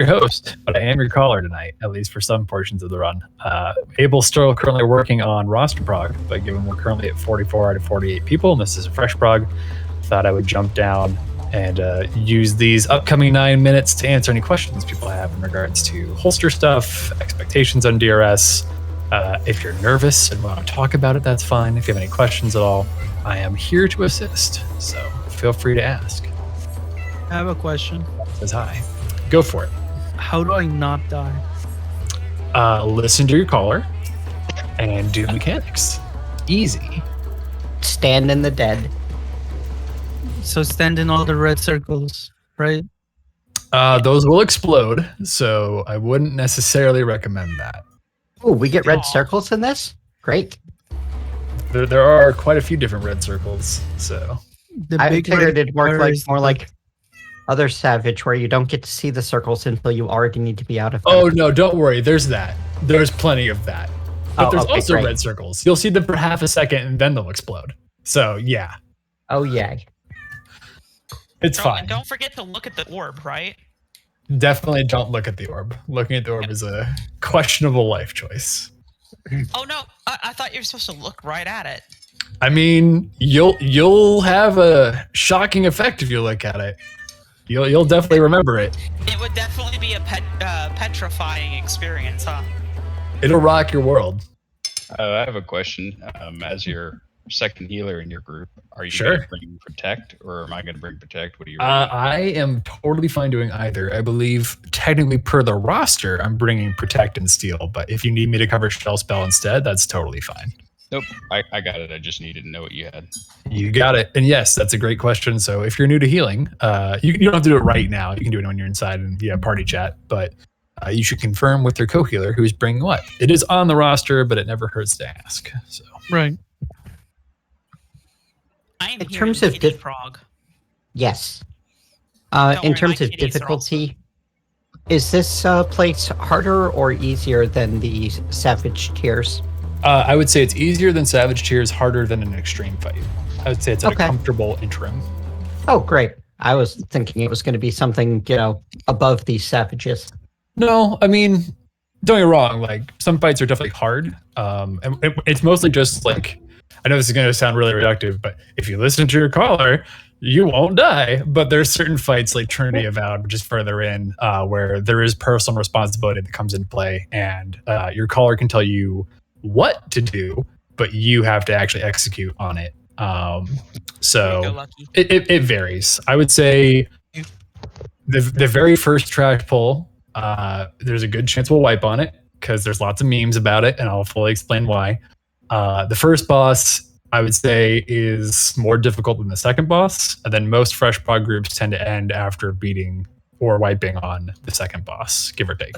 your host, but I am your caller tonight, at least for some portions of the run. Abel's still currently working on roster prog, but given we're currently at 44 out of 48 people, and this is a fresh prog, thought I would jump down and use these upcoming 9 minutes to answer any questions people have in regards to holster stuff, expectations on DRS. If you're nervous and want to talk about it, that's fine. If you have any questions at all, I am here to assist, so feel free to ask. I have a question. Says hi. Go for it. How do I not die? Listen to your caller and do mechanics. Easy. Stand in the dead. So stand in all the red circles, right? Those will explode, so I wouldn't necessarily recommend that. Oh, we get red circles in this? Great. There are quite a few different red circles, so... I figured it'd work more like other Savage, where you don't get to see the circles until you already need to be out of them. Oh, no, don't worry. There's that. There's plenty of that. But there's also red circles. You'll see them for half a second, and then they'll explode. So, yeah. Oh, yay. It's fine. And don't forget to look at the orb, right? Definitely don't look at the orb. Looking at the orb is a questionable life choice. Oh no, I thought you were supposed to look right at it. I mean, you'll have a shocking effect if you look at it. You'll definitely remember it. It would definitely be a petrifying experience, huh? It'll rock your world. I have a question. As your second healer in your group, are you Sure. going to bring Protect, or am I going to bring Protect? What do you? I am totally fine doing either. I believe technically per the roster, I'm bringing Protect and Steal, but if you need me to cover Shell Spell instead, that's totally fine. Nope, I got it. I just needed to know what you had. You got it. And yes, that's a great question. So if you're new to healing, you don't have to do it right now. You can do it when you're inside and party chat, but you should confirm with your co-healer who's bringing what. It is on the roster, but it never hurts to ask. So Right. I am In here terms to of kitty frog. Yes. Don't In worry, terms my of kitties are difficulty, is this place harder or easier than the Savage tiers? I would say it's easier than Savage Tiers, harder than an extreme fight. I would say it's at a comfortable interim. Oh, great. I was thinking it was going to be something, above these Savages. No, I mean, don't get me wrong. Like, some fights are definitely hard. And it's mostly just like, I know this is going to sound really reductive, but if you listen to your caller, you won't die. But there's certain fights like Trinity Avowed, which is further in, where there is personal responsibility that comes into play, and your caller can tell you what to do, but you have to actually execute on it. So it varies. I would say the very first trash pull, there's a good chance we'll wipe on it because there's lots of memes about it, and I'll fully explain why. The first boss, I would say, is more difficult than the second boss, and then most fresh prog groups tend to end after beating or wiping on the second boss, give or take.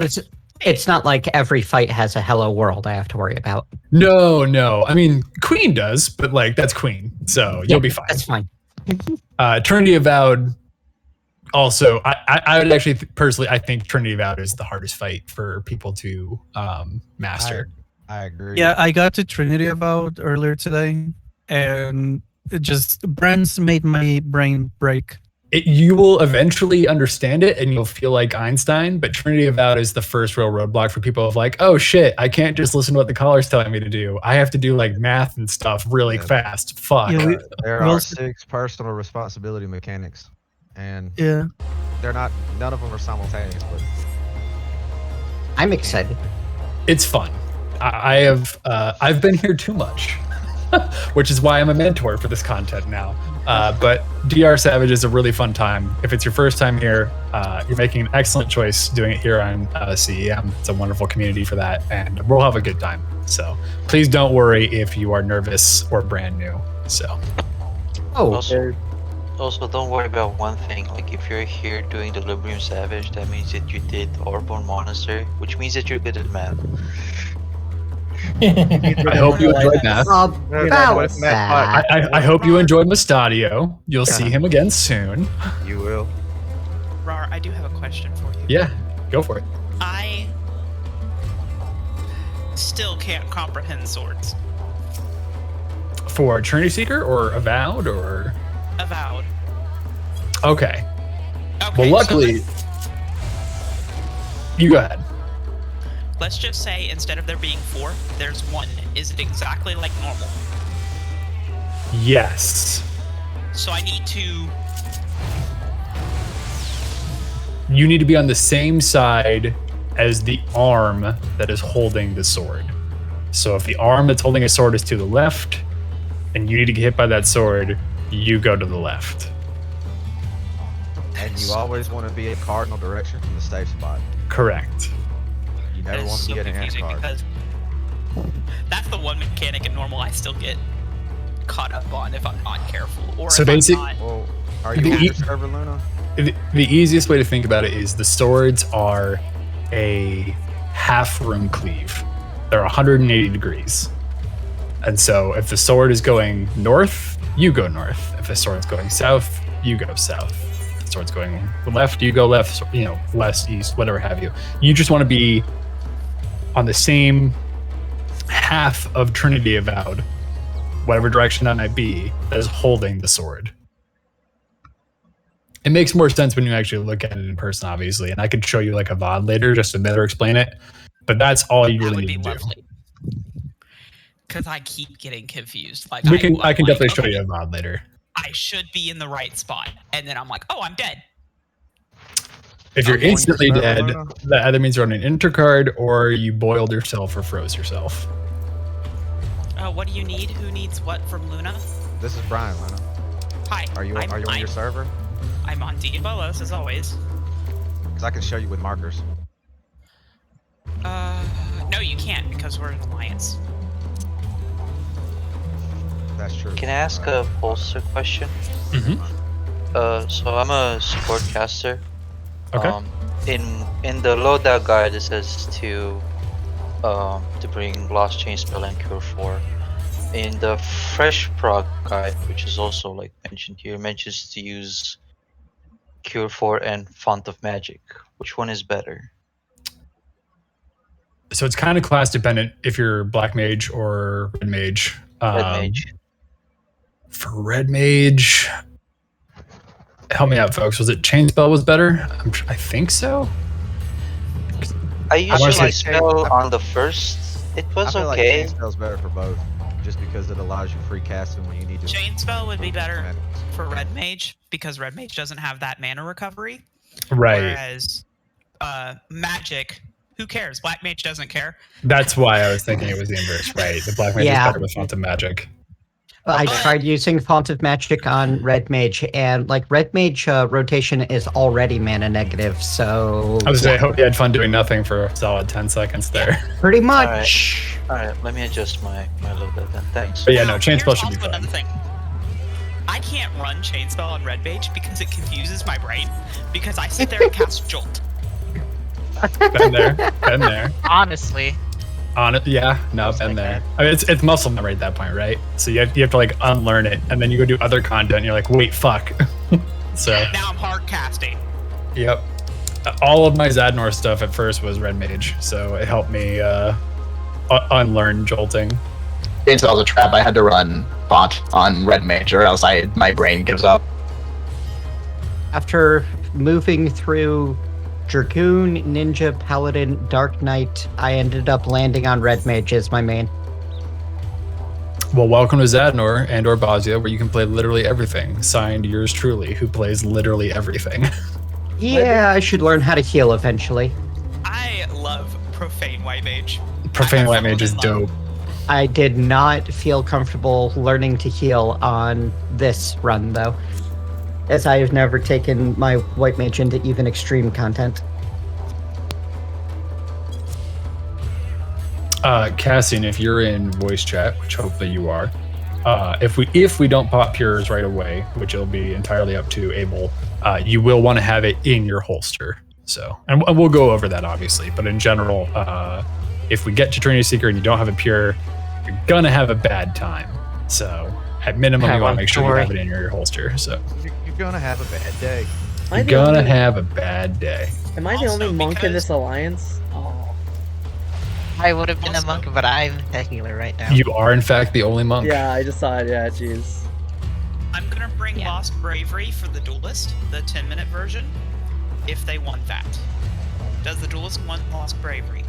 It's not like every fight has a hello world I have to worry about. No. I mean, Queen does, but like that's Queen, so you'll be fine. That's fine. Trinity Avowed. Also, I would actually personally, I think Trinity Avowed is the hardest fight for people to master. I agree. Yeah, I got to Trinity Avowed earlier today, and it just Brands made my brain break. You will eventually understand it, and you'll feel like Einstein. But Trinity Avowed is the first real roadblock for people of like, oh shit, I can't just listen to what the caller's telling me to do. I have to do like math and stuff really fast. Fuck. Yeah, There are 6 personal responsibility mechanics, and Yeah. none of them are simultaneous. But I'm excited. It's fun. I've been here too much, which is why I'm a mentor for this content now. But DR Savage is a really fun time. If it's your first time here, you're making an excellent choice doing it here on CEM. It's a wonderful community for that, and we'll have a good time. So please don't worry if you are nervous or brand new. So. Also, don't worry about one thing. Like, if you're here doing the Delubrum Savage, that means that you did Orborn Monastery, which means that you're good at math. I hope you enjoyed math. I hope you enjoyed Mustadio. You'll see him again soon. You will. Rar, I do have a question for you. Yeah, go for it. I still can't comprehend swords. For Trinity Seeker or Avowed or? Avowed. Okay. Well, luckily, You go ahead. Let's just say instead of there being 4, there's 1. Is it exactly like normal? Yes. So I need to... You need to be on the same side as the arm that is holding the sword. So if the arm that's holding a sword is to the left, and you need to get hit by that sword, you go to the left. And you always want to be a cardinal direction from the stage spot. Correct. You never That is want to so get an ant confusing card. because that's the one mechanic in normal I still get caught up on if I'm not careful. Or So if I'm basic- not... Well, are you The on e- your server, Luna? The easiest way to think about it is the swords are a half room cleave. They're 180 degrees. And so if the sword is going north, you go north. If the sword's going south, you go south. If the sword's going left, you go left, west, east, whatever have you. You just want to be on the same half of Trinity Avowed, whatever direction that might be, that is holding the sword. It makes more sense when you actually look at it in person, obviously, and I could show you like a VOD later just to better explain it. But that's all you That really would be need to lovely. Because I keep getting confused. Like do. I'm I can like, definitely show okay, you a VOD later. I should be in the right spot, and then I'm like, oh, I'm dead. If you're I'm going to instantly server, dead, Luna. that either means you're on an intercard or you boiled yourself or froze yourself. What do you need? Who needs what from Luna? This is Brian, Luna. Hi. Are you on your server? I'm on Diabolos as always. Because I can show you with markers. No, you can't because we're an alliance. That's true. Can I ask a bolster question? Mm-hmm. So I'm a support caster. Okay. In the loadout guide, it says to bring Lost Chain Spell and Cure 4. In the Fresh Prog guide, which is also like mentioned here, mentions to use Cure 4 and Font of Magic. Which one is better? So it's kind of class dependent if you're Black Mage or Red Mage. Red Mage. For Red Mage, help me out, folks. Was it Chain Spell was better? I think so. I wanna usually say- spell on the first. It I was feel like okay. Chain Spell's better for both. Just because it allows you free casting when you need to. Chain Spell would be better for Red Mage because Red Mage doesn't have that mana recovery. Right. Whereas Magic, who cares? Black Mage doesn't care. That's why I was thinking it was the inverse, right? The Black Mage Yeah. is better with Font of Magic. I tried using Font of Magic on Red Mage, and like Red Mage rotation is already mana negative, so I was saying, I hope you had fun doing nothing for a solid 10 seconds there. pretty much. Alright, let me adjust my loadout then. Thanks. But yeah, no, Chain Here's Spell should be also fun. another thing. I can't run Chain Spell on Red Mage because it confuses my brain. Because I sit there and cast Jolt. Been there. Honestly. On it, yeah, no, Just been like there. that. I mean, it's muscle memory at that point, right? So you have to like unlearn it, and then you go do other content. And you're like, wait, fuck. So Now I'm hard casting. yep, all of my Zadnor stuff at first was Red Mage, so it helped me unlearn jolting. Chain Spell's a trap. I had to run Font on Red Mage, or else my brain gives up. After moving through Dragoon, Ninja, Paladin, Dark Knight, I ended up landing on Red Mage as my main. Well, welcome to Zadnor and or Bosnia, where you can play literally everything. Signed, yours truly, who plays literally everything. Yeah, I should learn how to heal eventually. I love Profane White Mage. Profane I White have Mage is fallen in dope. I did not feel comfortable learning to heal on this run, though, as I have never taken my White Mage into even extreme content. Cassian, if you're in voice chat, which hopefully you are, if we don't pop yours right away, which it'll be entirely up to Abel, you will want to have it in your holster. So, and we'll go over that obviously, but in general, if we get to Trinity Seeker and you don't have it pure, you're gonna have a bad time. So, at minimum, you want to make sure you have it in your holster. So, You're gonna have a bad day. you're gonna have a bad day. Am I the Also, only monk in because- this alliance? Oh. I would have been Also- a monk, but I'm a healer right now. You are in fact the only monk. Yeah, I just saw it. Yeah, jeez. I'm gonna bring Yeah. Lost Bravery for the Duelist, the 10-minute version, if they want that. Does the duelist want lost bravery?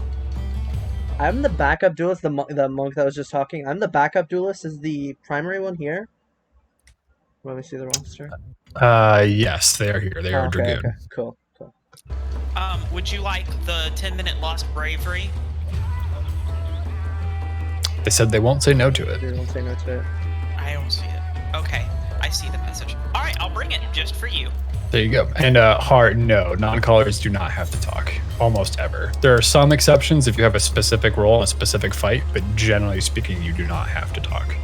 I'm the backup duelist, the monk that was just talking. I'm the backup duelist. Is the primary one here? Let me see the roster. Yes, they are here. They are Oh, okay, Dragoon. okay, cool. Would you like the 10-minute lost bravery? They said they won't say no to it. They won't say no to it. I don't see it. Okay, I see the message. All right, I'll bring it just for you. There you go. And hard, no, non-callers do not have to talk, almost ever. There are some exceptions if you have a specific role in a specific fight, but generally speaking, you do not have to talk.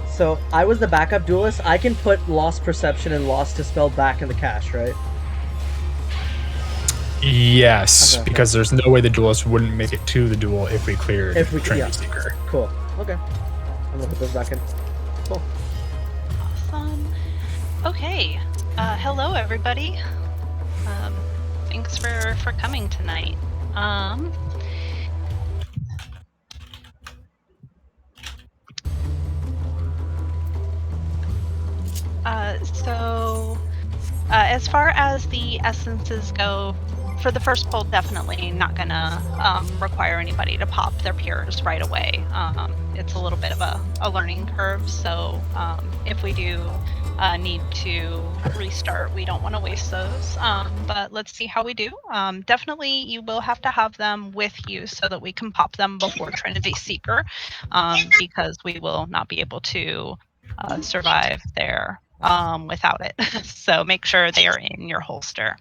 So I was the backup duelist. I can put lost perception and lost dispel back in the cache, right? Yes, Okay. because there's no way the duelist wouldn't make it to the duel if we cleared Trinity Seeker. Cool. Okay. I'm gonna put those back in. Cool. Awesome. Okay. Hello, everybody. Thanks for coming tonight. As far as the essences go, for the first pull, definitely not gonna require anybody to pop their peers right away. It's a little bit of a learning curve, so if we do need to restart, we don't want to waste those. But let's see how we do. Definitely, you will have to have them with you so that we can pop them before Trinity Seeker, because we will not be able to survive there without it. So make sure they are in your holster.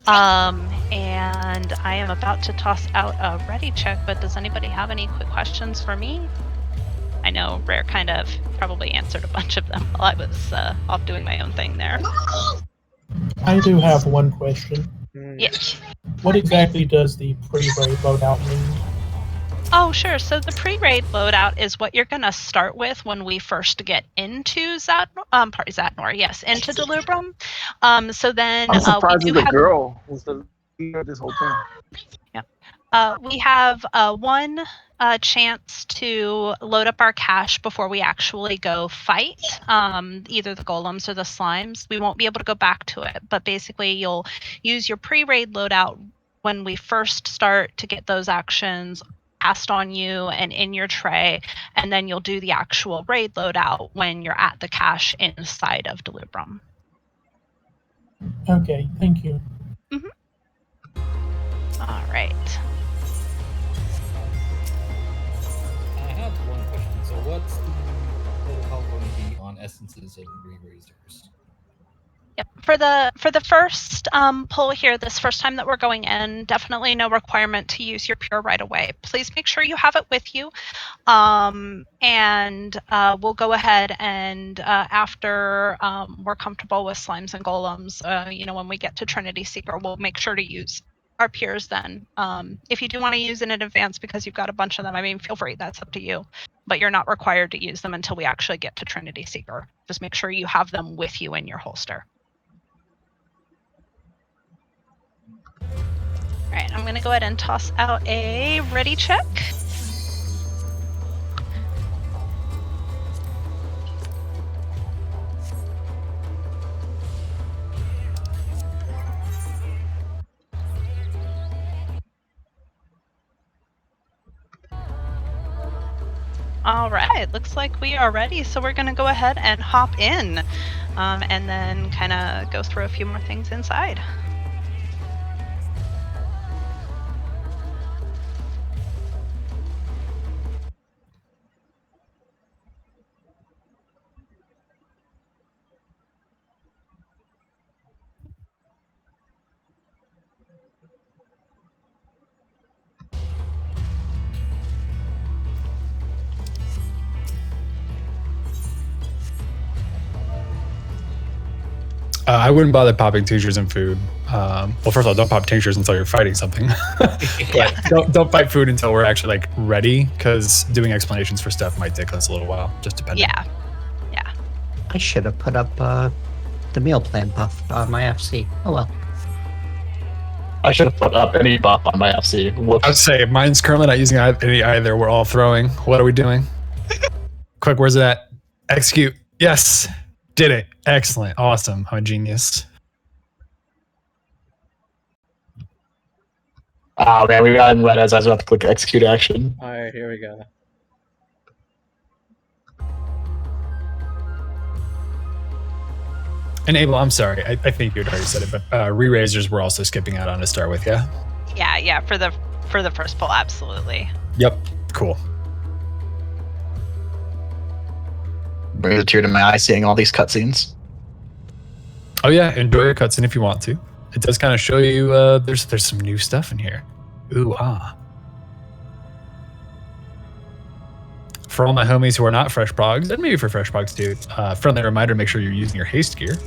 And I am about to toss out a ready check, but does anybody have any quick questions for me? I know Rare kind of probably answered a bunch of them while I was off doing my own thing there. I do have one question. Yes. What exactly does the pre-raid loadout mean? Oh, sure. So the pre-raid loadout is what you're going to start with when we first get into Zatnor, yes, into Delubrum. So then I'm surprised we do the have girl was the leader of this whole thing. Yeah. We have one chance to load up our cache before we actually go fight either the golems or the slimes. We won't be able to go back to it, but basically you'll use your pre-raid loadout when we first start to get those actions cast on you and in your tray, and then you'll do the actual raid loadout when you're at the cache inside of Delubrum. Okay, thank you. All right. I have one question. So what's the protocol going to be on essences and re-raisers? Yep. For the first pull here, this first time that we're going in, definitely no requirement to use your pure right away. Please make sure you have it with you. And we'll go ahead and after we're comfortable with slimes and golems, when we get to Trinity Seeker, we'll make sure to use our peers then. If you do want to use it in advance because you've got a bunch of them, I mean, feel free, that's up to you. But you're not required to use them until we actually get to Trinity Seeker. Just make sure you have them with you in your holster. All right, I'm going to go ahead and toss out a ready check. All right, looks like we are ready, so we're going to go ahead and hop in and then kind of go through a few more things inside. I wouldn't bother popping tinctures and food. Well, first of all, don't pop tinctures until you're fighting something. But don't fight food until we're actually like ready, because doing explanations for stuff might take us a little while, just depending. Yeah. I should have put up the meal plan buff on my FC. Oh well. I should have put up any buff on my FC. Whoops. I would say mine's currently not using any either. We're all throwing. What are we doing? Quick, where's that? Execute. Yes. Did it. Excellent. Awesome. I'm a genius. Oh man, we got in red as I was about to click execute action. Alright, here we go. And Abel, I'm sorry. I think you had already said it, but re-raisers were also skipping out on to start with, yeah? Yeah, for the first pull, absolutely. Yep. Cool. Brings a tear to my eye seeing all these cutscenes. Oh yeah, enjoy your cutscene if you want to. It does kind of show you there's some new stuff in here. Ooh, ah. For all my homies who are not fresh progs, and maybe for fresh progs too, friendly reminder, make sure you're using your haste gear.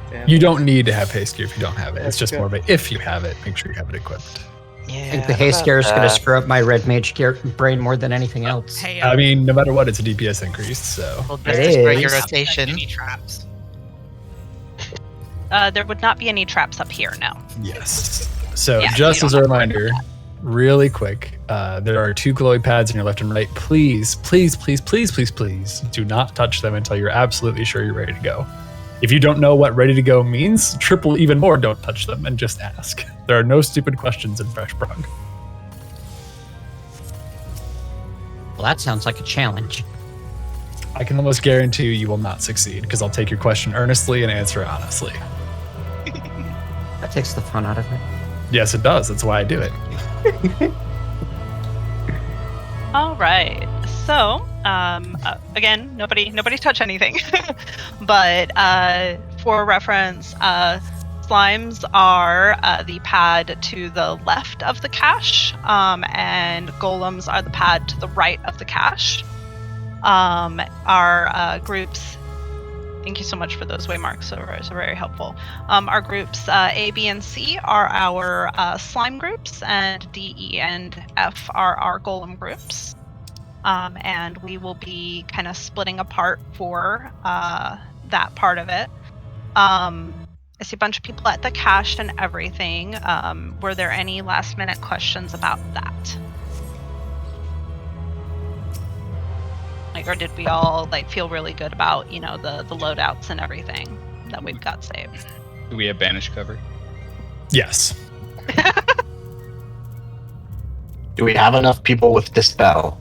Damn. You don't need to have haste gear if you don't have it. It's That's just good. more of a if you have it, make sure you have it equipped. I think the haste gear is going to screw up my red mage gear brain more than anything else. Hey, I mean, no matter what, it's a DPS increase, so. Well, It just destroy your is. rotation. Any traps? There would not be any traps up here, no. Yes. So Yeah, just you as a don't have to worry reminder, really quick, there are 2 glowy pads on your left and right. Please, please, please, please, please, please do not touch them until you're absolutely sure you're ready to go. If you don't know what ready to go means, triple even more, don't touch them and just ask. There are no stupid questions in Fresh Prog. Well, that sounds like a challenge. I can almost guarantee you will not succeed because I'll take your question earnestly and answer it honestly. That takes the fun out of it. Yes, it does. That's why I do it. All right. So, again, nobody touch anything. But for reference, slimes are the pad to the left of the cache, and golems are the pad to the right of the cache. Our groups. Thank you so much for those waymarks. So very helpful. Our groups A, B, and C are our slime groups, and D, E, and F are our golem groups. And we will be kind of splitting apart for that part of it. I see a bunch of people at the cache and everything. Were there any last minute questions about that? Like, or did we all feel really good about, the loadouts and everything that we've got saved? Do we have banish cover? Yes. Do we have enough people with Dispel?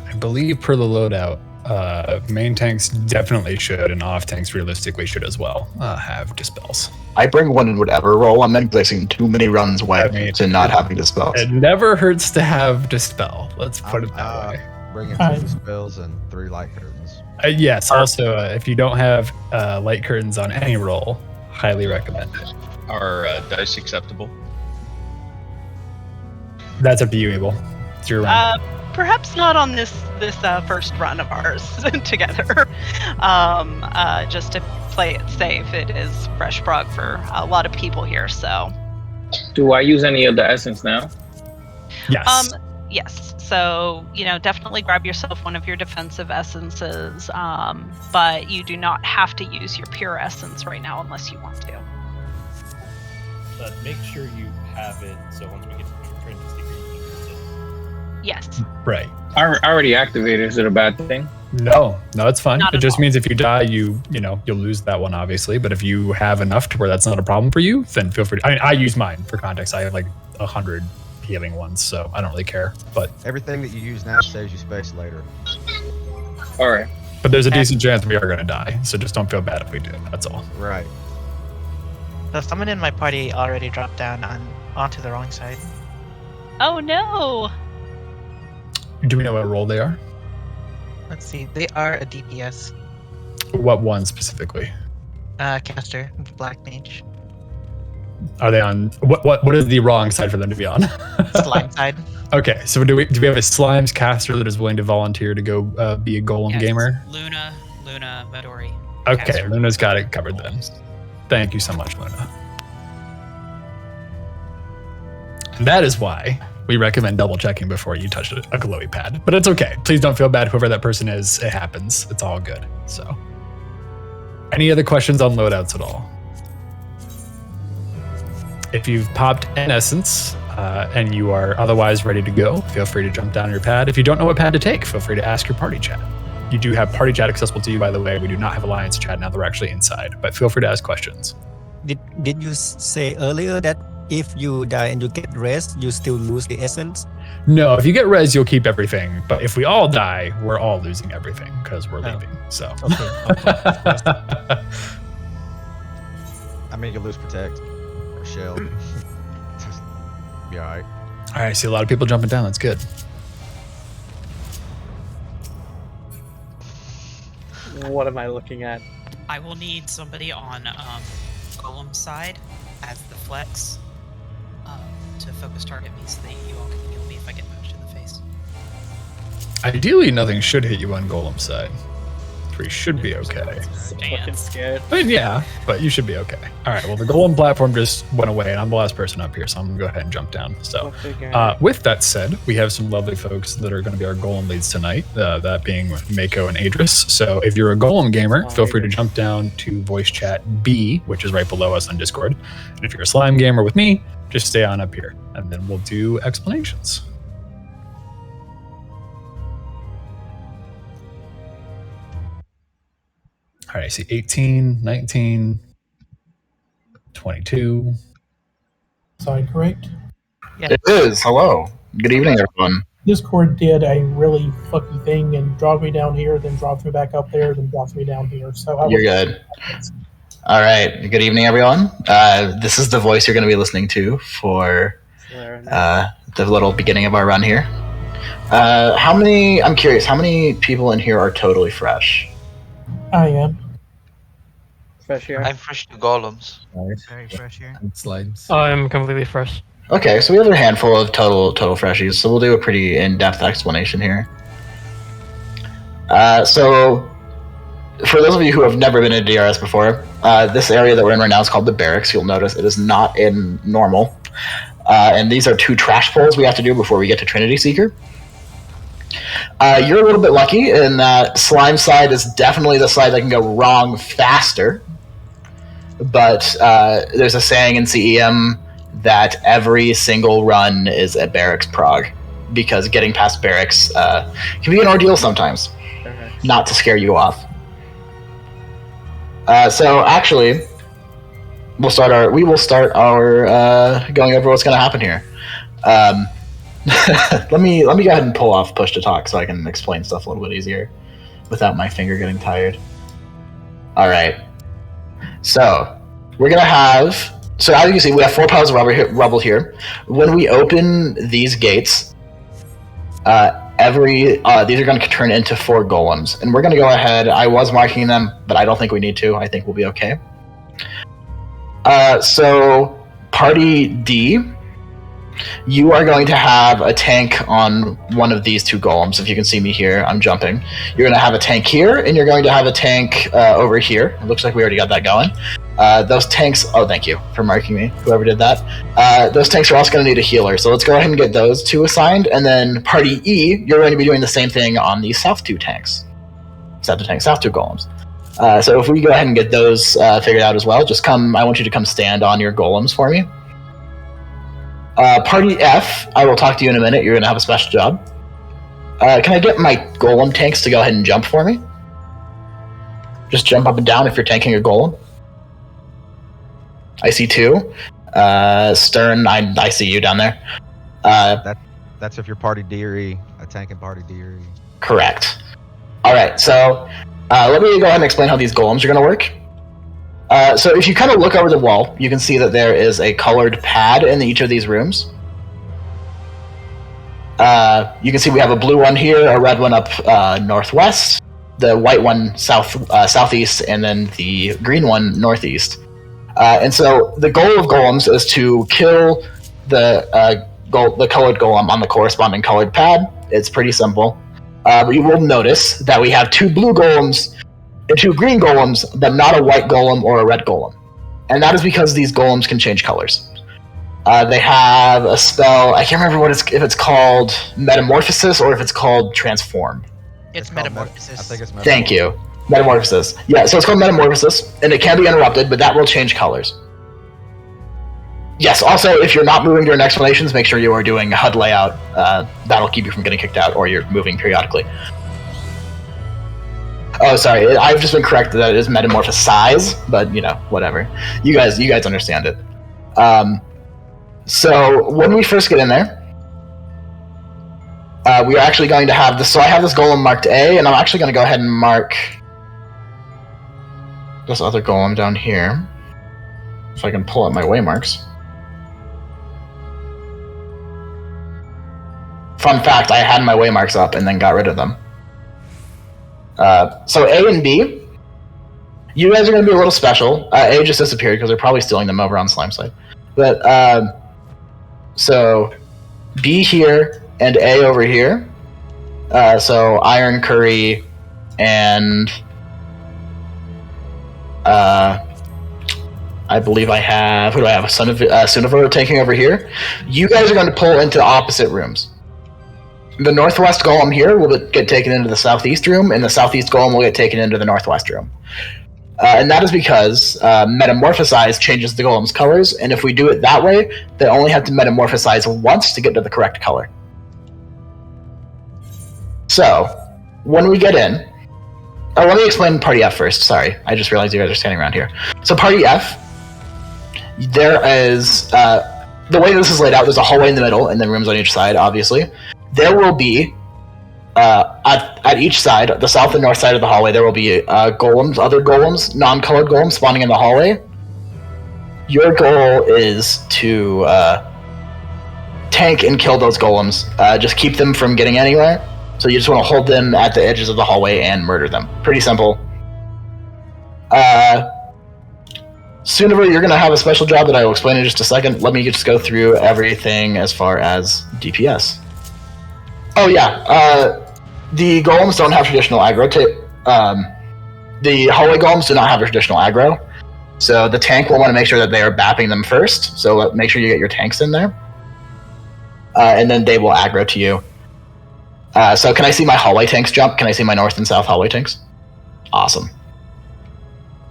I believe per the loadout, main tanks definitely should, and off tanks realistically should as well have dispels. I bring one in whatever role I'm in because I've seen too many runs away to not having Dispels. It never hurts to have dispel. Let's put it that way. Bringing 2 spells and 3 light curtains. Yes. Also, if you don't have light curtains on any roll, highly recommend it. Are dice acceptable? That's up to you, Abel. It's your round. Perhaps not on this first run of ours together. Just to play it safe, it is fresh prog for a lot of people here. So, Do I use any of the essence now? Yes. Yes. So, definitely grab yourself one of your defensive essences, but you do not have to use your pure essence right now unless you want to. But make sure you have it so once we get to Trinity Seeker, you can use it. Yes. Right. I already activated. Is it a bad thing? No, it's fine. Not It at just all. means if you die, you'll lose that one, obviously. But if you have enough to where that's not a problem for you, then feel free. I use mine for context. I have 100 healing ones, so I don't really care. But Everything that you use now saves you space later. All right. But there's a decent chance we are going to die, so just don't feel bad if we do. That's all. Right. So someone in my party already dropped down onto the wrong side. Oh no! Do we know what role they are? Let's see. They are a DPS. What one specifically? Caster, Black Mage. Are they on what is the wrong side for them to be on? Slime side. Okay, so do we have a slimes caster that is willing to volunteer to go be a golem Yes. gamer? Luna, Midori. Okay, caster. Luna's got it covered then. Thank you so much, Luna. And that is why we recommend double checking before you touch a glowy pad. But it's okay. Please don't feel bad. Whoever that person is, it happens. It's all good. So, any other questions on loadouts at all? If you've popped an essence, and you are otherwise ready to go, feel free to jump down your pad. If you don't know what pad to take, feel free to ask your party chat. You do have party chat accessible to you, by the way. We do not have Alliance chat now that we're actually inside, but feel free to ask questions. Did you say earlier that if you die and you get rest, you still lose the essence? No, if you get res, you'll keep everything. But if we all die, we're all losing everything because we're leaving. So. Okay. I mean, you lose protect or shell. Just be alright. All right, I see a lot of people jumping down. That's good. What am I looking at? I will need somebody on Golem's side as the flex to focus target me so that you all can heal me if I get punched in the face. Ideally, nothing should hit you on Golem's side. We should be okay. So fucking scared. I mean, yeah, but you should be okay. All right, well, the Golem platform just went away, and I'm the last person up here, so I'm going to go ahead and jump down. So, with that said, we have some lovely folks that are going to be our Golem leads tonight, that being Mako and Adris. So, if you're a Golem gamer, feel free to jump down to voice chat B, which is right below us on Discord. And if you're a Slime gamer with me, just stay on up here, and then we'll do explanations. All right, I see 18, 19, 22. Sorry, correct? It is. Hello. Good evening, everyone. Discord did a really fucky thing and dropped me down here, then dropped me back up there, then dropped me down here. So You're good. All right. Good evening, everyone. This is the voice you're going to be listening to for the little beginning of our run here. I'm curious, how many people in here are totally fresh? I am. Fresh here. I'm fresh to Golems. Very fresh here. Slimes. I'm completely fresh. Okay, so we have a handful of total freshies, so we'll do a pretty in-depth explanation here. So, for those of you who have never been in DRS before, this area that we're in right now is called the barracks. You'll notice it is not in normal. And these are 2 trash pulls we have to do before we get to Trinity Seeker. You're a little bit lucky in that Slime side is definitely the side that can go wrong faster. But there's a saying in CEM that every single run is a barracks prog, because getting past barracks can be an ordeal sometimes. Not to scare you off. So actually, we will start our going over what's going to happen here. let me go ahead and pull off push to talk so I can explain stuff a little bit easier without my finger getting tired. All right. So we're gonna have. So as you can see, we have 4 piles of rubble here. When we open these gates, these are going to turn into 4 golems, and we're going to go ahead. I was marking them, but I don't think we need to. I think we'll be okay. So party D, you are going to have a tank on one of these 2 golems. If you can see me here, I'm jumping. You're going to have a tank here, and you're going to have a tank over here. It looks like we already got that going. Those tanks, oh, thank you for marking me, whoever did that. Those tanks are also going to need a healer, so let's go ahead and get those 2 assigned, and then party E, you're going to be doing the same thing on the south 2 tanks. South 2 golems. So if we go ahead and get those figured out as well, just come, I want you to come stand on your golems for me. Party F, I will talk to you in a minute, you're going to have a special job. Can I get my golem tanks to go ahead and jump for me? Just jump up and down if you're tanking a golem. I see 2. Stern, I see you down there. That's if you're party D or E, a tank and party D or E. Correct. Alright, so let me go ahead and explain how these golems are going to work. So if you kind of look over the wall, you can see that there is a colored pad in each of these rooms. You can see we have a blue one here, a red one up northwest, the white one southeast, and then the green one northeast. And so the goal of golems is to kill the colored golem on the corresponding colored pad. It's pretty simple. But you will notice that we have 2 blue golems and 2 green golems, but not a white golem or a red golem. And that is because these golems can change colors. They have a spell, I can't remember if it's called Metamorphosis or if it's called Transform. It's Metamorphosis. I think it's Metamorphosis. Thank you. Metamorphosis. Yeah, so it's called Metamorphosis, and it can be interrupted, but that will change colors. Yes, also, if you're not moving during explanations, make sure you are doing HUD layout. That'll keep you from getting kicked out, or you're moving periodically. Oh, sorry, I've just been corrected that it is metamorphosize, but, you know, whatever. You guys understand it. So, when we first get in there, we are actually going to have this. So I have this golem marked A, and I'm actually going to go ahead and mark this other golem down here. If I can pull up my waymarks. Fun fact, I had my waymarks up and then got rid of them. So A and B, you guys are going to be a little special. A just disappeared because they're probably stealing them over on Slime side. But, so B here and A over here. So Iron Curry and I believe I have, who do I have? Sunniver taking over here. You guys are going to pull into opposite rooms. The northwest golem here will get taken into the southeast room, and the southeast golem will get taken into the northwest room. And that is because metamorphosize changes the golem's colors, and if we do it that way, they only have to metamorphosize once to get to the correct color. So, when we get in... Oh, let me explain Party F first, sorry. I just realized you guys are standing around here. So Party F, there is... the way this is laid out, there's a hallway in the middle, and then rooms on each side, obviously. There will be, at each side, the south and north side of the hallway, there will be golems, other golems, non-colored golems spawning in the hallway. Your goal is to tank and kill those golems. Just keep them from getting anywhere. So you just want to hold them at the edges of the hallway and murder them. Pretty simple. Sunniver, you're going to have a special job that I will explain in just a second. Let me just go through everything as far as DPS. Oh yeah, the golems don't have traditional aggro. The hallway golems do not have traditional aggro. So the tank will want to make sure that they are bapping them first. So make sure you get your tanks in there. And then they will aggro to you. So can I see my hallway tanks jump? Can I see my north and south hallway tanks? Awesome.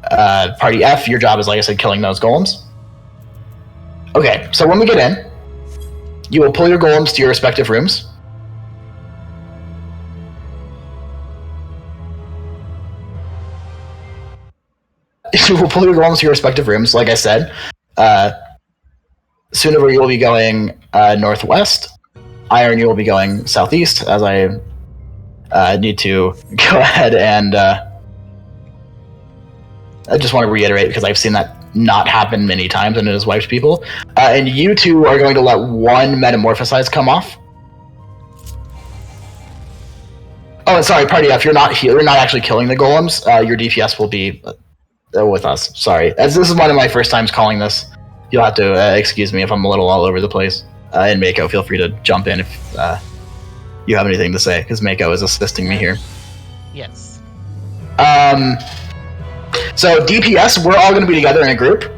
Party F, your job is, like I said, killing those golems. Okay, so when we get in, you will pull your golems to your respective rooms. You will pull your golems to your respective rooms, like I said. Sunniver, you will be going northwest. Iron, you will be going southeast, as I need to go ahead and... I just want to reiterate, because I've seen that not happen many times, and it has wiped people. And you two are going to let one metamorphosize come off. Oh, and sorry, Party F, you're not actually killing the golems. Your DPS will be with us. Sorry. As this is one of my first times calling this, you'll have to excuse me if I'm a little all over the place. And Mako, feel free to jump in if you have anything to say, because Mako is assisting me here. Yes. So DPS, we're all going to be together in a group.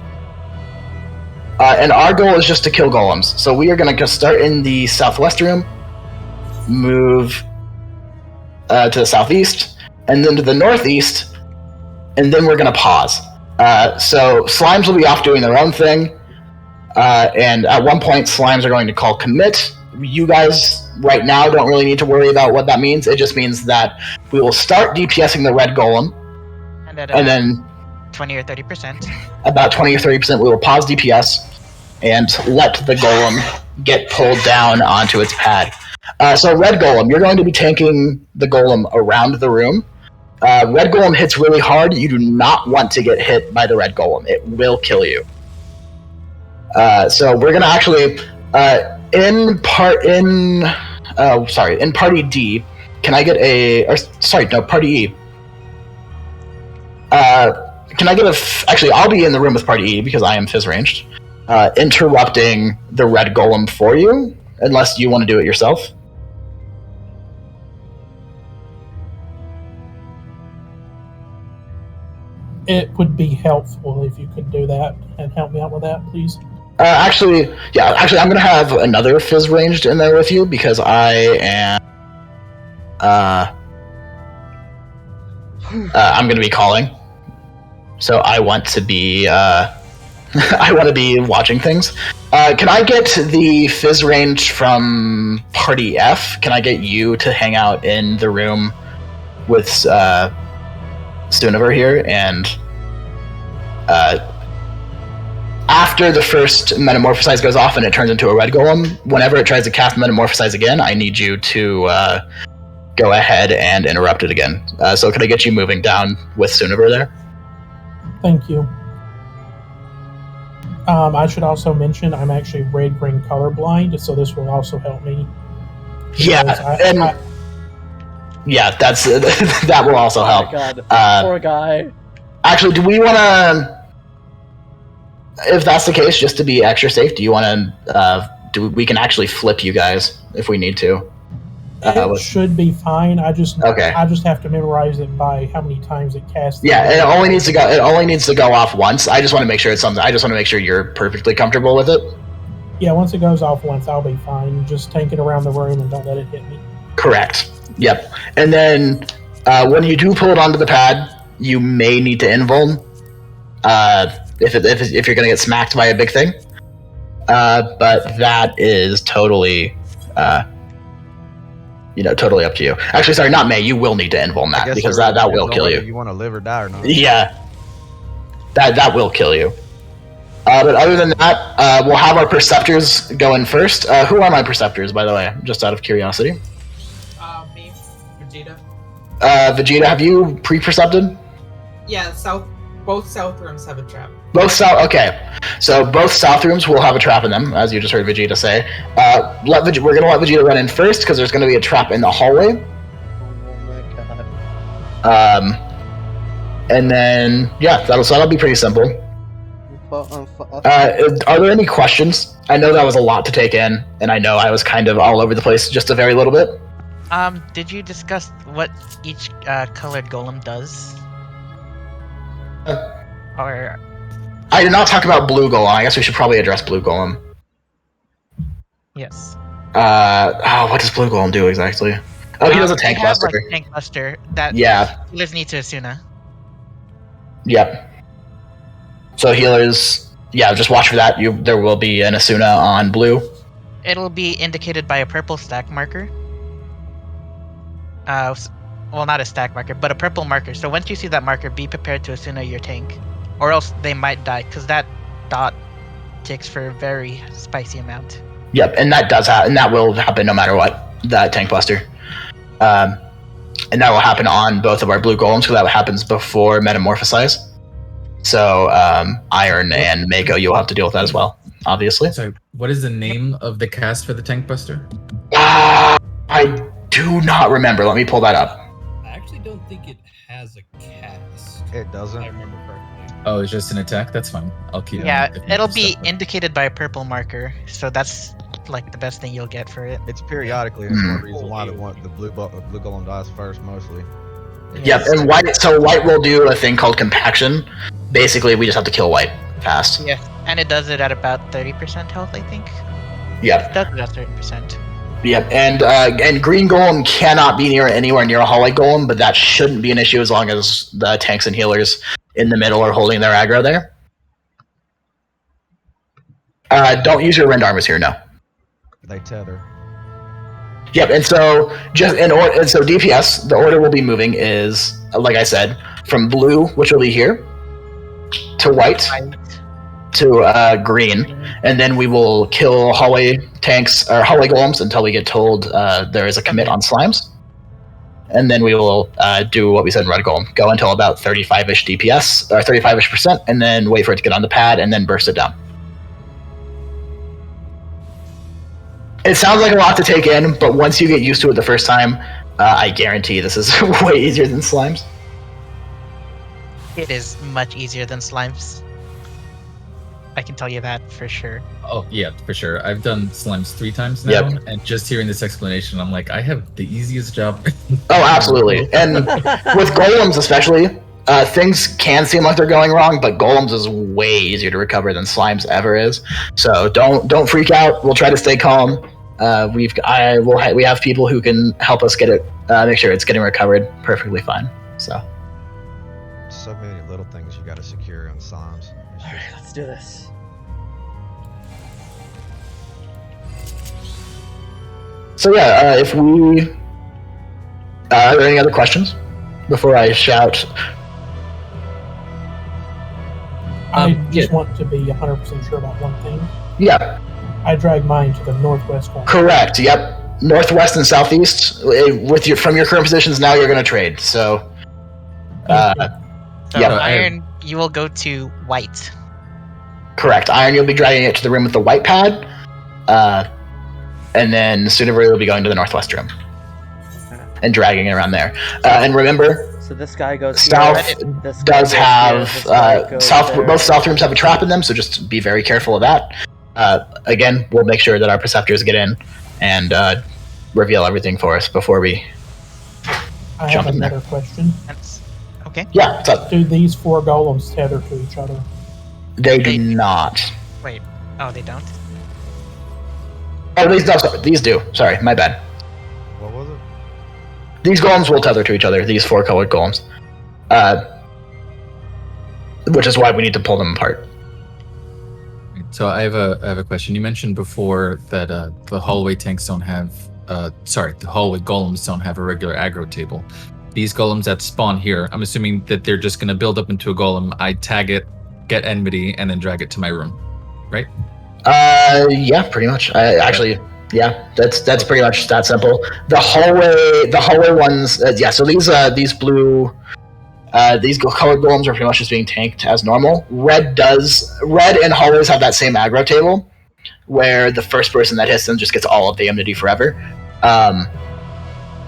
And our goal is just to kill golems. So we are going to start in the southwest room, move to the southeast, and then to the northeast, and then we're going to pause. So slimes will be off doing their own thing. And at one point, slimes are going to call commit. You guys right now don't really need to worry about what that means. It just means that we will start DPSing the red golem. And then 20 or 30%. About 20 or 30%, we will pause DPS and let the golem get pulled down onto its pad. So red golem, you're going to be tanking the golem around the room. Red golem hits really hard. You do not want to get hit by the red golem. It will kill you. So we're gonna actually in Party D. Can I get Party E. Can I get actually, I'll be in the room with Party E because I am fizz ranged. Interrupting the red golem for you, unless you want to do it yourself. It would be helpful if you could do that and help me out with that, please. Actually, I'm gonna have another fizz ranged in there with you because I am. I'm gonna be calling, so I want to be I want to be watching things. Can I get the Fizz range from Party F? Can I get you to hang out in the room with Stuniver here? And after the first Metamorphosize goes off and it turns into a Red Golem, whenever it tries to cast Metamorphosize again, I need you to go ahead and interrupt it again. So can I get you moving down with Stuniver there? Thank you. I should also mention I'm actually red-green colorblind, so this will also help me. Yeah, that's that will also help. Oh my God, poor guy. Actually, do we want to? If that's the case, just to be extra safe, do you want to? We can actually flip you guys if we need to. It should be fine. I just have to memorize it by how many times it casts. Yeah, it only needs to go. It only needs to go off once. I just want to make sure it's something. I just want to make sure you're perfectly comfortable with it. Yeah, once it goes off once, I'll be fine. Just tank it around the room and don't let it hit me. Correct. Yep. And then when you do pull it onto the pad, you may need to invuln if you're going to get smacked by a big thing. But that is totally. Totally up to you. Actually, sorry, not May. You will need to invuln that because that will kill you. You want to live or die or not? Yeah, that will kill you. But other than that, we'll have our Perceptors go in first. Who are my Perceptors, by the way? Just out of curiosity. Me, Vegeta. Vegeta, have you pre-percepted? Yeah, both south rooms have a trap. Both south. Okay, so both south rooms will have a trap in them, as you just heard Vegeta say. We're gonna let Vegeta run in first because there's gonna be a trap in the hallway. Oh my God. And then that'll be pretty simple. Are there any questions? I know that was a lot to take in, and I know I was kind of all over the place just a very little bit. Did you discuss what each colored golem does? Or I did not talk about Blue Golem. I guess we should probably address Blue Golem. yes. What does Blue Golem do exactly? Oh, he does a tank buster. Like, tank buster that healers need to Asuna. Yep. So healers, just watch for that. There will be an Asuna on blue. It'll be indicated by a purple stack marker. Well, not a stack marker, but a purple marker. So once you see that marker, be prepared to Asuna your tank, or else they might die because that dot ticks for a very spicy amount. Yep, and that does happen, and that will happen no matter what. That tank buster, and that will happen on both of our blue golems because that happens before Metamorphosize. So Iron and Mako, you'll have to deal with that as well, obviously. Sorry, what is the name of the cast for the tank buster? I do not remember. Let me pull that up. I actually don't think it has a cast. It doesn't. I remember correctly. Oh, it's just an attack? That's fine. I'll keep it. Yeah, it'll be indicated by a purple marker, so that's like the best thing you'll get for it. It's periodically. That's one reason why the blue golem dies first, mostly. Yep, and white will do a thing called compaction. Basically, we just have to kill white fast. Yeah, and it does it at about 30% health, I think. Yep. It does it at 30%. Yep, and green golem cannot be anywhere near a hallway golem, but that shouldn't be an issue as long as the tanks and healers in the middle are holding their aggro there. Don't use your rend armors here, no. They tether. Yep, and so DPS, the order we'll be moving is, like I said, from blue, which will be here, to white, to green, and then we will kill hallway tanks or hallway golems until we get told there is a commit on slimes, and then we will do what we said in Red Golem, go until about 35-ish DPS or 35-ish %, and then wait for it to get on the pad, and then burst it down. It sounds like a lot to take in, but once you get used to it the first time, I guarantee this is way easier than slimes. It is much easier than slimes. I can tell you that for sure. Oh, yeah, for sure. I've done slimes 3 times now, and just hearing this explanation, I'm like, I have the easiest job. Oh, absolutely. And with golems especially, things can seem like they're going wrong, but golems is way easier to recover than slimes ever is. So don't freak out. We'll try to stay calm. We have people who can help us get it, make sure it's getting recovered perfectly fine. So So many little things you gotta secure on Psalms. Alright, let's do this. So yeah, if we are there any other questions before I shout? I just want to be 100% sure about one thing. Yeah. I drag mine to the northwest corner. Correct. Yep. Northwest and southeast. From your current positions, now you're going to trade. So. So iron, you will go to white. Correct. Iron, you'll be dragging it to the room with the white pad, and then Sunivari will be going to the northwest room and dragging it around there. And remember, so this guy goes south here, this does guy have goes here, this guy goes south. there. Both south rooms have a trap in them, so just be very careful of that. Again, we'll make sure that our preceptors get in and reveal everything for us before we I jump have in another there. question. Okay. Yeah, what's up? Do these 4 golems tether to each other? They do not. Wait. Oh, they don't? Oh, these do. Sorry, my bad. What was it? These golems will tether to each other, these 4 colored golems. Which is why we need to pull them apart. So I have a question. You mentioned before that the hallway tanks don't have the hallway golems don't have a regular aggro table. These golems that spawn here, I'm assuming that they're just gonna build up into a golem, I tag it, get enmity, and then drag it to my room. Right? Yeah, pretty much. Yeah, that's pretty much that simple. The hallway ones, yeah. So these blue, these colored golems are pretty much just being tanked as normal. Red and hallways have that same aggro table, where the first person that hits them just gets all of the enmity forever.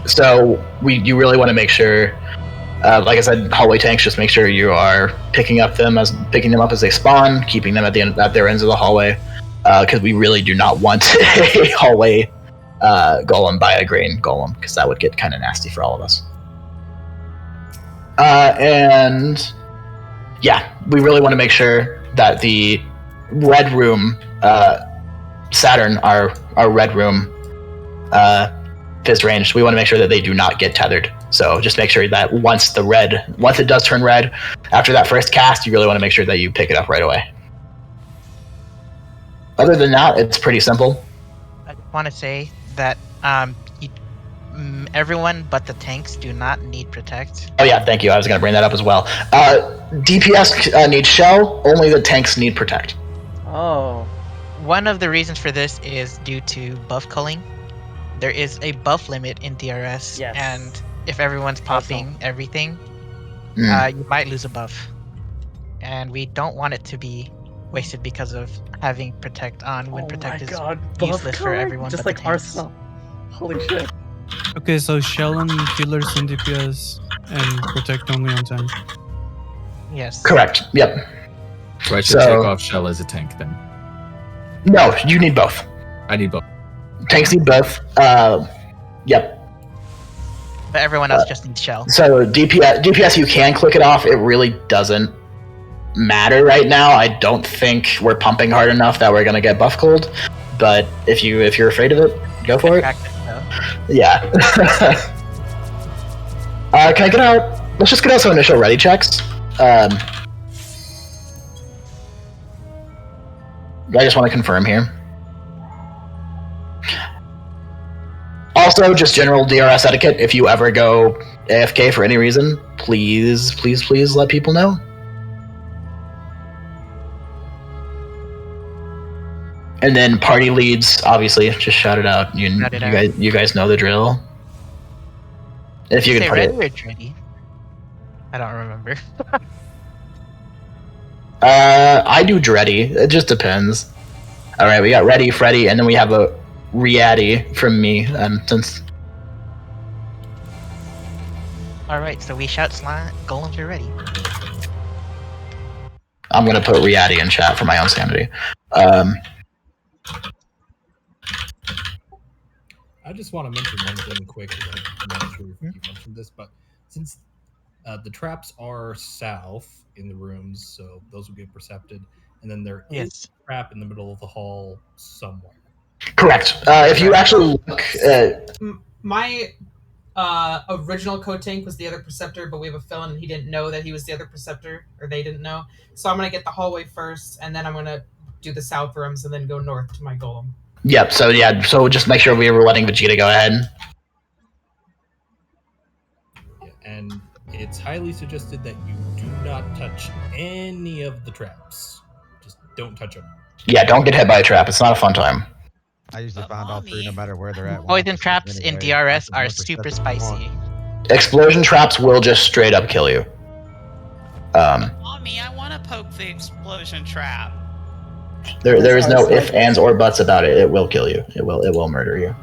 So you really want to make sure, like I said, hallway tanks. Just make sure you are picking them up as they spawn, keeping them at their ends of the hallway. Because we really do not want a hallway golem by a green golem, because that would get kind of nasty for all of us. And yeah, we really want to make sure that the red room, Saturn, our red room, Fizz range, we want to make sure that they do not get tethered. So just make sure that once it does turn red, after that first cast, you really want to make sure that you pick it up right away. Other than that, it's pretty simple. I want to say that everyone but the tanks do not need protect. Oh yeah, thank you. I was going to bring that up as well. DPS needs shell. Only the tanks need protect. Oh. One of the reasons for this is due to buff culling. There is a buff limit in DRS, and if everyone's popping everything, you might lose a buff. And we don't want it to be wasted because of having protect on when protect is useless for everyone. Just but like the tanks. Arsenal. Holy shit. Okay, so shell and killers in DPS and protect only on tank. Yes. Correct. Yep. So I should take off shell as a tank then. No, you need both. I need both. Tanks need both. Yep. But everyone else just needs shell. So DPS, you can click it off. It really doesn't matter right now. I don't think we're pumping hard enough that we're gonna get buff cold. But if you're afraid of it, go for it. Yeah. Can I get out? Let's just get out some initial ready checks. I just want to confirm here. Also, just general DRS etiquette. If you ever go AFK for any reason, please let people know. And then party leads, obviously, just shout it out. You guys know the drill. If you could put it. Ready? I don't remember. I do Dreddy. It just depends. All right, we got Ready, Freddy, and then we have a Riaddy from me. And since. All right, so we shout golems are ready. I'm gonna put Riaddy in chat for my own sanity. I just want to mention one thing quick. I'm not sure if you mentioned this, but since the traps are south in the rooms, so those will get percepted, and then there is a trap in the middle of the hall somewhere. Correct. If you actually look, Original co-tank was the other preceptor, but we have a fill-in and he didn't know that he was the other preceptor, or they didn't know. So I'm gonna get the hallway first, and then I'm gonna do the south rooms, and then go north to my golem. Yep. So just make sure we were letting Vegeta go ahead. Yeah, and it's highly suggested that you do not touch any of the traps. Just don't touch them. Yeah, don't get hit by a trap. It's not a fun time. I usually find all three no matter where they're at. Poison traps in DRS are super spicy. Explosion traps will just straight up kill you. Mommy, I want to poke the explosion trap. There is no ifs, ands, or buts about it. It will kill you. It will murder you.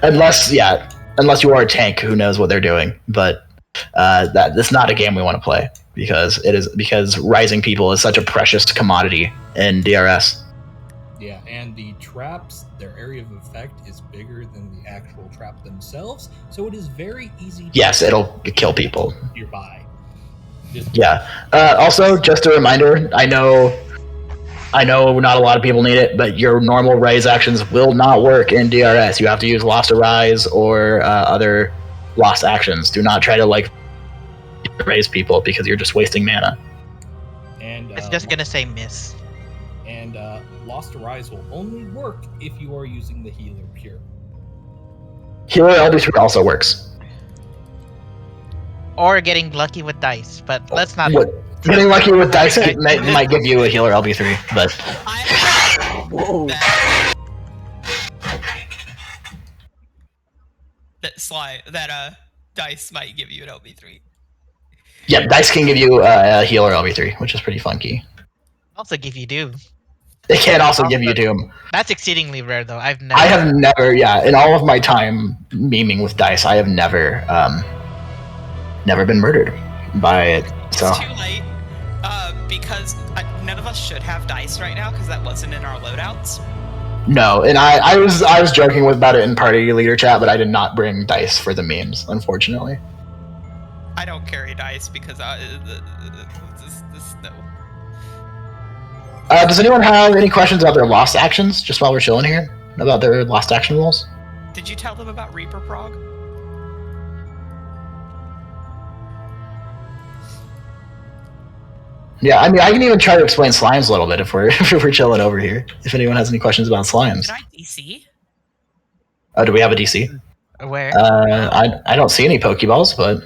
Unless you are a tank who knows what they're doing. But that's not a game we want to play because rising people is such a precious commodity in DRS. Yeah, and the traps, their area of effect is bigger than the actual trap themselves, so it is very easy to Yes, it'll kill people. nearby. Yeah. Also, just a reminder, I know not a lot of people need it, but your normal raise actions will not work in DRS. You have to use Lost Arise or other lost actions. Do not try to raise people because you're just wasting mana. And It's just gonna say miss. And Lost Arise will only work if you are using the Healer Pure. Healer LB3 also works. Or getting lucky with dice, but let's not. Getting lucky with dice might give you a Healer LB3, but... Whoa. That dice might give you an LB3. Yeah, dice can give you a Healer LB3, which is pretty funky. Also give you Doom. It can also give you Doom. That's exceedingly rare, though. I have never, in all of my time memeing with dice, I have never been murdered by it. So. It's too late, because none of us should have dice right now because that wasn't in our loadouts. No, and I was joking about it in party leader chat, but I did not bring dice for the memes, unfortunately. I don't carry dice because this no. Does anyone have any questions about their lost actions, just while we're chilling here? About their lost action rules? Did you tell them about Reaper Prog? Yeah, I mean, I can even try to explain slimes a little bit if we're chilling over here. If anyone has any questions about slimes. Can I DC? Oh, do we have a DC? Where? I don't see any Pokeballs, but...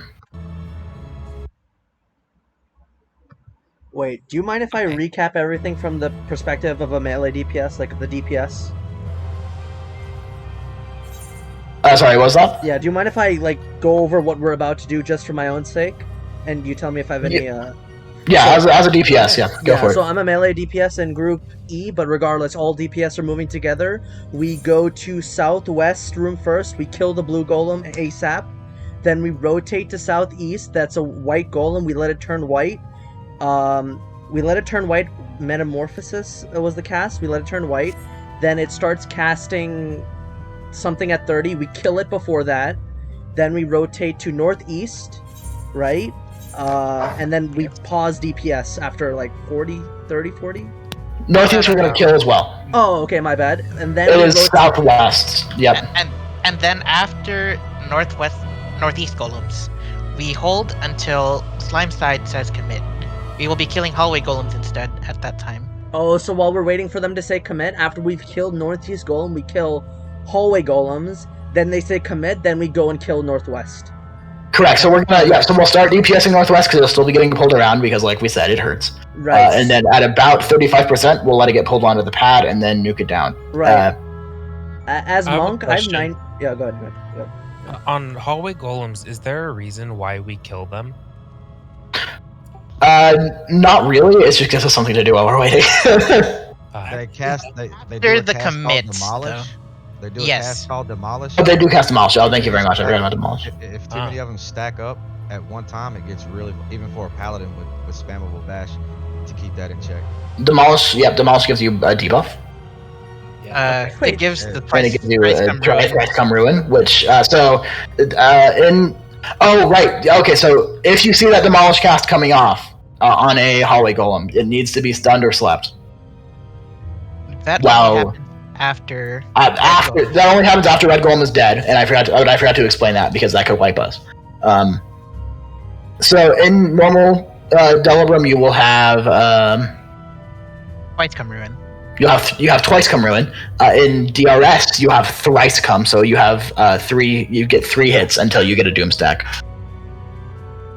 Wait, do you mind if I recap everything from the perspective of a melee DPS, like the DPS? Sorry, what was that? Yeah, do you mind if I go over what we're about to do just for my own sake, and you tell me if I have any? Yeah, as a DPS, go for it. So I'm a melee DPS in Group E, but regardless, all DPS are moving together. We go to southwest room first. We kill the blue golem ASAP. Then we rotate to southeast. That's a white golem. We let it turn white. We let it turn white. Metamorphosis was the cast. We let it turn white. Then it starts casting something at 30. We kill it before that. Then we rotate to northeast, right? And then we pause DPS after 30, 40? Northeast we're going to kill as well. Oh, okay, my bad. And then it is southwest. Yep. And then after northeast golems, we hold until Slime Side says commit. We will be killing hallway golems instead at that time. Oh, so while we're waiting for them to say commit, after we've killed northeast golem, we kill hallway golems. Then they say commit, then we go and kill northwest. Correct. So we're gonna so we'll start DPSing northwest because it'll still be getting pulled around because, like we said, it hurts. Right. And then at about 35%, we'll let it get pulled onto the pad and then nuke it down. Right. As I have a monk, I have question. 9. Yeah, go ahead. Yep. On hallway golems, is there a reason why we kill them? Not really. It's just gives us something to do while we're waiting. They cast. They do They're a the cast called commits, Demolish. They do a Yes. cast called Demolish. Oh, they do cast Demolish. Oh, thank you very much. I forgot about Demolish. If too many of them stack up at one time, it gets really, even for a paladin with spammable bash, to keep that in check. Demolish. Yep. Demolish gives you a debuff. It gives the And price. it gives you price a come ruin. price come ruin, which Oh right. Okay. So if you see that Demolish cast coming off on a hallway golem, it needs to be stunned or slept. That Wow. after. After that only happens after Red Golem is dead, and I forgot to explain that because that could wipe us. So in normal Delubrum, you will have Twice come ruin. you have twice come ruin. In DRS, you have thrice come, so you have three. You get 3 hits until you get a doom stack.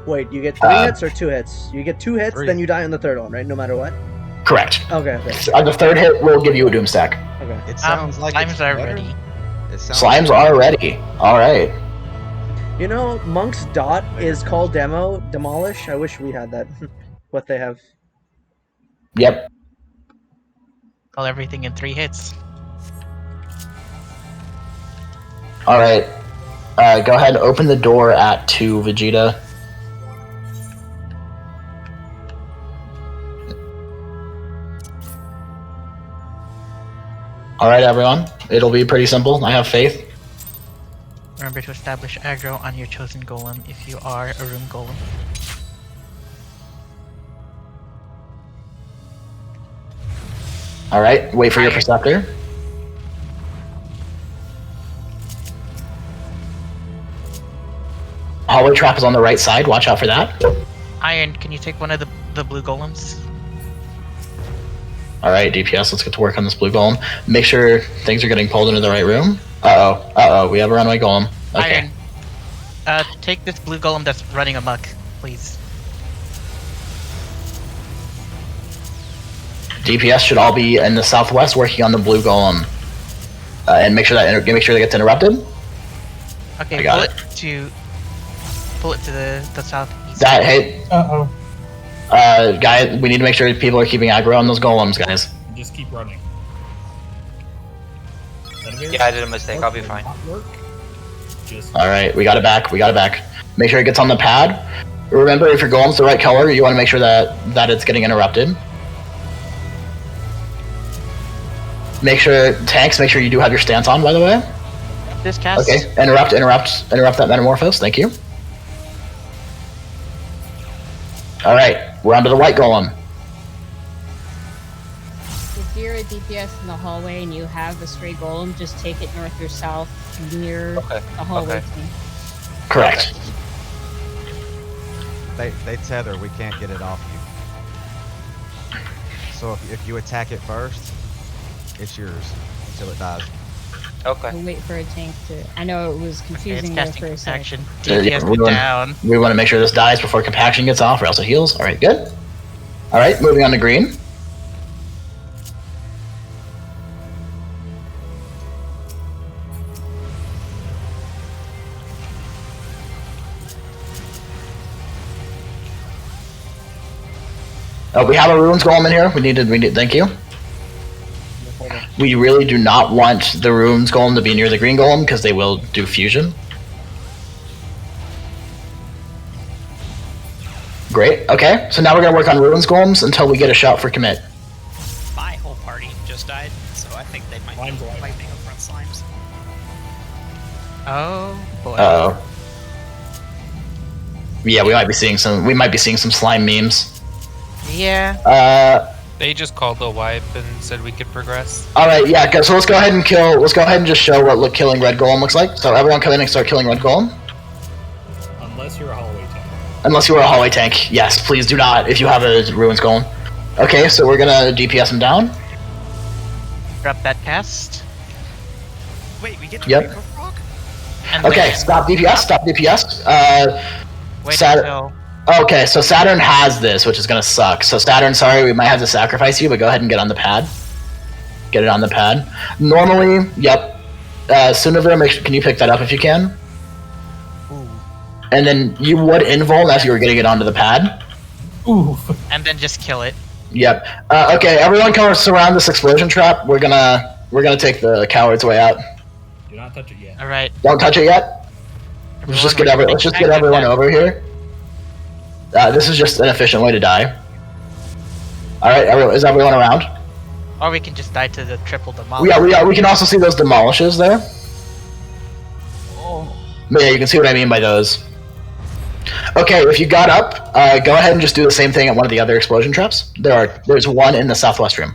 Wait, you get 3 hits or 2 hits? You get 2 hits, 3. then you die on the third one, right? No matter what. Correct. Okay. The third hit will give you a doom stack. Okay. It sounds like slimes it's are better. ready. Slimes are ready. All right. You know, Monk's Dot is called Demolish. I wish we had that. What they have. Yep. Call everything in 3 hits. All right. Go ahead and open the door at 2, Vegeta. All right, everyone. It'll be pretty simple. I have faith. Remember to establish aggro on your chosen golem if you are a room golem. All right. Wait for your Preceptor. Hallway trap is on the right side. Watch out for that. Iron, can you take one of the blue golems? All right, DPS. Let's get to work on this blue golem. Make sure things are getting pulled into the right room. Uh-oh. We have a runaway golem. Okay. Iron, take this blue golem that's running amok, please. DPS should all be in the southwest working on the blue golem, and make sure that gets interrupted. Okay, I got pull it to the southeast. Guys, we need to make sure people are keeping aggro on those golems, guys. Just keep running. Yeah, I did a mistake. I'll be fine. All right, we got it back. Make sure it gets on the pad. Remember, if your golem's the right color, you want to make sure that it's getting interrupted. Make sure you do have your stance on, by the way. This cast. Okay, interrupt that Metamorphose. Thank you. All right, we're onto the white golem. If you're a DPS in the hallway and you have a stray golem, just take it north or south near the hallway. Correct. They tether. We can't get it off you. So if you attack it first, it's yours until it dies. Okay. We'll wait for a tank to. I know it was confusing there for a second. We want to make sure this dies before compaction gets off, or else it heals. All right, good. All right, moving on to green. We have a ruins golem in here. We need. Thank you. We really do not want the ruins golem to be near the green golem because they will do fusion. Great. Okay, so now we're gonna work on ruins golems until we get a shout for commit. My whole party just died, so I think they might be wiping over on slimes. Oh boy. Uh-oh. Yeah, we might be seeing some slime memes. Yeah. They just called the wipe and said we could progress. All right, yeah. So let's go ahead and kill. Let's go ahead and just show what killing red golem looks like. So everyone come in and start killing red golem. Unless you're a hallway tank. Unless you are a hallway tank, yes. Please do not. If you have a ruins golem. Okay, so we're gonna DPS him down. Drop that cast. Wait, we get to Yep. Okay, stop DPS. Stop DPS. Wait until. Okay, so Saturn has this, which is gonna suck. So Saturn, sorry, we might have to sacrifice you, but go ahead and get on the pad. Get it on the pad. Normally, yep. Sunavir, can you pick that up if you can? Ooh. And then you would invul as you were getting it onto the pad. Ooh. And then just kill it. Yep. Okay, everyone come surround this explosion trap. We're gonna take the coward's way out. Do not touch it yet. All right. Don't touch it yet. Let's just get everyone over here. This is just an efficient way to die. All right, is everyone around? Or we can just die to the triple demolish. Yeah, we can also see those demolishes there. Oh. But yeah, you can see what I mean by those. Okay, if you got up, go ahead and just do the same thing at one of the other explosion traps. There's one in the southwest room.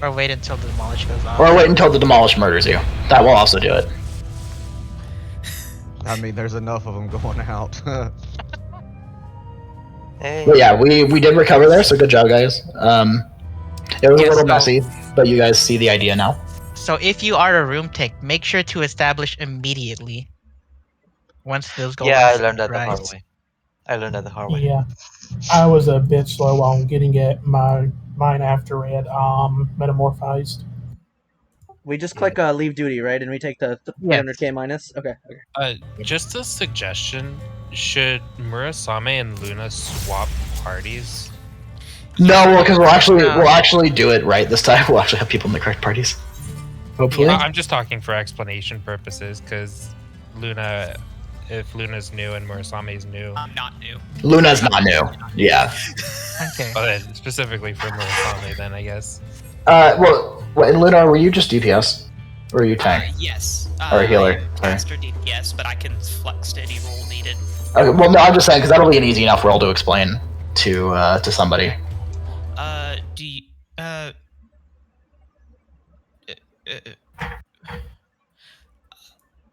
Or wait until the demolish goes off. Or wait until the demolish murders you. That will also do it. I mean, there's enough of them going out. But yeah, we did recover there, so good job, guys. It was a little messy, but you guys see the idea now. So if you are a room tech, make sure to establish immediately. Once those golems Yeah, I learned that the hard rise. way. I learned that the hard way. Yeah, I was a bit slow on getting mine after it metamorphized. We just click leave duty, right? And we take the 300k minus? Okay. Just a suggestion: should Murasame and Luna swap parties? No, because we'll actually do it right this time. We'll actually have people in the correct parties. Hopefully. Yeah, I'm just talking for explanation purposes, because Luna, if Luna's new and Murasame's new, I'm not new. Luna's not new. Yeah. Okay. Oh, then specifically for Murasame, then I guess. Well, and Luna, were you just DPS, or are you tank? Yes. Or a healer? Sorry. Caster DPS, but I can flex to any role needed. Okay, well, no, I'm just saying because that'll be an easy enough role to explain to somebody. Do you,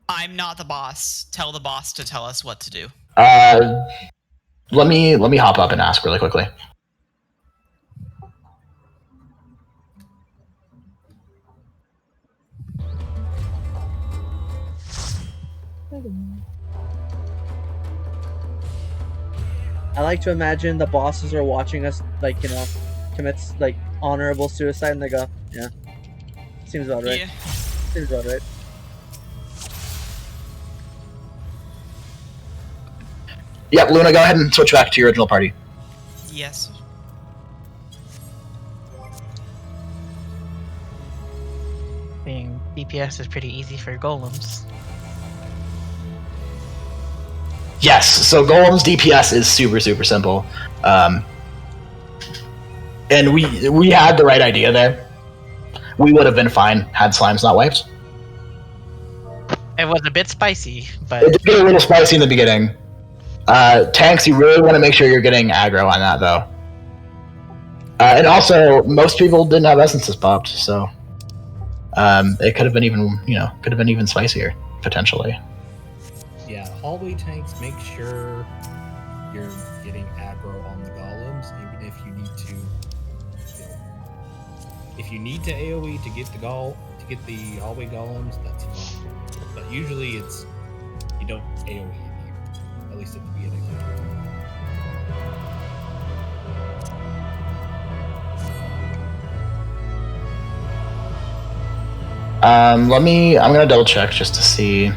I'm not the boss. Tell the boss to tell us what to do. Let me hop up and ask really quickly. I like to imagine the bosses are watching us, like, you know, commits, like, honorable suicide, and they go, yeah. Seems about right. Yeah. Seems about right. Yep, Luna, go ahead and switch back to your original party. Yes. Being DPS is pretty easy for golems. Yes, so Golem's DPS is super simple, and we had the right idea there. We would have been fine had slimes not wiped. It was a bit spicy, but It did get a little spicy in the beginning. Tanks, you really want to make sure you're getting aggro on that though. And also, most people didn't have essences popped, so it could have been even spicier potentially. Yeah, hallway tanks, make sure you're getting aggro on the golems, even if you need to. If you need to AOE to get the hallway golems, that's fine. But usually you don't AOE in here, at least at the beginning. I'm gonna double check just to see.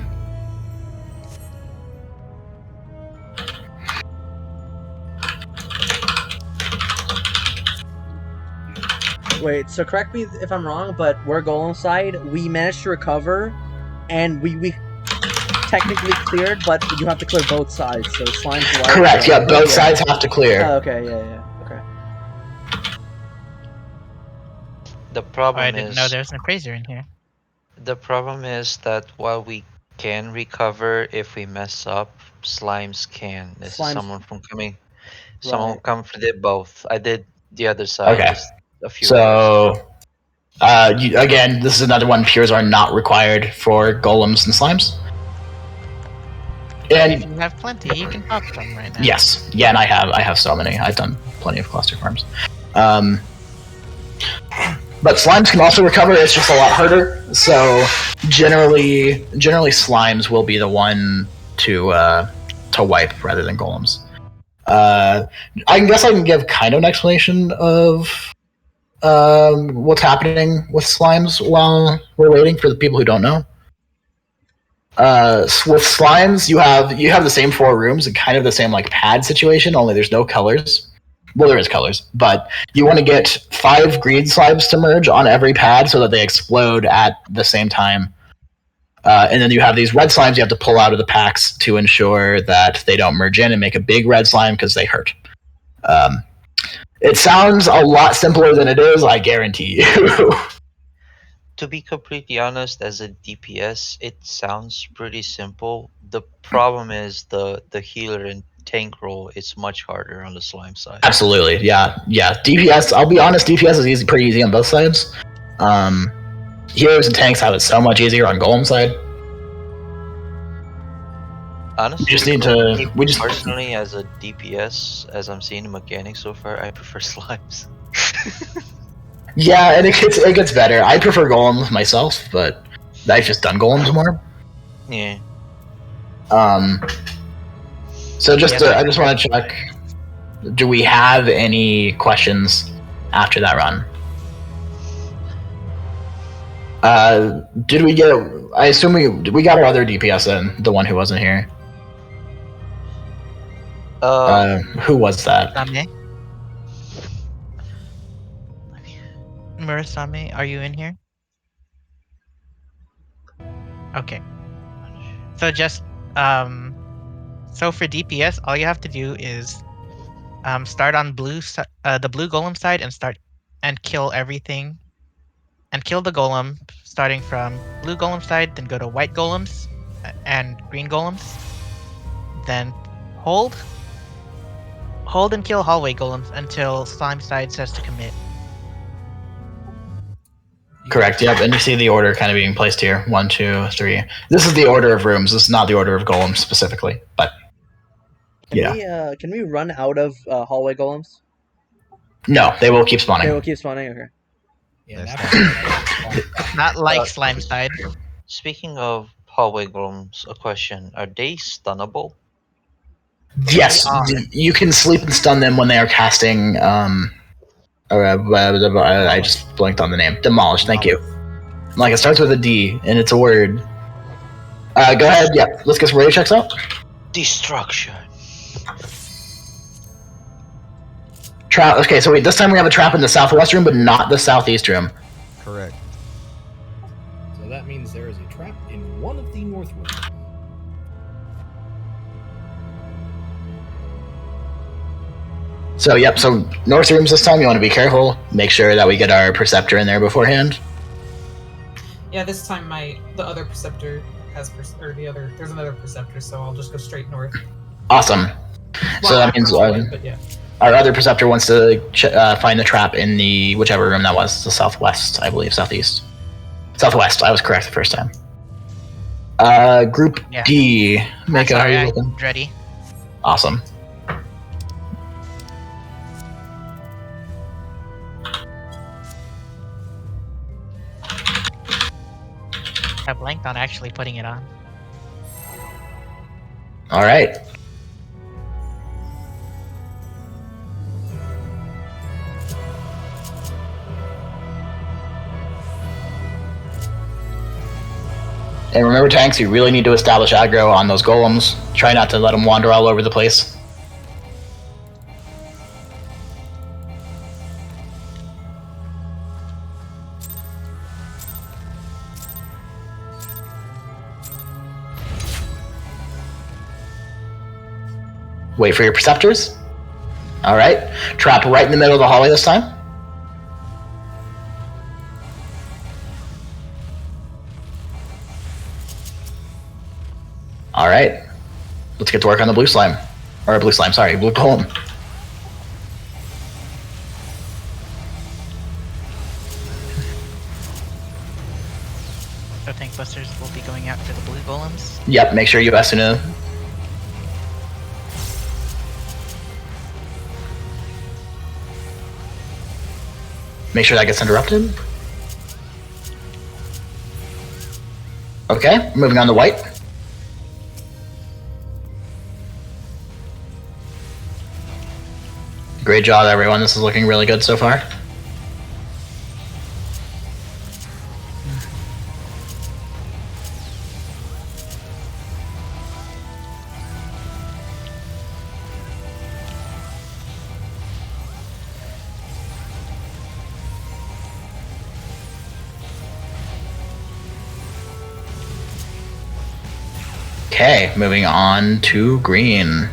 Wait, so correct me if I'm wrong, but we're Golem side, we managed to recover, and we technically cleared, but you have to clear both sides, so slime's wide. Correct, yeah, both sides have to clear. Oh, okay, yeah, okay. The problem I didn't know there was an appraiser in here. The problem is that while we can recover if we mess up, slimes can. This is someone from coming. Someone come for the both. I did the other side. Okay. Just a few So, again, this is another one. Pures are not required for golems and slimes. And If you have plenty, you can pop them right now. yes, yeah, and I have so many. I've done plenty of cluster farms. But slimes can also recover. It's just a lot harder. So generally slimes will be the one to wipe rather than golems. I guess I can give kind of an explanation of what's happening with slimes while we're waiting for the people who don't know. With slimes, you have the same 4 rooms and kind of the same like pad situation, only there's no colors. Well, there is colors, but you want to get 5 green slimes to merge on every pad so that they explode at the same time. And then you have these red slimes you have to pull out of the packs to ensure that they don't merge in and make a big red slime because they hurt. It sounds a lot simpler than it is, I guarantee you. To be completely honest, as a DPS, it sounds pretty simple. The problem is the healer and tank role. It's much harder on the slime side. Absolutely, yeah. DPS, I'll be honest, DPS is pretty easy on both sides. Heroes and tanks have it so much easier on Golem side. Honestly, We just need to. We just personally, as a DPS, as I'm seeing the mechanics so far, I prefer slimes. Yeah, and it gets better. I prefer Golem myself, but I've just done Golems more. Yeah. So I just want to check. Do we have any questions after that run? Did we get? I assume we got our other DPS in, the one who wasn't here. Who was that? Same. Murasame, are you in here? Okay. So just so for DPS, all you have to do is start on the blue golem side and kill everything, and kill the golem starting from blue golem side, then go to white golems and green golems, then hold and kill hallway golems until slime side says to commit. Correct. Yep. And you see the order kind of being placed here. 1, 2, 3. This is the order of rooms. This is not the order of golems specifically, but yeah. Can we run out of hallway golems? No, they will keep spawning. They will keep spawning. Okay. Not like slime side. Speaking of hallway golems, a question: are they stunnable? Yes, you can sleep and stun them when they are casting. I just blanked on the name. Demolish. Thank you. Like, it starts with a D and it's a word. Go ahead. Yeah, let's get some radio checks out. Destruction. Trap. Okay, so wait. This time we have a trap in the southwest room, but not the southeast room. Correct. So that means there is a trap in one of the north rooms. So yep. So north rooms this time. You want to be careful. Make sure that we get our Perceptor in there beforehand. Yeah, this time the other Preceptor has there's another Preceptor, so I'll just go straight north. Awesome. So that means our other Preceptor wants to find the trap in the whichever room that was, the southwest, I believe, southeast. Southwest. I was correct the first time. Group D. Make it ready. Awesome. I blanked on actually putting it on. All right. And remember, tanks, you really need to establish aggro on those golems. Try not to let them wander all over the place. Wait for your Perceptors. Alright. Trap right in the middle of the hallway this time. Alright. Let's get to work on the blue slime. Or blue slime, sorry, blue golem. So tank busters will be going after the blue golems. Yep, make sure you SNO. Make sure that gets interrupted. Okay, moving on to white. Great job, everyone. This is looking really good so far. Okay, moving on to green.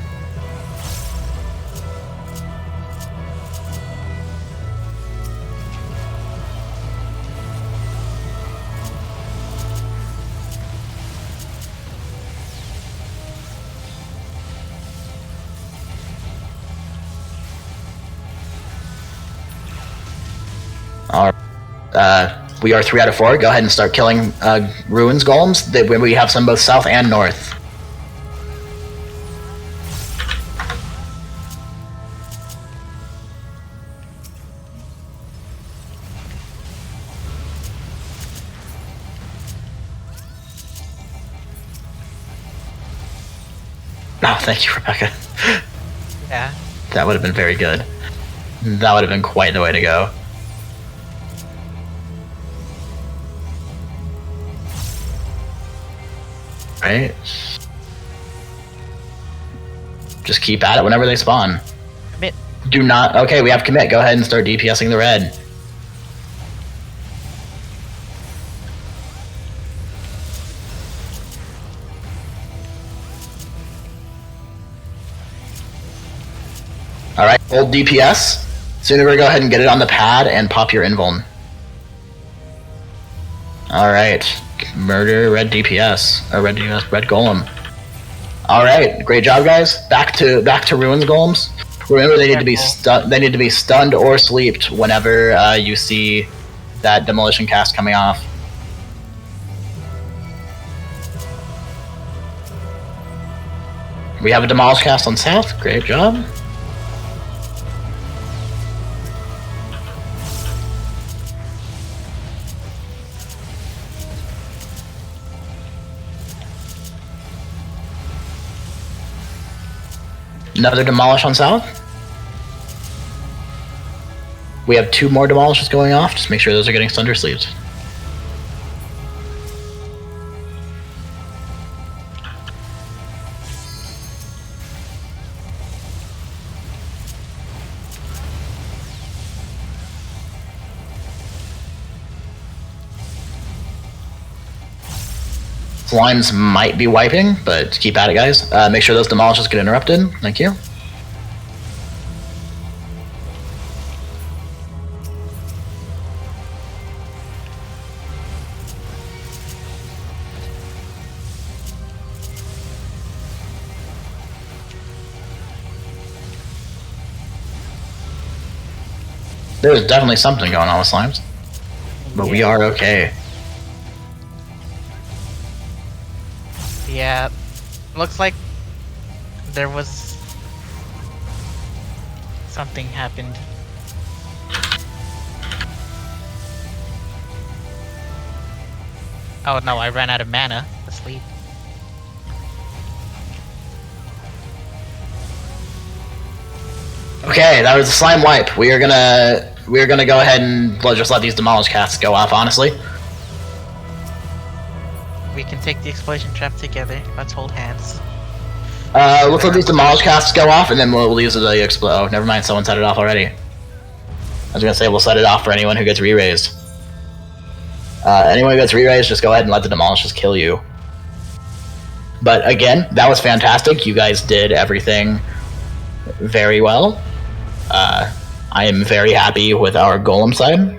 We are 3 out of 4. Go ahead and start killing ruins golems. We have some both south and north. Oh, thank you, Rebecca. Yeah. That would have been very good. That would have been quite the way to go. Right? Just keep at it whenever they spawn. Commit. Do not... Okay, we have commit. Go ahead and start DPSing the red. Alright, hold DPS. Sooner we go ahead and get it on the pad and pop your invuln. Alright. Murder red DPS. Or red DPS, red golem. Alright, great job guys. Back to ruins golems. Remember they need to be stunned or sleeped whenever you see that demolition cast coming off. We have a demolish cast on south, great job. Another demolish on south. We have 2 more demolishes going off. Just make sure those are getting stunned or sleeved. Slimes might be wiping, but keep at it, guys. Make sure those demolishes get interrupted. Thank you. There's definitely something going on with slimes, but we are okay. Yeah, looks like there was something happened. Oh no, I ran out of mana to sleep. Okay, that was a slime wipe. We are gonna go ahead and just let these demolish casts go off, honestly. We can take the explosion trap together. Let's hold hands. Let's let these demolish casts go off, and then we'll use the explode. Oh, never mind, someone set it off already. I was gonna say we'll set it off for anyone who gets re-raised. Anyone who gets re-raised, just go ahead and let the demolishes kill you. But again, that was fantastic. You guys did everything very well. I am very happy with our golem side.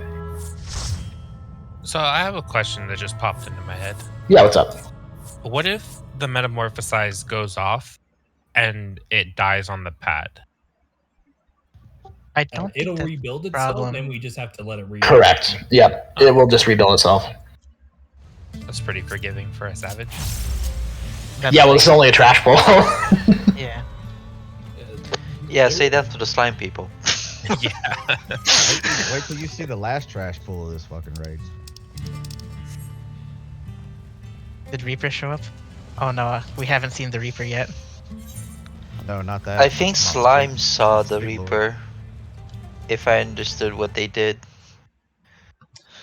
So I have a question that just popped into my head. Yeah, what's up? What if the metamorphosize goes off and it dies on the pad? I don't. It'll rebuild itself, and we just have to let it rebuild. Correct. Yep. It will just rebuild itself. That's pretty forgiving for a savage. Yeah, well, it's only a trash bowl. Yeah. Yeah, say that to the slime people. Yeah. Wait till you see the last trash pool of this fucking raid. Did Reaper show up? Oh no, we haven't seen the Reaper yet. No, not that. I think slime saw the Reaper. If I understood what they did.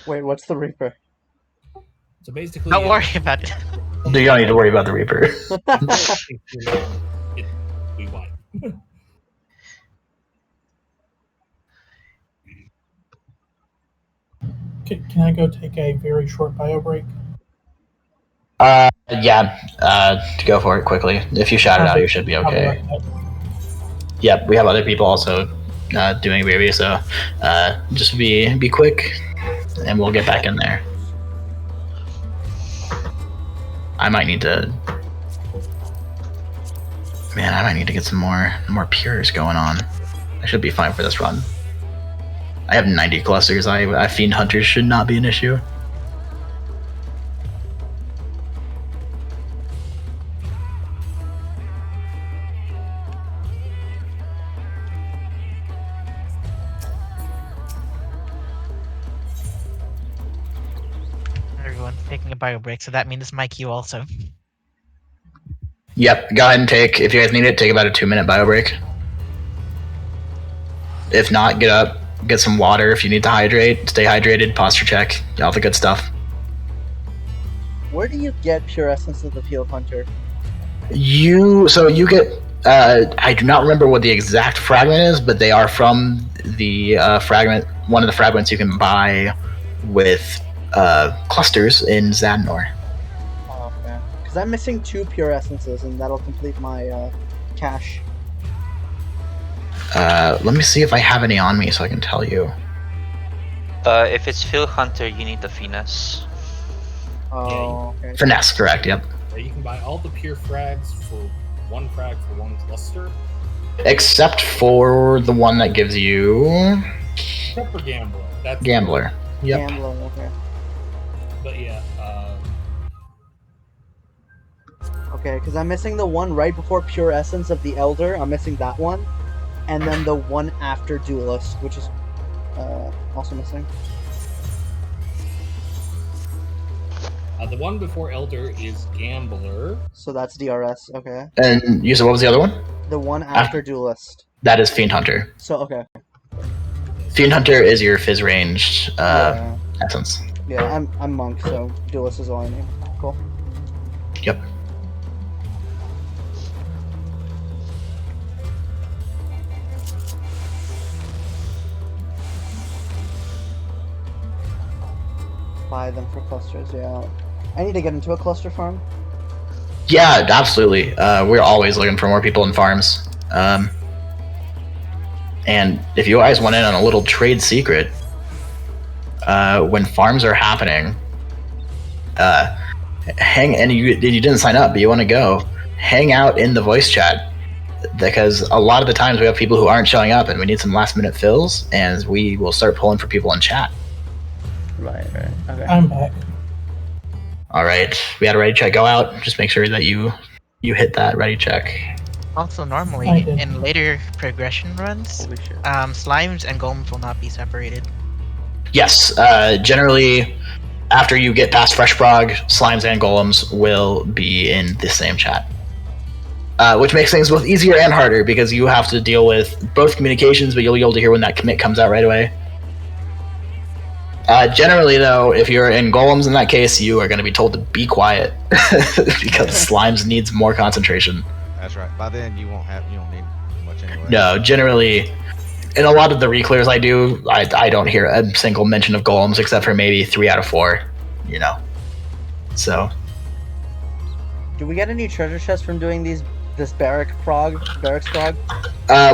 Wait, what's the Reaper? So basically, don't worry about it. You don't need to worry about the Reaper. We wipe. Can I go take a very short bio break? Yeah. Go for it quickly. If you shout it out, you should be okay. Yep, we have other people also doing review, so just be quick, and we'll get back in there. I might need to. Man, I might need to get some more pures going on. I should be fine for this run. I have 90 clusters. I Fiend Hunters should not be an issue. Everyone's taking a bio break, so that means my queue also. Yep, go ahead and take, if you guys need it, take about a 2-minute bio break. If not, get up, get some water if you need to hydrate, stay hydrated, posture check, all the good stuff. Where do you get pure essence of the Field Hunter? You get, I do not remember what the exact fragment is, but they are from the fragment, one of the fragments you can buy with clusters in Zadnor. Oh, okay. Because I'm missing 2 pure essences, and that'll complete my cache. Let me see if I have any on me so I can tell you. If it's Field Hunter, you need the Finesse. Oh, okay. Finesse, correct, yep. You can buy all the pure frags for 1 frag for 1 cluster. Except for the one that gives you... Except for Gambler. That's Gambler, yep. Gambler, okay. But yeah, Okay, because I'm missing the one right before Pure Essence of the Elder. I'm missing that one. And then the one after Duelist, which is also missing. the one before Elder is Gambler. So that's DRS, okay. And you said what was the other one? The one after Duelist. That is Fiend Hunter. So, okay. Fiend Hunter is your Fizz ranged essence. Yeah, I'm Monk, so Duelist is all I need. Cool. Yep. Buy them for clusters, yeah. I need to get into a cluster farm. Yeah, absolutely. We're always looking for more people in farms. And if you guys went in on a little trade secret, when farms are happening, and you didn't sign up, but you want to go, hang out in the voice chat, because a lot of the times we have people who aren't showing up, and we need some last minute fills, and we will start pulling for people in chat. Right. Okay. I'm back. All right, we had a ready check go out. Just make sure that you hit that ready check. Also, normally in later progression runs, slimes and golems will not be separated. Yes, generally, after you get past Fresh Prog, slimes and golems will be in the same chat. Which makes things both easier and harder, because you have to deal with both communications, but you'll be able to hear when that commit comes out right away. Generally, though, if you're in golems in that case, you are going to be told to be quiet, because slimes needs more concentration. That's right. By then, you don't need much anyway. No, generally, in a lot of the reclears I do, I don't hear a single mention of golems, except for maybe 3 out of 4, you know. So. Do we get any treasure chests from doing this barracks prog?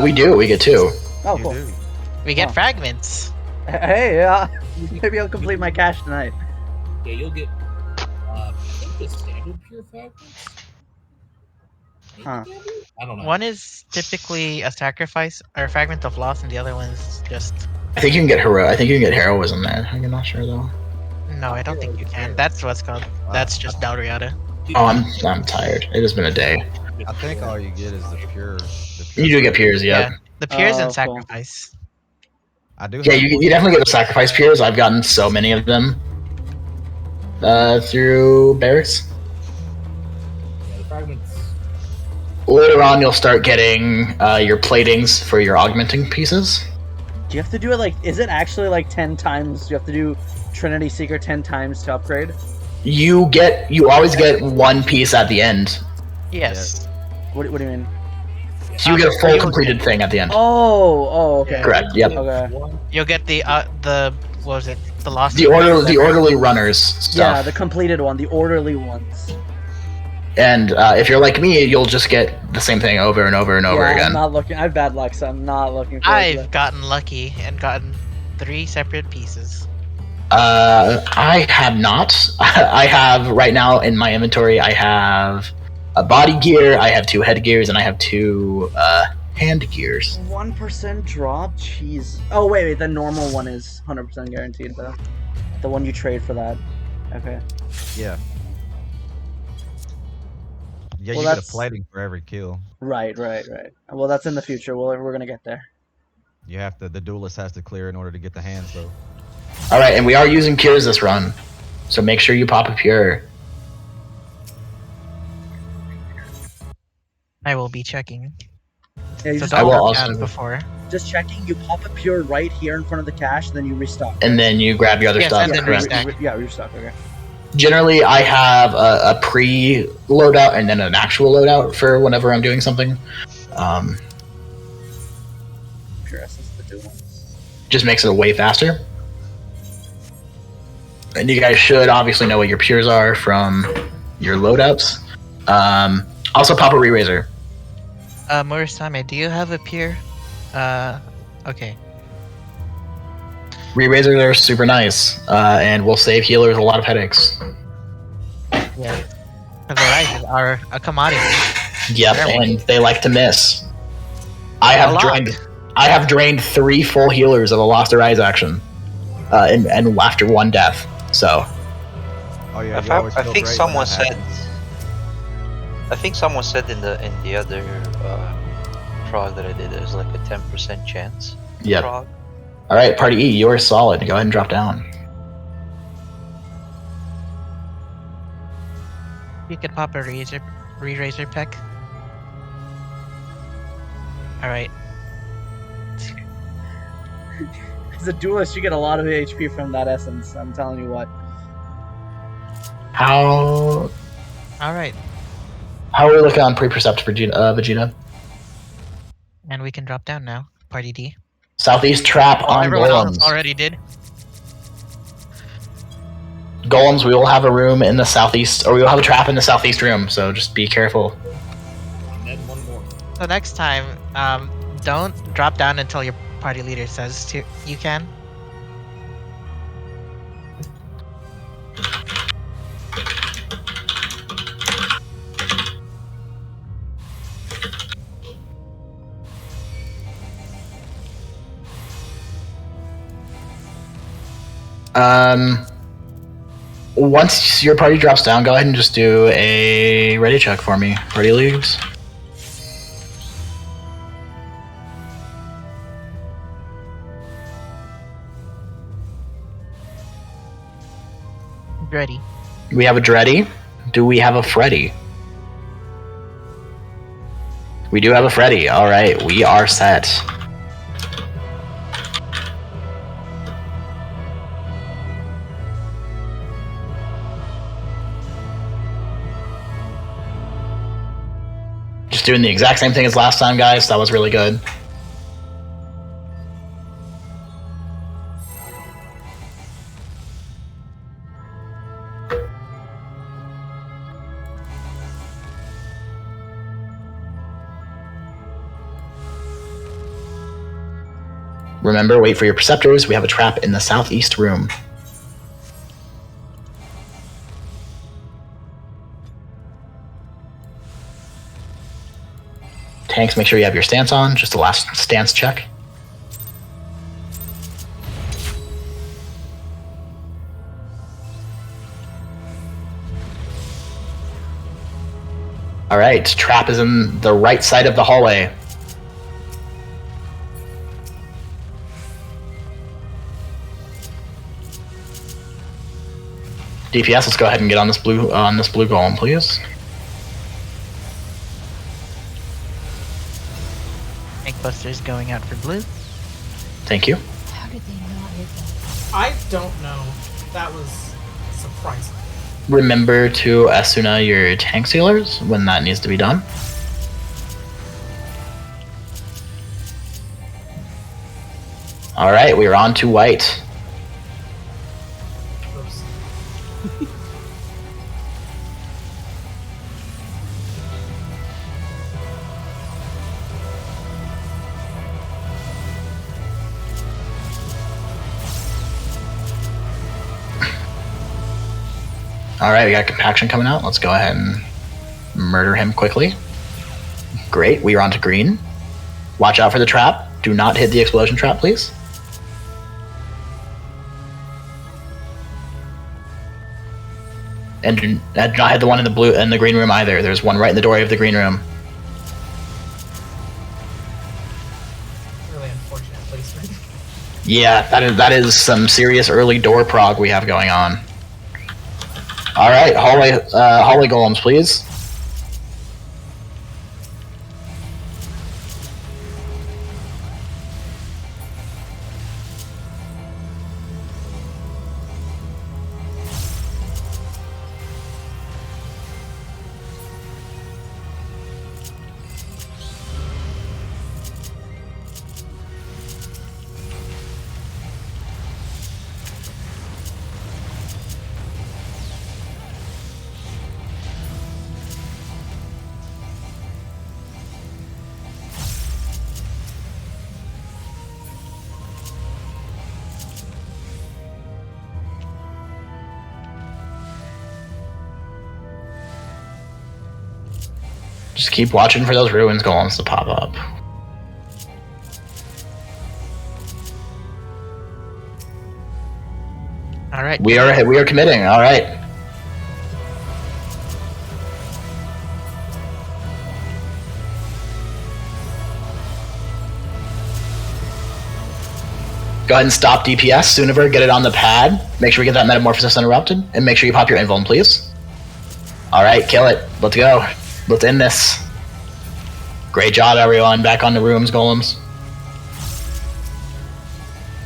We do. We get 2. Oh, cool. We get fragments. Hey, maybe I'll complete my cache tonight. Yeah, you'll get I think the standard pure fragments. Huh. I don't know. One is typically a sacrifice or a fragment of loss, and the other one's just. I think you can get heroism there. I'm not sure though. No, I don't think you can. That's what's called. That's just Dalriada. Oh, I'm tired. It has been a day. I think all you get is the pure. You do get pures, yeah. The pures and cool. sacrifice. I do. Yeah, you definitely get the sacrifice pures. I've gotten so many of them through barracks. Yeah, the fragments. Later on, you'll start getting your platings for your augmenting pieces. Do you have to do it like? Is it actually like 10 times? Do you have to do Trinity Seeker 10 times to upgrade? You always get 1 piece at the end. Yes. What do you mean? So you get a full completed thing at the end. Oh, okay. Correct. Yep. Okay. You'll get the what was it? The lost. The orderly runners stuff. Yeah, the completed one, the orderly ones. And if you're like me, you'll just get the same thing over and over and over again. I'm not looking. I have bad luck, so I'm not looking for I've gotten lucky and gotten 3 separate pieces. I have not. I have right now in my inventory. I have a body gear. I have 2 headgears, and I have 2 hand gears. 1% drop? Jeez. Oh, wait, the normal one is 100% guaranteed, though. The one you trade for that. Okay. Yeah. Yeah, Well, you get a that's- plating for every kill. Right. Well, that's in the future. We're gonna get there. You have to. The duelist has to clear in order to get the hands, though. All right, and we are using cures this run, so make sure you pop a pure. I will be checking. Yeah, you So just I will don't also- add before. Just checking. You pop a pure right here in front of the cache, then you restock. And then you grab your other Yes, stuff. and then correct? restack. Yeah, restock. Okay. Generally, I have a pre-loadout and then an actual loadout for whenever I'm doing something. Pure essence the do ones. Just makes it way faster. And you guys should obviously know what your pures are from your loadouts. Also, pop a re-raiser. Murisame, do you have a peer? Okay. Re-raisers are super nice, and will save healers a lot of headaches. Yeah. The varieties are a commodity. Yep, and they like to miss. I have drained 3 full healers of a Lost Arise action, and after 1 death. So. Oh yeah. I think someone said. I think someone said in the other prog that I did, there's like a 10% chance. Yep. Prog. All right, Party E, you're solid. Go ahead and drop down. You could pop a re-raiser peck. Alright. As a duelist, you get a lot of HP from that essence. I'm telling you what. How Alright. are we looking on pre-percept for Vegeta? And we can drop down now. Party D. Southeast trap on Everyone else Golems. already did. Golems, we will have a room in the southeast, or we will have a trap in the southeast room, so just be careful. And then one more. So next time, don't drop down until your party leader says to you can. Once your party drops down, go ahead and just do a ready check for me. Party leaves. Ready. We have a Dreddy. Do we have a Freddy? We do have a Freddy. All right, we are set. Just doing the exact same thing as last time, guys. That was really good. Remember, wait for your Perceptors. We have a trap in the southeast room. Tanks, make sure you have your stance on. Just the last stance check. Alright, trap is in the right side of the hallway. DPS, let's go ahead and get on this blue golem, please. Busters going out for blue. Thank you. How did they not hit that? I don't know. That was surprising. Remember to Asuna your tank sealers when that needs to be done. Alright, we are on to white. Alright, we got Compaction coming out. Let's go ahead and murder him quickly. Great, we are on to green. Watch out for the trap. Do not hit the explosion trap, please. And do not hit the one in the green room either. There's one right in the doorway of the green room. Really unfortunate placement. Yeah, that is some serious early door prog we have going on. All right, hallway golems, please. Just keep watching for those ruins golems to pop up. All right. We are committing. All right. Go ahead and stop DPS. Sooniver, get it on the pad. Make sure we get that Metamorphosis interrupted, and make sure you pop your invuln, please. All right, kill it. Let's go. Let's end this. Great job, everyone. Back on the rooms, golems.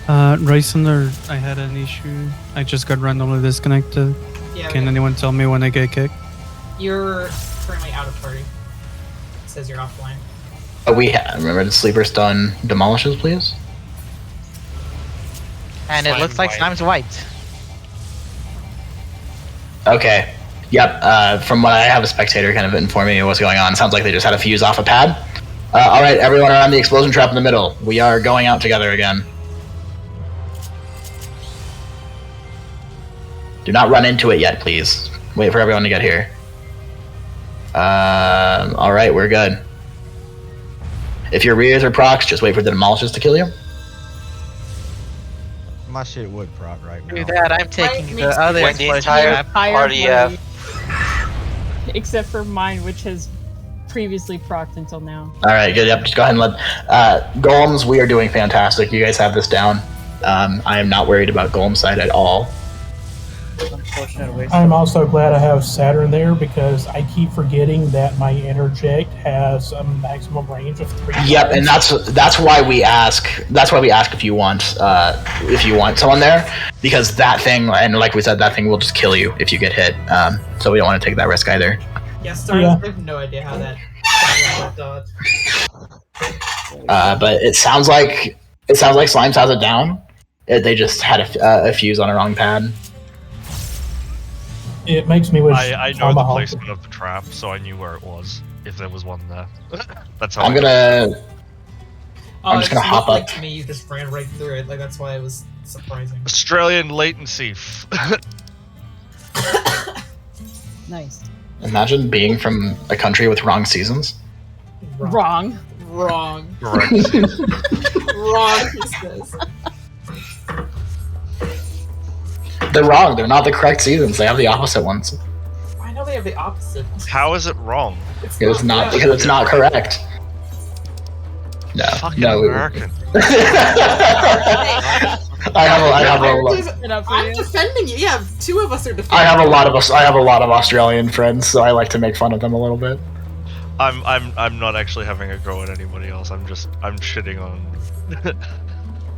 Rysander, I had an issue. I just got randomly disconnected. Yeah, Can anyone tell me when I get kicked? You're currently out of party. It says you're offline. Remember the sleeper stun demolishes, please? And it looks like Slime's wiped. Okay. Yep. From what I have a spectator kind of informing me what's going on. Sounds like they just had a fuse off a pad. All right, everyone around the explosion trap in the middle. We are going out together again. Do not run into it yet, please. Wait for everyone to get here. All right, we're good. If your rears or procs, just wait for the demolishes to kill you. My shit would proc right now. Do that. I'm taking the other When the explosion entire trap. party have Except for mine, which has previously procced until now. All right, good. Yep, just go ahead and let golems. We are doing fantastic. You guys have this down. I am not worried about golem side at all. I'm also glad I have Saturn there because I keep forgetting that my interject has a maximum range of 3. Yep, and that's why we ask. That's why we ask if you want someone there, because that thing, and like we said, that thing will just kill you if you get hit. So we don't want to take that risk either. Yeah, Stars, I have no idea how that dodge. But it sounds like Slimes has it down. They just had a fuse on a wrong pad. It makes me wish. I know the placement of the trap, so I knew where it was if there was one there. That's how. I'm just gonna hop up. To me, you just ran right through it. Like that's why it was surprising. Australian latency. Nice. Imagine being from a country with wrong seasons. Wrong. Correct. Wrong, he says. They're wrong. They're not the correct seasons. They have the opposite ones. I know they have the opposite. How is it wrong? Because it's not correct. No, Fucking no. American. I'm defending you. Yeah, two of us are defending. I have a lot of Australian friends, so I like to make fun of them a little bit. I'm not actually having a go at anybody else. I'm shitting on.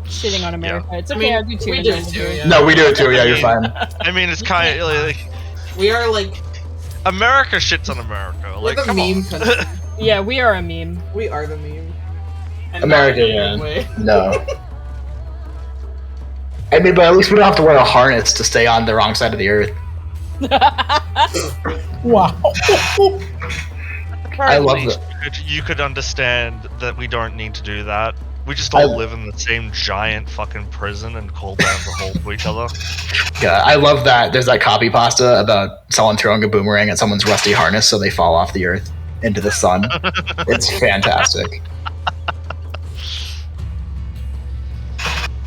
Shitting on America. Yeah. It's okay, I do too. We do it too, yeah. No, we do it too, yeah, you're fine. I mean, it's kind of like... We are like... America shits on America. We're like, the meme country. Yeah, we are a meme. We are the meme. And America, yeah. No. I mean, but at least we don't have to wear a harness to stay on the wrong side of the earth. Wow. I love that. You could understand that we don't need to do that. We just all live in the same giant fucking prison and call down the hole to each other. Yeah, I love that. There's that copy pasta about someone throwing a boomerang at someone's rusty harness so they fall off the earth into the sun. It's fantastic.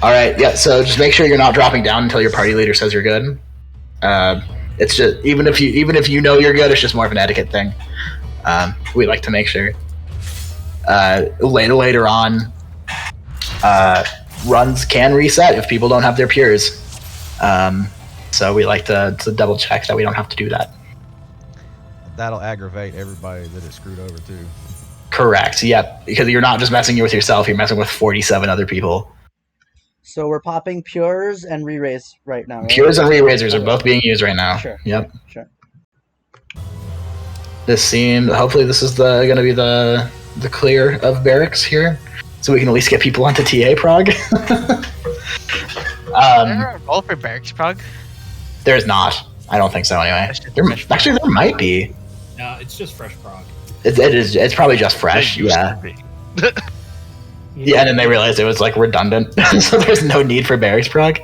All right, yeah. So just make sure you're not dropping down until your party leader says you're good. It's just even if you know you're good, it's just more of an etiquette thing. We like to make sure. Later on, runs can reset if people don't have their pures. So we like to double check that we don't have to do that. That'll aggravate everybody that it screwed over too. Correct. Yep. Because you're not just messing with yourself; you're messing with 47 other people. So we're popping pures and re-raise right now, right? Pures and re-raisers are both being used right now. Sure. Yep. Sure. Hopefully this is going to be the clear of barracks here, so we can at least get people onto TA prog. There are a goal for barracks prog. There's not. I don't think so. Anyway, there might be. No, it's just fresh prog. It is. It's probably just fresh. Yeah. Yeah, and then they realized it was like redundant, so there's no need for barracks prog.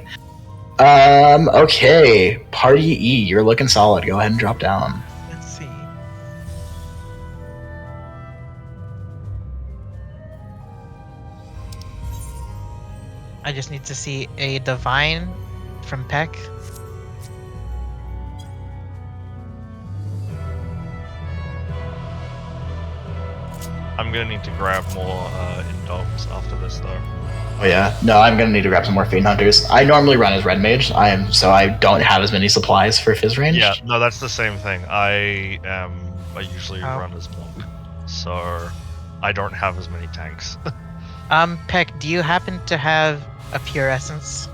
Okay, party E, you're looking solid. Go ahead and drop down. Let's see. I just need to see a divine from Peck. I'm gonna need to grab more Indoms after this though. Oh yeah, no, I'm gonna need to grab some more Fiend Hunters. I normally run as Red Mage. So I don't have as many supplies for Fizz range. Yeah, no, that's the same thing. I usually run as Monk, so I don't have as many tanks. Peck, do you happen to have a pure essence?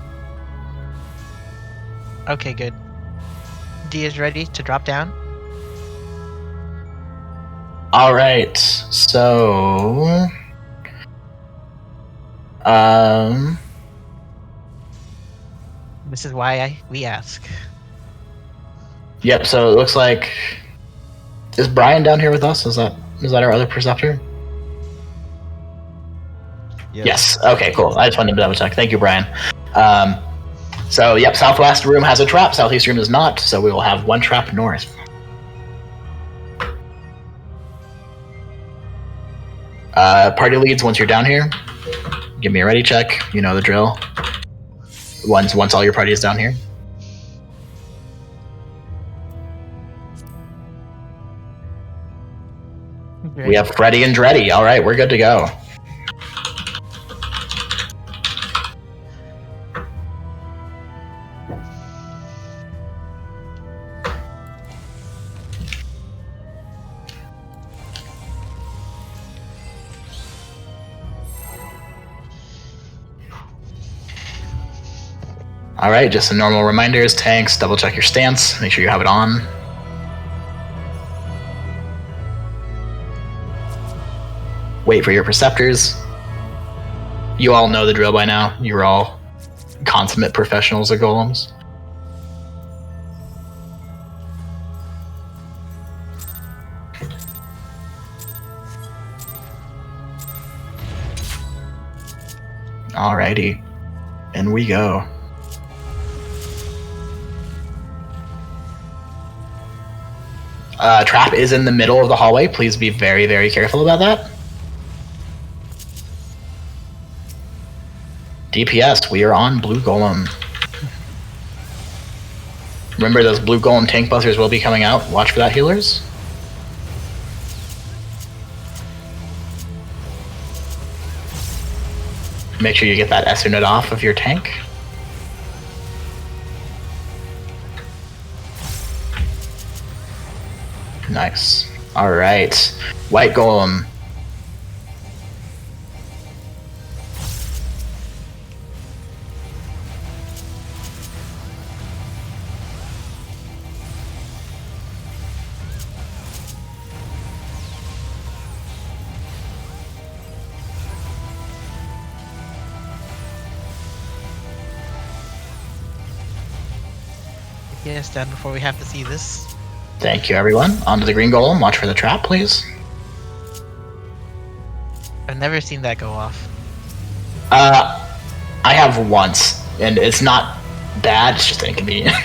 Okay, good. D is ready to drop down. All right, so this is why we ask. Yep. So it looks like is Brian down here with us? Is that our other preceptor? Yes. Okay. Cool. I just wanted to double check. Thank you, Brian. So yep, southwest room has a trap. Southeast room does not. So we will have one trap north. Party leads, once you're down here, give me a ready check. You know the drill. Once all your party is down here. Okay. We have Freddy and Dreddy. All right, we're good to go. Alright, just some normal reminders, tanks, double check your stance, make sure you have it on. Wait for your preceptors. You all know the drill by now. You're all consummate professionals at golems. Alrighty, in we go. Trap is in the middle of the hallway. Please be very, very careful about that. DPS, we are on Blue Golem. Remember, those Blue Golem tank busters will be coming out. Watch for that, healers. Make sure you get that S unit off of your tank. Nice. Alright. White Golem. Yes, done before we have to see this. Thank you, everyone. On to the green golem. Watch for the trap, please. I've never seen that go off. I have once, and it's not bad, it's just inconvenient.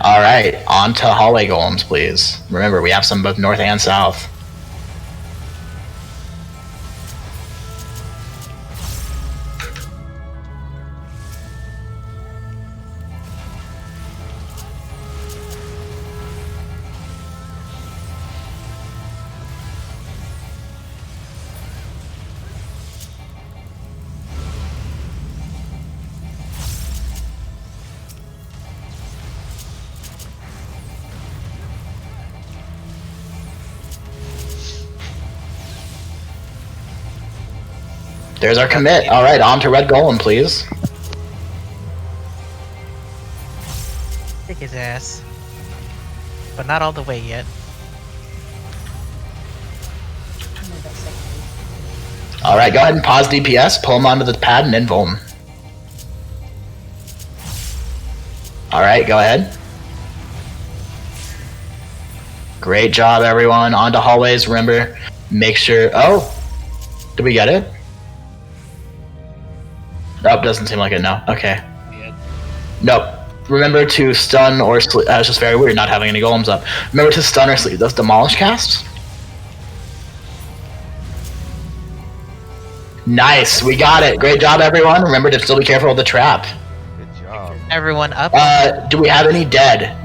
All right, on to hallway golems, please. Remember, we have some both north and south. There's our commit. All right, on to Red Golem, please. Kick his ass. But not all the way yet. All right, go ahead and pause DPS, pull him onto the pad, and invul him. All right, go ahead. Great job, everyone. On to hallways. Remember, make sure... Oh, did we get it? Nope, doesn't seem like it, no. Okay. Nope. Remember to stun or sleep. It's just very weird not having any golems up. Remember to stun or sleep those demolish casts. Nice, we got it. Great job, everyone. Remember to still be careful of the trap. Good job. Everyone up Do we have any dead?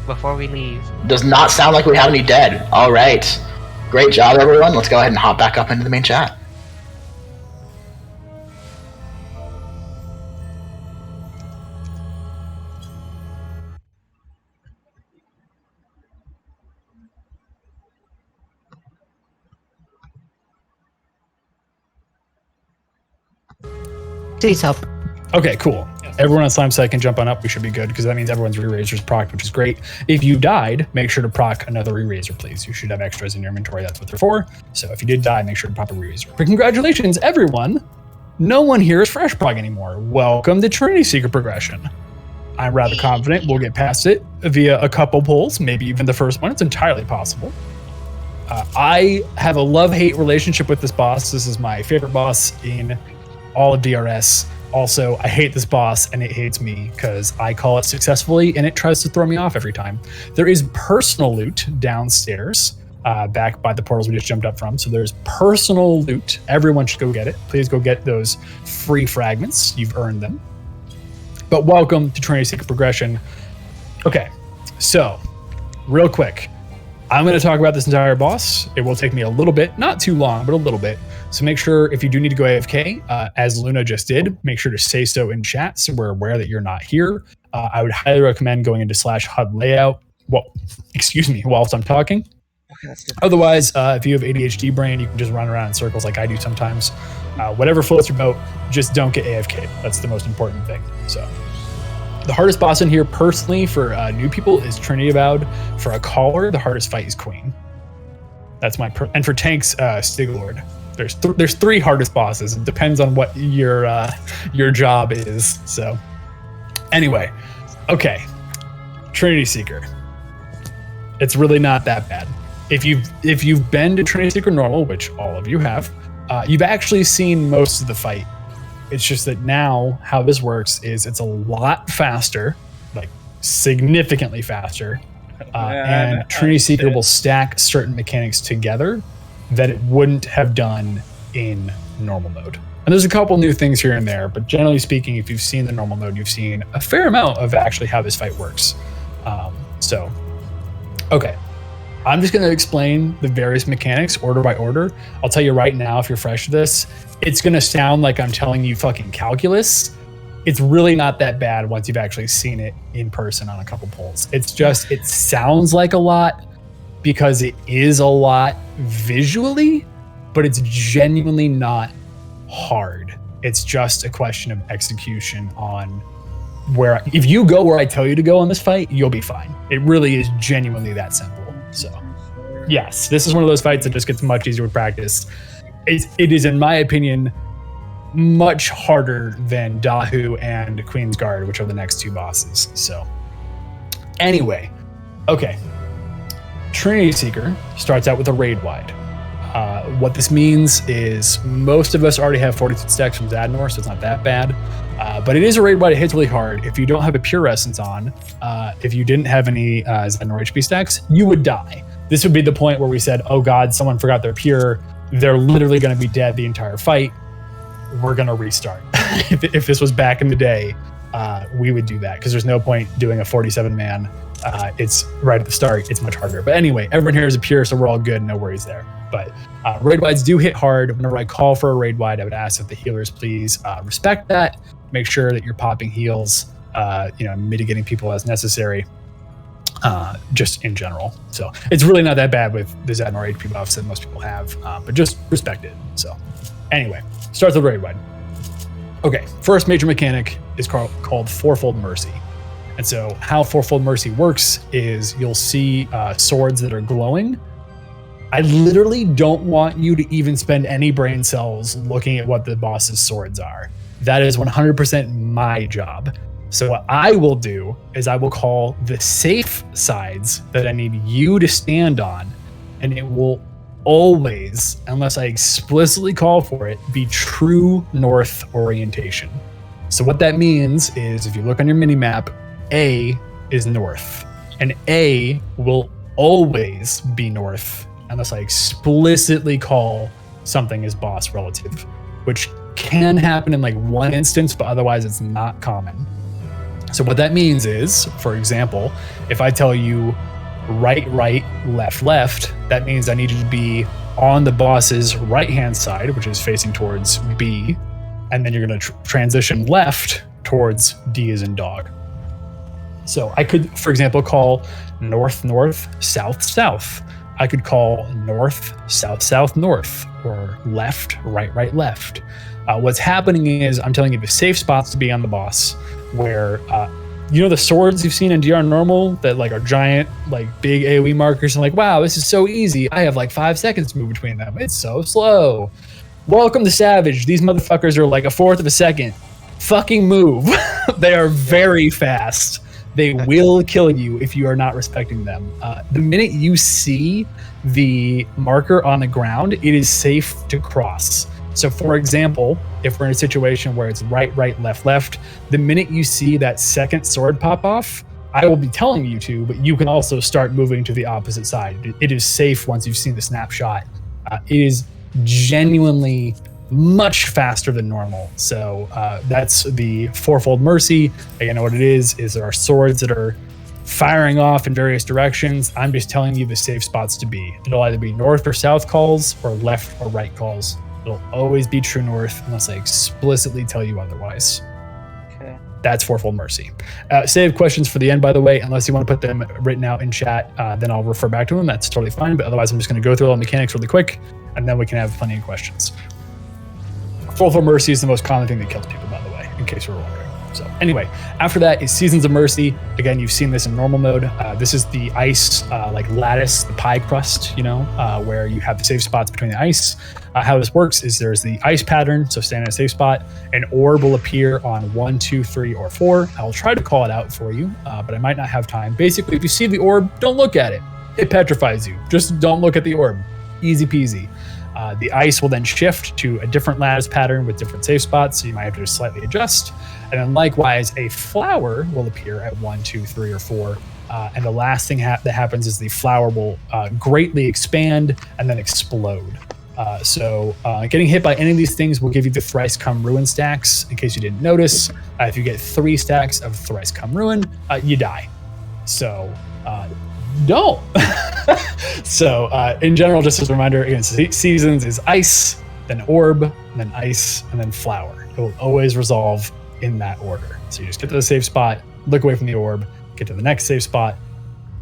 before we leave. Does not sound like we have any dead. All right. Great job, everyone. Let's go ahead and hop back up into the main chat. Please help. Okay, cool. Everyone on Slime Side can jump on up. We should be good because that means everyone's re-razor's procced, which is great. If you died, make sure to proc another re-razor, please. You should have extras in your inventory. That's what they're for. So if you did die, make sure to pop a re-razor. But congratulations, everyone. No one here is fresh prog anymore. Welcome to Trinity Seeker progression. I'm rather confident we'll get past it via a couple pulls, maybe even the first one. It's entirely possible. I have a love-hate relationship with this boss. This is my favorite boss in all of DRS. Also, I hate this boss and it hates me because I call it successfully and it tries to throw me off every time. There is personal loot downstairs, back by the portals we just jumped up from. So there's personal loot. Everyone should go get it. Please go get those free fragments. You've earned them. But welcome to Trinity Seeker progression. Okay, so real quick, I'm going to talk about this entire boss. It will take me a little bit, not too long, but a little bit. So make sure if you do need to go AFK, as Luna just did, make sure to say so in chat so we're aware that you're not here. I would highly recommend going into /HUD layout. Well, excuse me, whilst I'm talking. Otherwise, if you have ADHD brain, you can just run around in circles like I do sometimes. Whatever floats your boat, just don't get AFK. That's the most important thing. So the hardest boss in here, personally, for new people is Trinity Avowed. For a caller, the hardest fight is Queen. That's my and for tanks, Stiglord. There's three hardest bosses. It depends on what your job is. So anyway, okay, Trinity Seeker. It's really not that bad. If you've been to Trinity Seeker normal, which all of you have, you've actually seen most of the fight. It's just that now how this works is it's a lot faster, like significantly faster, and Trinity Seeker will stack certain mechanics together that it wouldn't have done in normal mode. And there's a couple new things here and there, but generally speaking, if you've seen the normal mode, you've seen a fair amount of actually how this fight works. Okay. I'm just going to explain the various mechanics order by order. I'll tell you right now, if you're fresh to this, it's going to sound like I'm telling you fucking calculus. It's really not that bad once you've actually seen it in person on a couple polls. It's just, it sounds like a lot because it is a lot visually, but it's genuinely not hard. It's just a question of execution on where, if you go where I tell you to go on this fight, you'll be fine. It really is genuinely that simple. So yes, this is one of those fights that just gets much easier with practice. It is, in my opinion, much harder than Dahu and Queen's Guard, which are the next two bosses. So anyway, okay. Trinity Seeker starts out with a raid wide. What this means is most of us already have 42 stacks from Zadnor, so it's not that bad. But it is a raid wide. It hits really hard. If you don't have a Pure Essence on, if you didn't have any Zadnor HP stacks, you would die. This would be the point where we said, oh god, someone forgot their Pure. They're literally going to be dead the entire fight. We're going to restart. If this was back in the day, we would do that because there's no point doing a 47-man. It's right at the start. It's much harder. But anyway, everyone here is a Pure, so we're all good. No worries there. But raid wides do hit hard. Whenever I call for a raid wide, I would ask if the healers please respect that. Make sure that you're popping heals, mitigating people as necessary, just in general. So it's really not that bad with the Zadnor HP buffs that most people have, but just respect it. So anyway, starts with raid wide. Okay, first major mechanic is called Fourfold Mercy. And so how Fourfold Mercy works is you'll see swords that are glowing. I literally don't want you to even spend any brain cells looking at what the boss's swords are. That is 100% my job. So what I will do is I will call the safe sides that I need you to stand on, and it will always, unless I explicitly call for it, be true north orientation. So what that means is if you look on your mini-map, A is north, and A will always be north unless I explicitly call something as boss relative, which can happen in like one instance, but otherwise it's not common. So what that means is, for example, if I tell you right, left, that means I need you to be on the boss's right-hand side, which is facing towards B, and then you're going to transition left towards D as in dog. So I could, for example, call north, south. I could call north, south, north, or left, right, left. What's happening is I'm telling you the safe spots to be on the boss, where the swords you've seen in DR normal that like are giant, like big AoE markers, and like, wow, this is so easy. I have like 5 seconds to move between them. It's so slow. Welcome to Savage. These motherfuckers are like a fourth of a second. Fucking move. They are very fast. They will kill you if you are not respecting them. The minute you see the marker on the ground, it is safe to cross. So for example, if we're in a situation where it's right, left, the minute you see that second sword pop off, I will be telling you to, but you can also start moving to the opposite side. It is safe once you've seen the snapshot. It is genuinely much faster than normal. So that's the Fourfold Mercy. Again, what it is there are swords that are firing off in various directions. I'm just telling you the safe spots to be. It'll either be north or south calls or left or right calls. It'll always be true north unless I explicitly tell you otherwise. Okay. That's Fourfold Mercy. Save questions for the end, by the way, unless you want to put them written out in chat, then I'll refer back to them. That's totally fine. But otherwise, I'm just going to go through all the mechanics really quick, and then we can have plenty of questions. Fourfold Mercy is the most common thing that kills people, by the way, in case you were wondering. So anyway, after that is Seasons of Mercy. Again, you've seen this in normal mode. This is the ice, like lattice, the pie crust, where you have the safe spots between the ice. How this works is there's the ice pattern, so stand in a safe spot. An orb will appear on 1, 2, 3, or 4. I will try to call it out for you, but I might not have time. Basically, if you see the orb, don't look at it. It petrifies you. Just don't look at the orb. Easy peasy. The ice will then shift to a different lattice pattern with different safe spots, so you might have to just slightly adjust. And then likewise, a flower will appear at 1, 2, 3, or 4. And the last thing that happens is the flower will greatly expand and then explode. So getting hit by any of these things will give you the Thrice Come Ruin stacks. In case you didn't notice, if you get 3 stacks of Thrice Come Ruin, you die. So don't. So in general, just as a reminder, again, Seasons is ice, then orb, and then ice, and then flower. It will always resolve in that order. So you just get to the safe spot, look away from the orb, get to the next safe spot,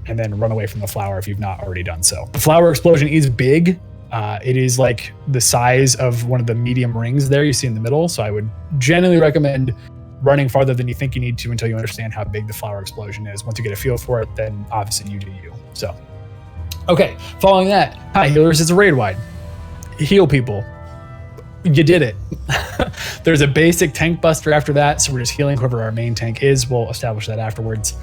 and then run away from the flower if you've not already done so. The flower explosion is big. It is like the size of one of the medium rings there you see in the middle. So I would generally recommend running farther than you think you need to until you understand how big the flower explosion is. Once you get a feel for it, then obviously you do you. So, okay, following that, hi healers, it's a raid wide. Heal people. You did it. There's a basic tank buster after that, so we're just healing whoever our main tank is. We'll establish that afterwards.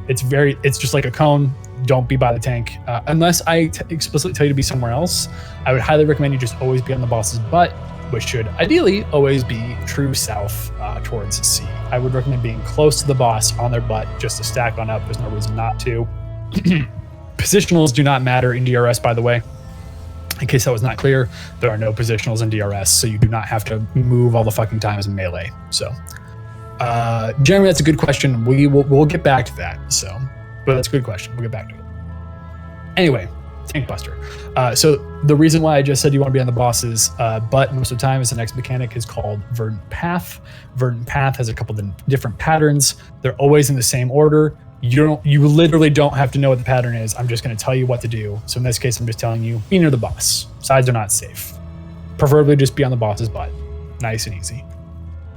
It's just like a cone. Don't be by the tank. Unless I explicitly tell you to be somewhere else, I would highly recommend you just always be on the boss's butt, which should ideally always be true south towards C. I would recommend being close to the boss on their butt just to stack on up. There's no reason not to. Positionals do not matter in DRS, by the way. In case that was not clear, there are no positionals in DRS, so you do not have to move all the fucking times in melee. So, generally, that's a good question. We'll get back to that. So, but that's a good question. We'll get back to it. Anyway, tank buster. So the reason why I just said you want to be on the boss's butt most of the time is the next mechanic is called Verdant Path. Verdant Path has a couple of different patterns. They're always in the same order. You literally don't have to know what the pattern is. I'm just going to tell you what to do. So in this case, I'm just telling you, be near the boss. Sides are not safe. Preferably just be on the boss's butt. Nice and easy.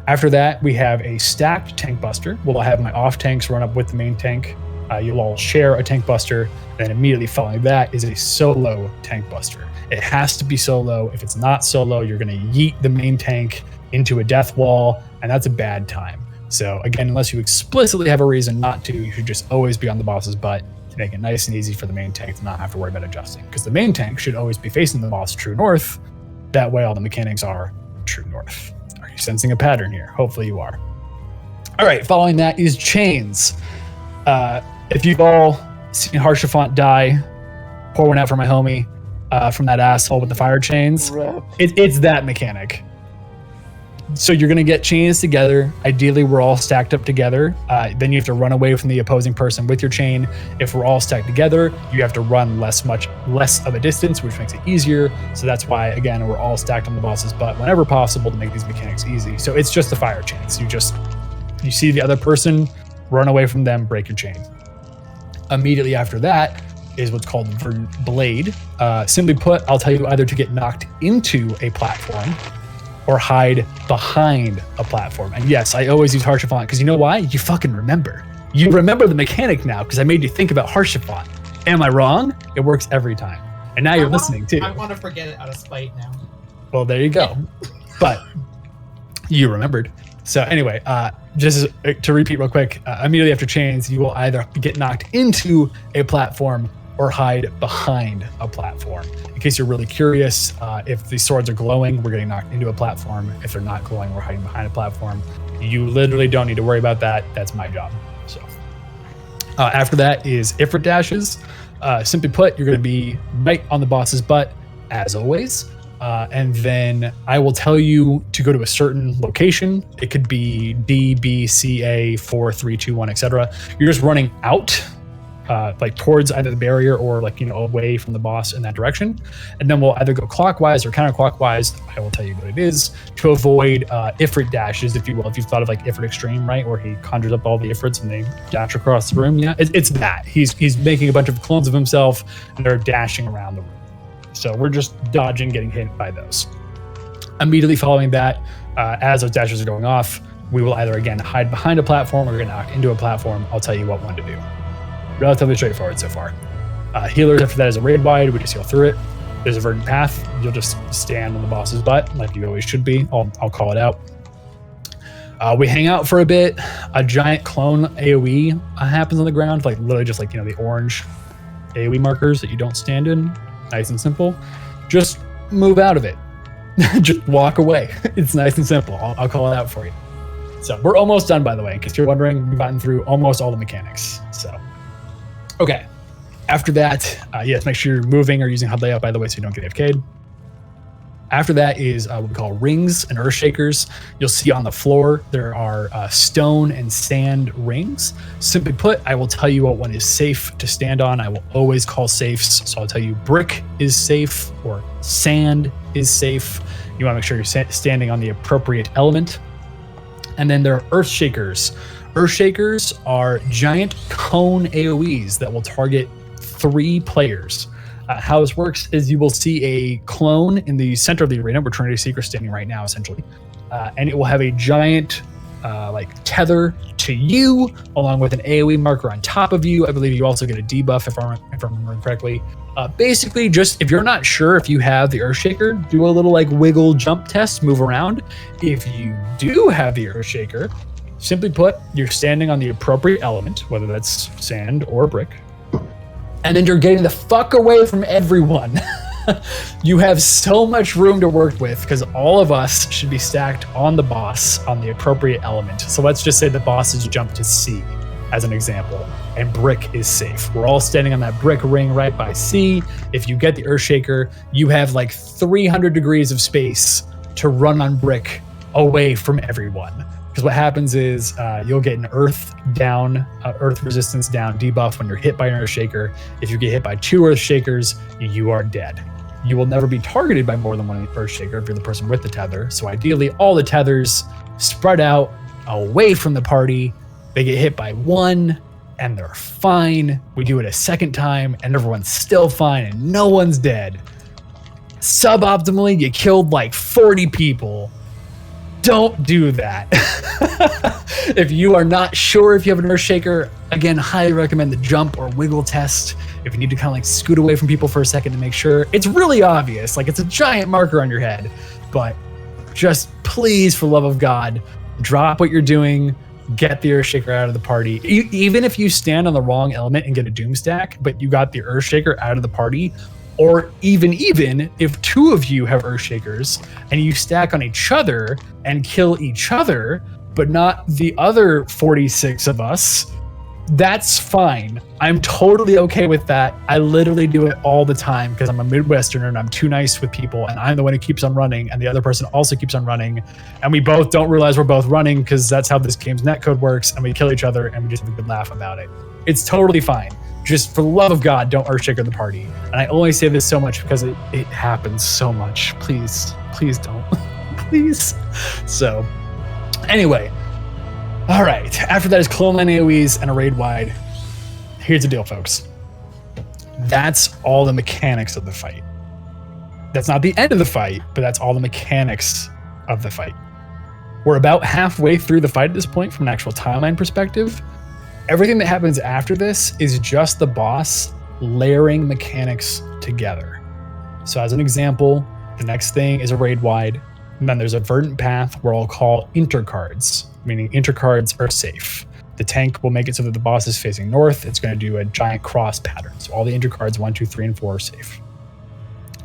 After that, we have a stacked tank buster. We'll have my off tanks run up with the main tank. You'll all share a tank buster. Then immediately following that is a solo tank buster. It has to be solo. If it's not solo, you're going to yeet the main tank into a death wall, and that's a bad time. So again, unless you explicitly have a reason not to, you should just always be on the boss's butt to make it nice and easy for the main tank to not have to worry about adjusting. Because the main tank should always be facing the boss true north. That way all the mechanics are true north. Are you sensing a pattern here? Hopefully you are. All right, following that is chains. If you've all seen Harshafont die, pour one out for my homie from that asshole with the fire chains. It's that mechanic. So you're going to get chains together. Ideally, we're all stacked up together. Then you have to run away from the opposing person with your chain. If we're all stacked together, you have to run much less of a distance, which makes it easier. So that's why, again, we're all stacked on the boss's butt whenever possible to make these mechanics easy. So it's just the fire chains. You see the other person, run away from them, break your chain. Immediately after that is what's called Verdant Blade. Simply put, I'll tell you either to get knocked into a platform or hide behind a platform. And yes, I always use Harshafont because you know why? You fucking remember. You remember the mechanic now because I made you think about Harshafont. Am I wrong? It works every time. And now you're listening too. I want to forget it out of spite now. Well, there you go. But you remembered. So anyway, just to repeat real quick, immediately after chains, you will either get knocked into a platform or hide behind a platform. In case you're really curious, if the swords are glowing, we're getting knocked into a platform. If they're not glowing, we're hiding behind a platform. You literally don't need to worry about that. That's my job. So after that is Ifrit dashes. Simply put, you're going to be right on the boss's butt, as always. And then I will tell you to go to a certain location. It could be D, B, C, A, 4, 3, 2, 1, etc. You're just running out, like towards either the barrier or away from the boss in that direction. And then we'll either go clockwise or counterclockwise. I will tell you what it is to avoid Ifrit dashes, if you will. If you've thought of like Ifrit Extreme, right, where he conjures up all the Ifrits and they dash across the room. Yeah, it's that. He's making a bunch of clones of himself and they're dashing around the room. So we're just dodging, getting hit by those. Immediately following that, as those dashes are going off, we will either again hide behind a platform or get knocked into a platform. I'll tell you what one to do. Relatively straightforward so far. Healers after that is a raid wide. We just heal through it. There's a verdant path. You'll just stand on the boss's butt like you always should be. I'll call it out. We hang out for a bit. A giant clone AoE happens on the ground, like literally just like the orange AoE markers that you don't stand in. Nice and simple. Just move out of it. Just walk away. It's nice and simple. I'll call it out for you. So we're almost done, by the way, in case you're wondering. We've gotten through almost all the mechanics. So, okay. After that, yes, make sure you're moving or using HUD layout, by the way, so you don't get AFK'd. After that is what we call rings and earth shakers. You'll see on the floor there are stone and sand rings. Simply put, I will tell you what one is safe to stand on. I will always call safes. So I'll tell you brick is safe or sand is safe. You want to make sure you're standing on the appropriate element. And then there are earth shakers. Earth shakers are giant cone AoEs that will target 3 players. How this works is you will see a clone in the center of the arena where Trinity Seeker is standing right now, essentially. And it will have a giant tether to you, along with an AoE marker on top of you. I believe you also get a debuff, if I'm remembering correctly. Basically, just if you're not sure if you have the Earthshaker, do a little like wiggle jump test, move around. If you do have the Earthshaker, simply put, you're standing on the appropriate element, whether that's sand or brick, and then you're getting the fuck away from everyone. You have so much room to work with because all of us should be stacked on the boss on the appropriate element. So let's just say the boss has jumped to C as an example, and brick is safe. We're all standing on that brick ring right by C. If you get the Earthshaker, you have like 300 degrees of space to run on brick away from everyone. Because what happens is you'll get an earth resistance down debuff when you're hit by an Earthshaker. If you get hit by 2 Earthshakers, you are dead. You will never be targeted by more than one Earthshaker if you're the person with the tether. So ideally, all the tethers spread out away from the party. They get hit by 1 and they're fine. We do it a second time and everyone's still fine and no one's dead. Suboptimally, you killed like 40 people. Don't do that. If you are not sure if you have an Earthshaker, again, highly recommend the jump or wiggle test. If you need to kind of like scoot away from people for a second to make sure, it's really obvious. Like it's a giant marker on your head, but just please, for love of God, drop what you're doing. Get the Earthshaker out of the party. Even if you stand on the wrong element and get a doom stack, but you got the Earthshaker out of the party, or even if 2 of you have Earthshakers and you stack on each other and kill each other, but not the other 46 of us, that's fine. I'm totally okay with that. I literally do it all the time because I'm a Midwesterner and I'm too nice with people and I'm the one who keeps on running and the other person also keeps on running and we both don't realize we're both running because that's how this game's netcode works and we kill each other and we just have a good laugh about it. It's totally fine. Just for the love of God, don't Earthshaker the party. And I only say this so much because it happens so much. Please don't. Please. So, anyway. All right. After that is clone line AoEs and a raid wide. Here's the deal, folks. That's all the mechanics of the fight. That's not the end of the fight, but that's all the mechanics of the fight. We're about halfway through the fight at this point from an actual timeline perspective. Everything that happens after this is just the boss layering mechanics together. So as an example, the next thing is a raid wide, and then there's a verdant path where I'll call intercards, meaning intercards are safe. The tank will make it so that the boss is facing north. It's going to do a giant cross pattern. So all the intercards 1, 2, 3, and 4 are safe.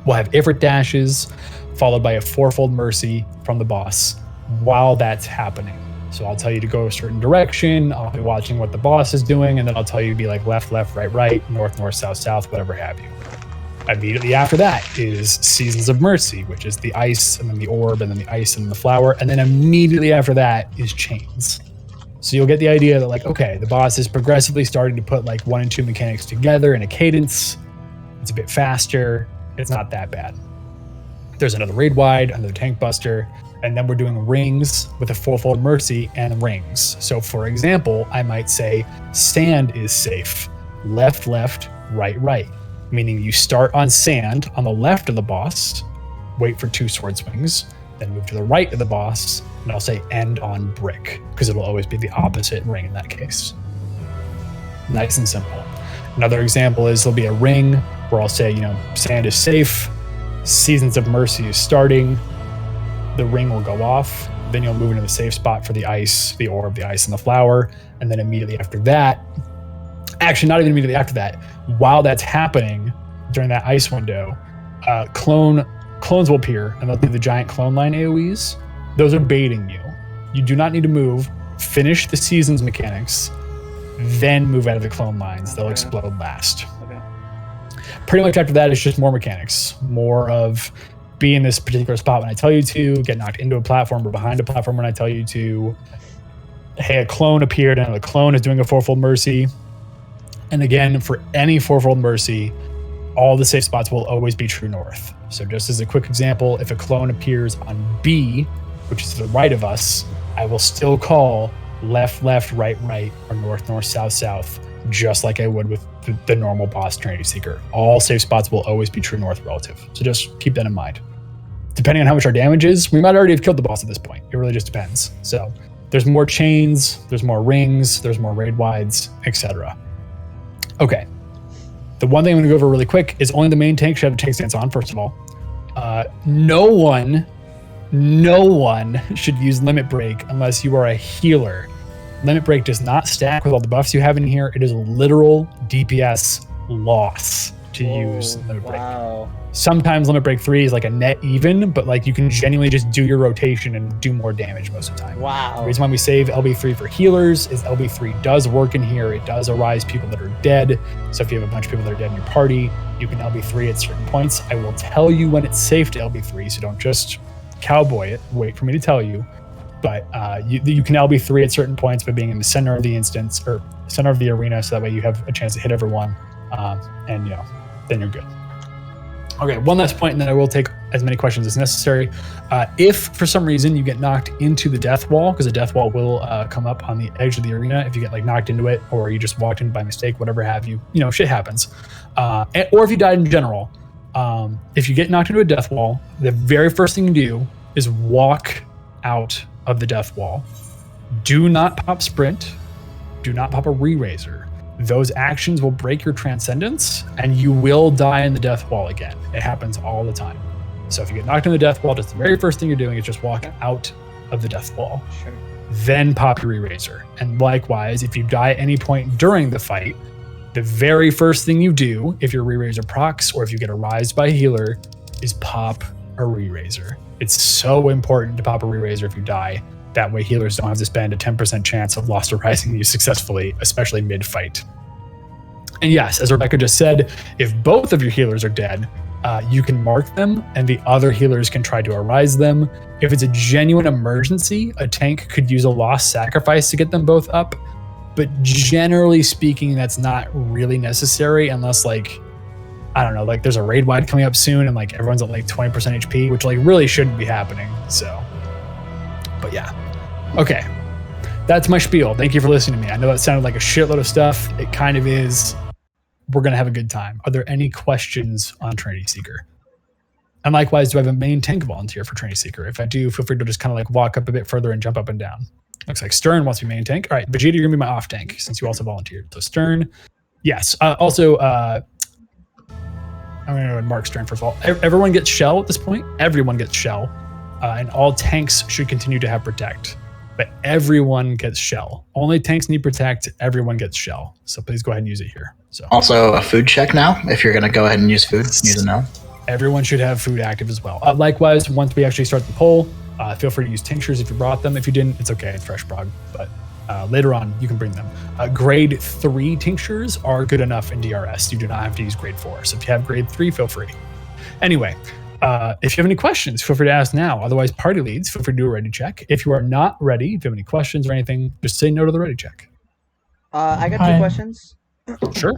We'll have Ifrit dashes, followed by a 4-fold mercy from the boss while that's happening. So I'll tell you to go a certain direction. I'll be watching what the boss is doing, and then I'll tell you to be like left, left, right, right, north, north, south, south, whatever have you. Immediately after that is Seasons of Mercy, which is the ice, and then the orb, and then the ice, and the flower. And then immediately after that is Chains. So you'll get the idea that like, okay, the boss is progressively starting to put like 1 and 2 mechanics together in a cadence. It's a bit faster. It's not that bad. There's another raid wide, another tank buster, and then we're doing rings with a 4-fold mercy and rings. So for example, I might say sand is safe. Left, left, right, right. Meaning you start on sand on the left of the boss, wait for 2 sword swings, then move to the right of the boss, and I'll say end on brick, because it'll always be the opposite ring in that case. Nice and simple. Another example is there'll be a ring where I'll say, sand is safe, Seasons of Mercy is starting, the ring will go off, then you'll move into the safe spot for the ice, the orb, the ice, and the flower, and then immediately after that, actually not even immediately after that, while that's happening during that ice window, clones will appear and they'll do the giant clone line AoEs. Those are baiting you. You do not need to move, finish the seasons mechanics, then move out of the clone lines. They'll explode last. Okay. Pretty much after that, it's just more mechanics, more of be in this particular spot when I tell you to, get knocked into a platform or behind a platform when I tell you to. Hey, a clone appeared and the clone is doing a 4-fold mercy. And again, for any 4-fold mercy, all the safe spots will always be true north. So just as a quick example, if a clone appears on B, which is to the right of us, I will still call left, left, right, right, or north, north, south, south, just like I would with the normal boss Trinity Seeker. All safe spots will always be true north relative. So just keep that in mind. Depending on how much our damage is, we might already have killed the boss at this point. It really just depends. So there's more chains, there's more rings, there's more raid wides, etc. Okay. The one thing I'm going to go over really quick is only the main tank should have a tank stance on, first of all. No one should use Limit Break unless you are a healer. Limit Break does not stack with all the buffs you have in here. It is a literal DPS loss to use Limit Break. Wow. Sometimes Limit Break 3 is like a net even, but like you can genuinely just do your rotation and do more damage most of the time. Wow. The reason why we save LB3 for healers is LB3 does work in here. It does arise people that are dead. So if you have a bunch of people that are dead in your party, you can LB3 at certain points. I will tell you when it's safe to LB3, so don't just cowboy it. Wait for me to tell you. But you can LB3 at certain points by being in the center of the instance or center of the arena, so that way you have a chance to hit everyone, and then you're good. Okay, one last point, and then I will take as many questions as necessary. If for some reason you get knocked into the death wall, because the death wall will come up on the edge of the arena if you get like knocked into it, or you just walked in by mistake, whatever have you, shit happens. Or if you died in general, if you get knocked into a death wall, the very first thing you do is walk out of the death wall. Do not pop sprint. Do not pop a re-raiser. Those actions will break your transcendence and you will die in the death wall again. It happens all the time. So if you get knocked in the death wall, just the very first thing you're doing is just walk out of the death wall. Sure. Then pop your re-raiser. And likewise, if you die at any point during the fight, the very first thing you do, if your re-raiser procs or if you get arised by a healer, is pop a re-raiser. It's so important to pop a re-raiser if you die. That way healers don't have to spend a 10% chance of lost arising you successfully, especially mid-fight. And yes, as Rebecca just said, if both of your healers are dead, you can mark them and the other healers can try to arise them. If it's a genuine emergency, a tank could use a lost sacrifice to get them both up. But generally speaking, that's not really necessary unless there's a raid wide coming up soon and like everyone's at like 20% HP, which like really shouldn't be happening. So, but yeah. Okay, that's my spiel. Thank you for listening to me. I know that sounded like a shitload of stuff. It kind of is. We're going to have a good time. Are there any questions on Trinity Seeker? And likewise, do I have a main tank volunteer for Trinity Seeker? If I do, feel free to just kind of like walk up a bit further and jump up and down. Looks like Stern wants to be main tank. All right, Vegeta, you're going to be my off tank since you also volunteered. So Stern, yes. Also, I'm going to mark Stern first of all. Everyone gets shell at this point. Everyone gets shell. And all tanks should continue to have protect. But everyone gets shell. Only tanks need protect. Everyone gets shell. So please go ahead and use it here. So also a food check now. If you're going to go ahead and use food, use it now. Everyone should have food active as well. Likewise, once we actually start the poll, feel free to use tinctures if you brought them. If you didn't, it's okay. It's fresh prog. But later on, you can bring them. Grade 3 tinctures are good enough in DRS. You do not have to use grade 4. So if you have grade 3, feel free. Anyway. If you have any questions, feel free to ask now. Otherwise, party leads, feel free to do a ready check. If you are not ready, if you have any questions or anything, just say no to the ready check. I got 2 questions. Sure.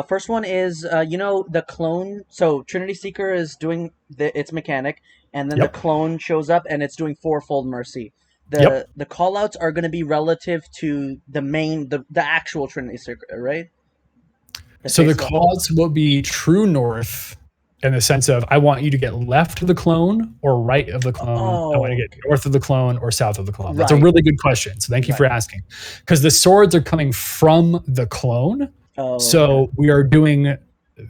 First one is, the clone. So Trinity Seeker is doing its mechanic, and then the clone shows up and it's doing 4-fold mercy. The callouts are going to be relative to the actual Trinity Seeker, right? So the callouts will be true north. In the sense of, I want you to get left of the clone or right of the clone. I want to get north of the clone or south of the clone. That's a really good question. So thank you for asking. Because the swords are coming from the clone. So we are doing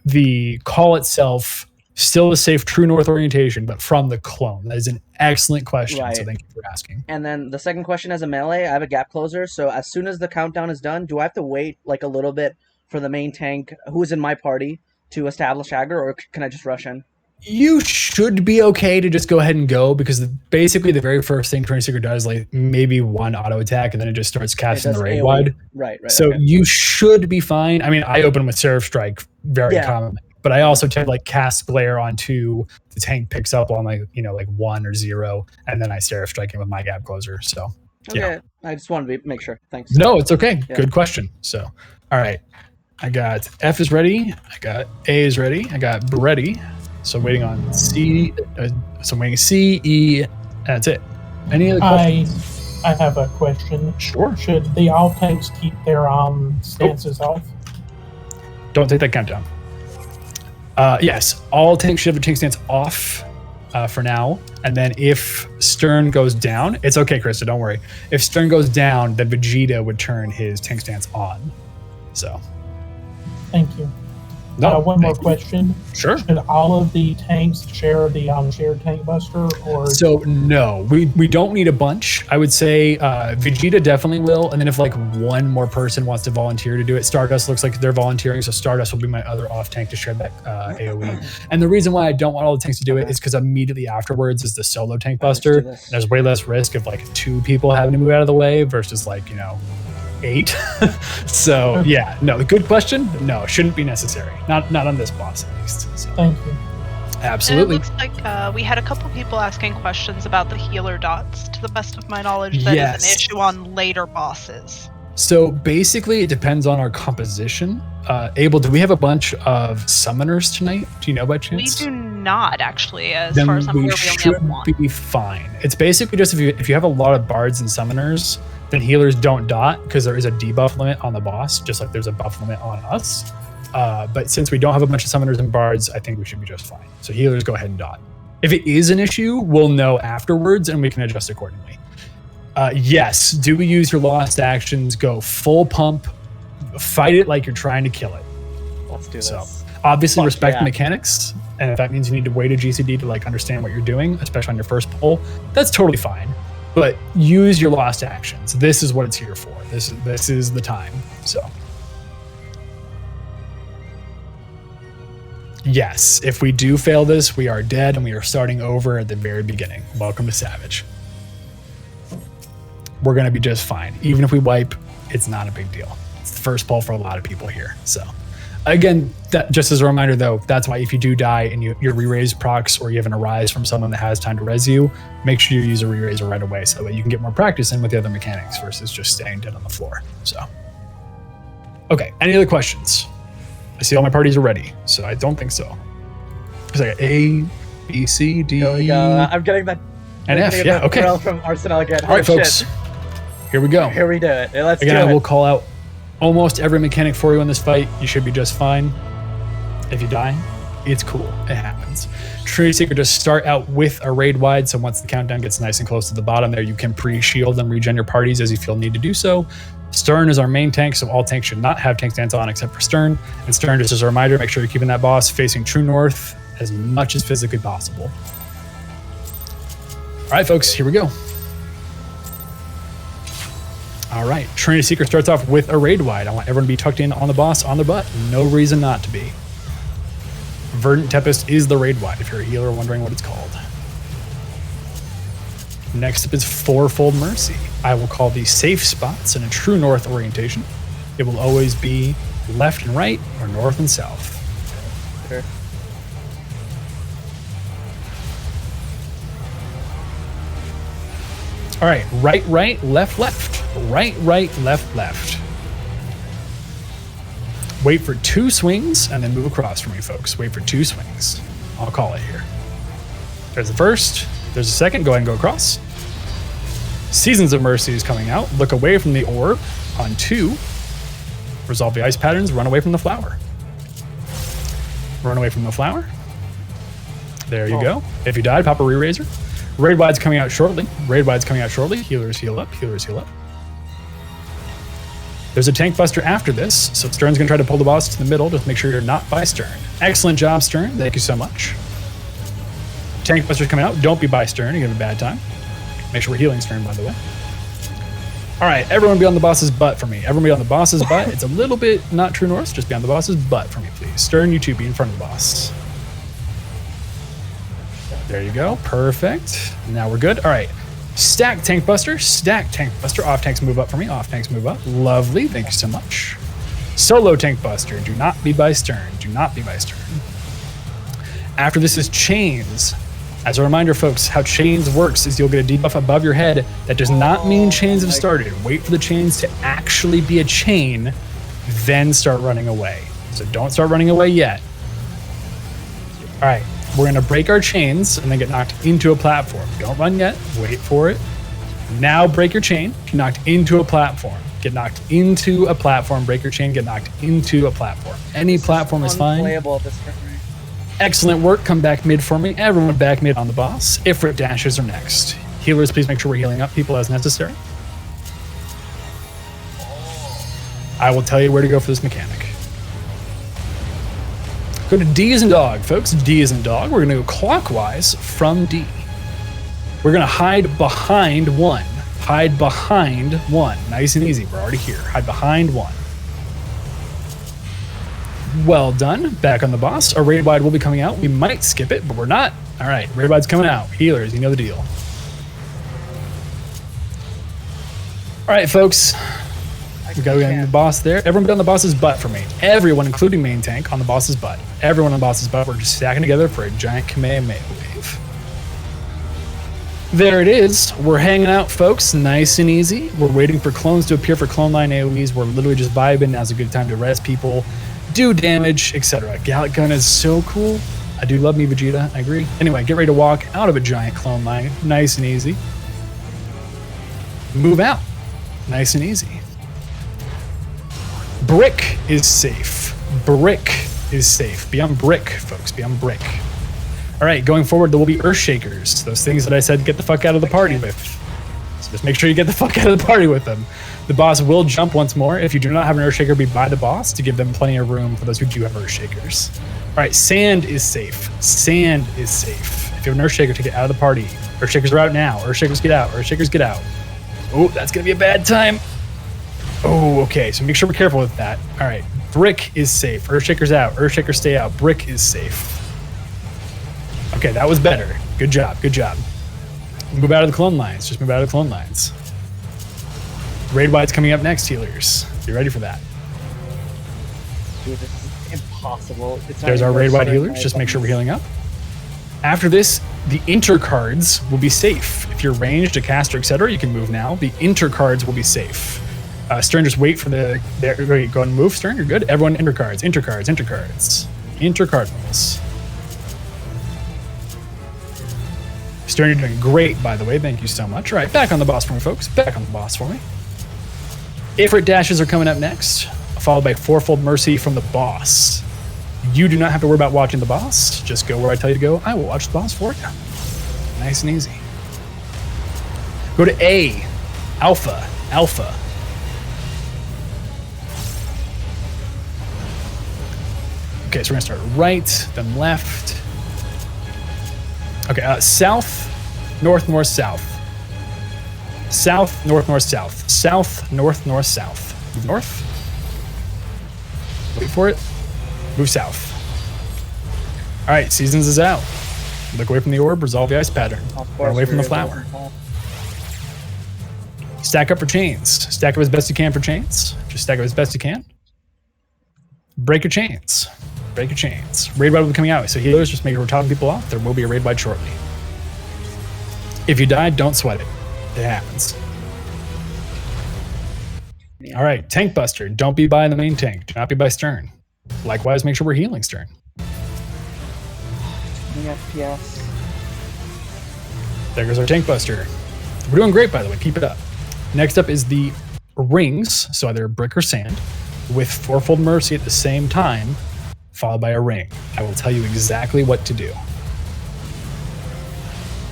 the call itself, still a safe true north orientation, but from the clone. That is an excellent question. So thank you for asking. And then the second question, as a melee, I have a gap closer. So as soon as the countdown is done, do I have to wait like a little bit for the main tank who is in my party to establish aggro, or can I just rush in? You should be okay to just go ahead and go, because basically the very first thing Trinity Seeker does, like maybe one auto attack, and then it just starts casting the raid wide. Right. So you should be fine. I mean, I open with Seraph Strike very commonly, but I also tend to like cast Glare on 2. The tank picks up on like 1 or 0, and then I Seraph Strike in with my gap closer. So okay, I just wanted to make sure. Thanks. No, it's okay. Yeah. Good question. So, all right. I got F is ready. I got A is ready. I got B ready. So waiting on C. So I'm waiting C, E. That's it. Any other questions? I have a question. Sure. Should the all tanks keep their stances off? Don't take that countdown. Yes, all tanks should have a tank stance off for now. And then if Stern goes down, it's okay, Krista. Don't worry. If Stern goes down, then Vegeta would turn his tank stance on. So. Thank you. No. One more question. Sure. Should all of the tanks share the shared tank buster, or So no, we don't need a bunch. I would say Vegeta definitely will, and then if like one more person wants to volunteer to do it, Stardust looks like they're volunteering, so Stardust will be my other off tank to share that AoE. And the reason why I don't want all the tanks to do it is because immediately afterwards is the solo tank buster. There's way less risk of like 2 people having to move out of the way versus like 8. So yeah, no, good question. No, shouldn't be necessary. Not on this boss at least. So. Thank you. Absolutely. And it looks like we had a couple people asking questions about the healer dots. To the best of my knowledge, that is an issue on later bosses. So basically, it depends on our composition. Abel, do we have a bunch of summoners tonight? Do you know by chance? We do not actually, as Then far as I'm aware, we only should have one. be fine. It's basically just if you have a lot of bards and summoners, then healers don't dot because there is a debuff limit on the boss, just like there's a buff limit on us. But since we don't have a bunch of summoners and bards, I think we should be just fine. So healers, go ahead and dot. If it is an issue, we'll know afterwards and we can adjust accordingly. Yes, do we use your lost actions? Go full pump, fight it like you're trying to kill it. Let's do this. So obviously respect yeah. the mechanics, and if that means you need to wait a GCD to like understand what you're doing, especially on your first pull, that's totally fine. But use your lost actions. This is what it's here for. This is the time. So yes, if we do fail this, we are dead and we are starting over at the very beginning. Welcome to Savage. We're gonna be just fine. Even if we wipe, it's not a big deal. It's the first pull for a lot of people here. So again, that just as a reminder though, that's why if you do die and you're re-raise procs or you have an arise from someone that has time to res you, make sure you use a re-raiser right away so that you can get more practice in with the other mechanics versus just staying dead on the floor. So okay, any other questions? I see all my parties are ready, so I don't think so. Because I got A, B, C, D, Here we go. I'm getting that. and F. Yeah, okay. Thrill from Arsenal again. All right, folks. Shit. Here we go. Here we do it. Let's Again, do it. I will call out almost every mechanic for you in this fight. You should be just fine. If you die, it's cool. It happens. Trinity Seeker, just start out with a raid wide, so once the countdown gets nice and close to the bottom there, you can pre-shield and regen your parties as you feel need to do so. Stern is our main tank, so all tanks should not have tank stance on except for Stern. And Stern, just as a reminder, make sure you're keeping that boss facing true north as much as physically possible. All right, folks, here we go. All right, Trinity Seeker starts off with a raid wide. I want everyone to be tucked in on the boss, on their butt. No reason not to be. Verdant Tempest is the raid wide, if you're a healer wondering what it's called. Next up is Fourfold Mercy. I will call these safe spots in a true north orientation. It will always be left and right or north and south. Sure. All right, right, left, left. Right, left. Wait for 2 swings and then move across for me, folks. Wait for 2 swings. I'll call it here. There's the first. There's a second. Go ahead and go across. Seasons of Mercy is coming out. Look away from the orb on 2. Resolve the ice patterns. Run away from the flower. Run away from the flower. There you go. If you died, pop a re-raiser. Raid wide's coming out shortly. Healers heal up. There's a tank buster after this, so Stern's gonna try to pull the boss to the middle. Just make sure you're not by Stern. Excellent job, Stern. Thank you so much. Tank buster's coming out. Don't be by Stern. You're gonna have a bad time. Make sure we're healing Stern, by the way. All right, everyone be on the boss's butt for me. Everyone be on the boss's butt. It's a little bit not true north. Just be on the boss's butt for me, please. Stern, you two be in front of the boss. There you go. Perfect. Now we're good. All right. Stack tank buster. Off tanks move up for me. Off tanks move up. Lovely. Thank you so much. Solo tank buster. Do not be by Stern. After this is chains. As a reminder, folks, how chains works is you'll get a debuff above your head. That does not mean chains have started. Wait for the chains to actually be a chain, then start running away. So don't start running away yet. All right. We're going to break our chains and then get knocked into a platform. Don't run yet. Wait for it. Now break your chain. Get knocked into a platform. Get knocked into a platform. Break your chain. Get knocked into a platform. Any platform is fine. Unplayable at this point. Excellent work. Come back mid for me. Everyone back mid on the boss. Ifrit dashes are next. Healers, please make sure we're healing up people as necessary. I will tell you where to go for this mechanic. Go to D as in dog, folks. D as in dog. We're going to go clockwise from D. We're going to hide behind 1. Hide behind 1. Nice and easy. We're already here. Hide behind 1. Well done. Back on the boss. Our raid wide will be coming out. We might skip it, but we're not. All right. Raid wide's coming out. Healers, you know the deal. All right, folks. We got the boss there. Everyone be on the boss's butt for me. Everyone, including main tank, on the boss's butt. Everyone on the boss's butt. We're just stacking together for a giant Kamehameha wave. There it is. We're hanging out, folks. Nice and easy. We're waiting for clones to appear for clone line AoEs. We're literally just vibing. Now's a good time to res people, do damage, etc. Gallic Gun is so cool. I do love me Vegeta. I agree. Anyway, get ready to walk out of a giant clone line. Nice and easy. Move out. Nice and easy. Brick is safe. Brick is safe. Be on brick, folks. Be on brick. All right, going forward, there will be Earthshakers. Those things that I said get the fuck out of the party with. So just make sure you get the fuck out of the party with them. The boss will jump once more. If you do not have an Earthshaker, be by the boss to give them plenty of room for those who do have Earthshakers. All right, sand is safe. Sand is safe. If you have an Earthshaker, take it out of the party. Earthshakers are out now. Earthshakers get out. Earthshakers get out. Oh, that's going to be a bad time. Oh, okay. So make sure we're careful with that. All right. Brick is safe. Earthshaker's out. Earthshakers stay out. Brick is safe. Okay, that was better. Good job. Good job. Move out of the clone lines. Just move out of the clone lines. Raid wide's coming up next, healers. Be ready for that. Dude, this is impossible. There's our raid wide healers. Just make sure we're healing up. After this, the intercards will be safe. If you're ranged, a caster, etc., you can move now. The intercards will be safe. Stern, just wait for the... There, go ahead and move, Stern. You're good. Everyone, intercards, intercards, intercards. Intercardinals. Stern, you're doing great, by the way. Thank you so much. All right, back on the boss for me, folks. Back on the boss for me. Ifrit dashes are coming up next, followed by Fourfold Mercy from the boss. You do not have to worry about watching the boss. Just go where I tell you to go. I will watch the boss for you. Nice and easy. Go to A. Alpha. Alpha. Okay, so we're going to start right, then left. Okay, south, north, north, south. South, north, north, south. South, north, north, south. Move north. Wait for it. Move south. All right, Seasons is out. Look away from the orb, resolve the ice pattern. Or away from the flower. Stack up for chains. Stack up as best you can for chains. Just stack up as best you can. Break your chains. Break your chains. Raid wide will be coming out. So healers, just make sure we're topping people off. There will be a raid wide shortly. If you die, don't sweat it. It happens. All right, Tank Buster. Don't be by the main tank. Do not be by Stern. Likewise, make sure we're healing Stern. FPS. There goes our Tank Buster. We're doing great, by the way. Keep it up. Next up is the rings. So either brick or sand with Fourfold Mercy at the same time, followed by a ring. I will tell you exactly what to do.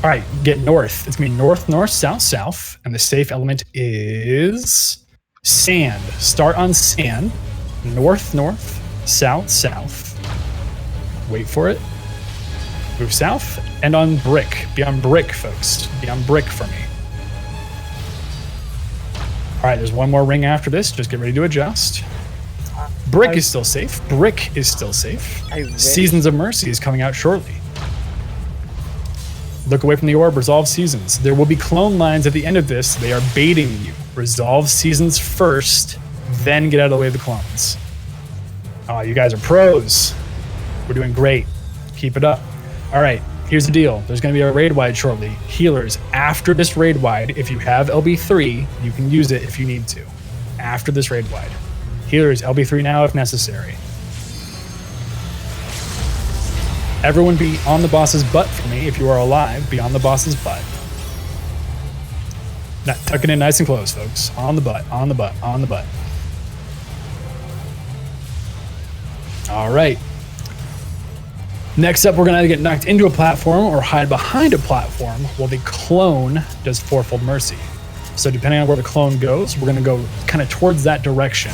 All right, get north. It's going to be north, north, south, south. And the safe element is sand. Start on sand. North, north, south, south. Wait for it. Move south. And on brick. Be on brick, folks. Be on brick for me. All right, there's one more ring after this. Just get ready to adjust. Brick is still safe. Brick is still safe. Seasons of Mercy is coming out shortly. Look away from the orb. Resolve Seasons. There will be clone lines at the end of this. They are baiting you. Resolve Seasons first, then get out of the way of the clones. Oh, you guys are pros. We're doing great. Keep it up. All right, here's the deal. There's going to be a raid wide shortly. Healers, after this raid wide, if you have LB3, you can use it if you need to. After this raid wide. Healers, LB3 now if necessary. Everyone be on the boss's butt for me. If you are alive, be on the boss's butt. Now, tuck it in nice and close, folks. On the butt, on the butt, on the butt. All right. Next up, we're going to either get knocked into a platform or hide behind a platform while the clone does Fourfold Mercy. So depending on where the clone goes, we're going to go kind of towards that direction.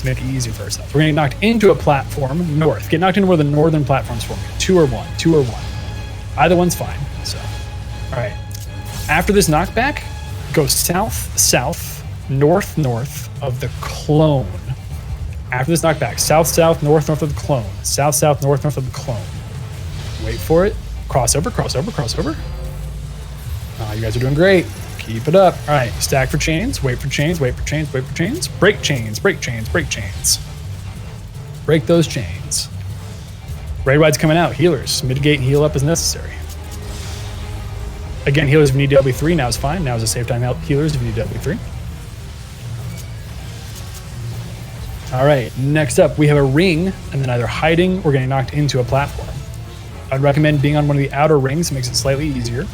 to make it easier for ourselves. We're going to get knocked into a platform north. Get knocked into one of the northern platforms for me. 2 or 1. 2 or 1. Either one's fine. So, all right. After this knockback, go south, south, north, north of the clone. After this knockback, south, south, north, north of the clone. South, south, north, north of the clone. Wait for it. Crossover, crossover, crossover. You guys are doing great. Keep it up. All right, stack for chains. Wait for chains, wait for chains, wait for chains. Break chains, break chains, break chains. Break those chains. Raid wide's coming out. Healers. Mitigate and heal up as necessary. Again, healers if you need W3, now is fine. Now is a safe time out. Healers if you need W3. All right, next up, we have a ring, and then either hiding or getting knocked into a platform. I'd recommend being on one of the outer rings. It makes it slightly easier.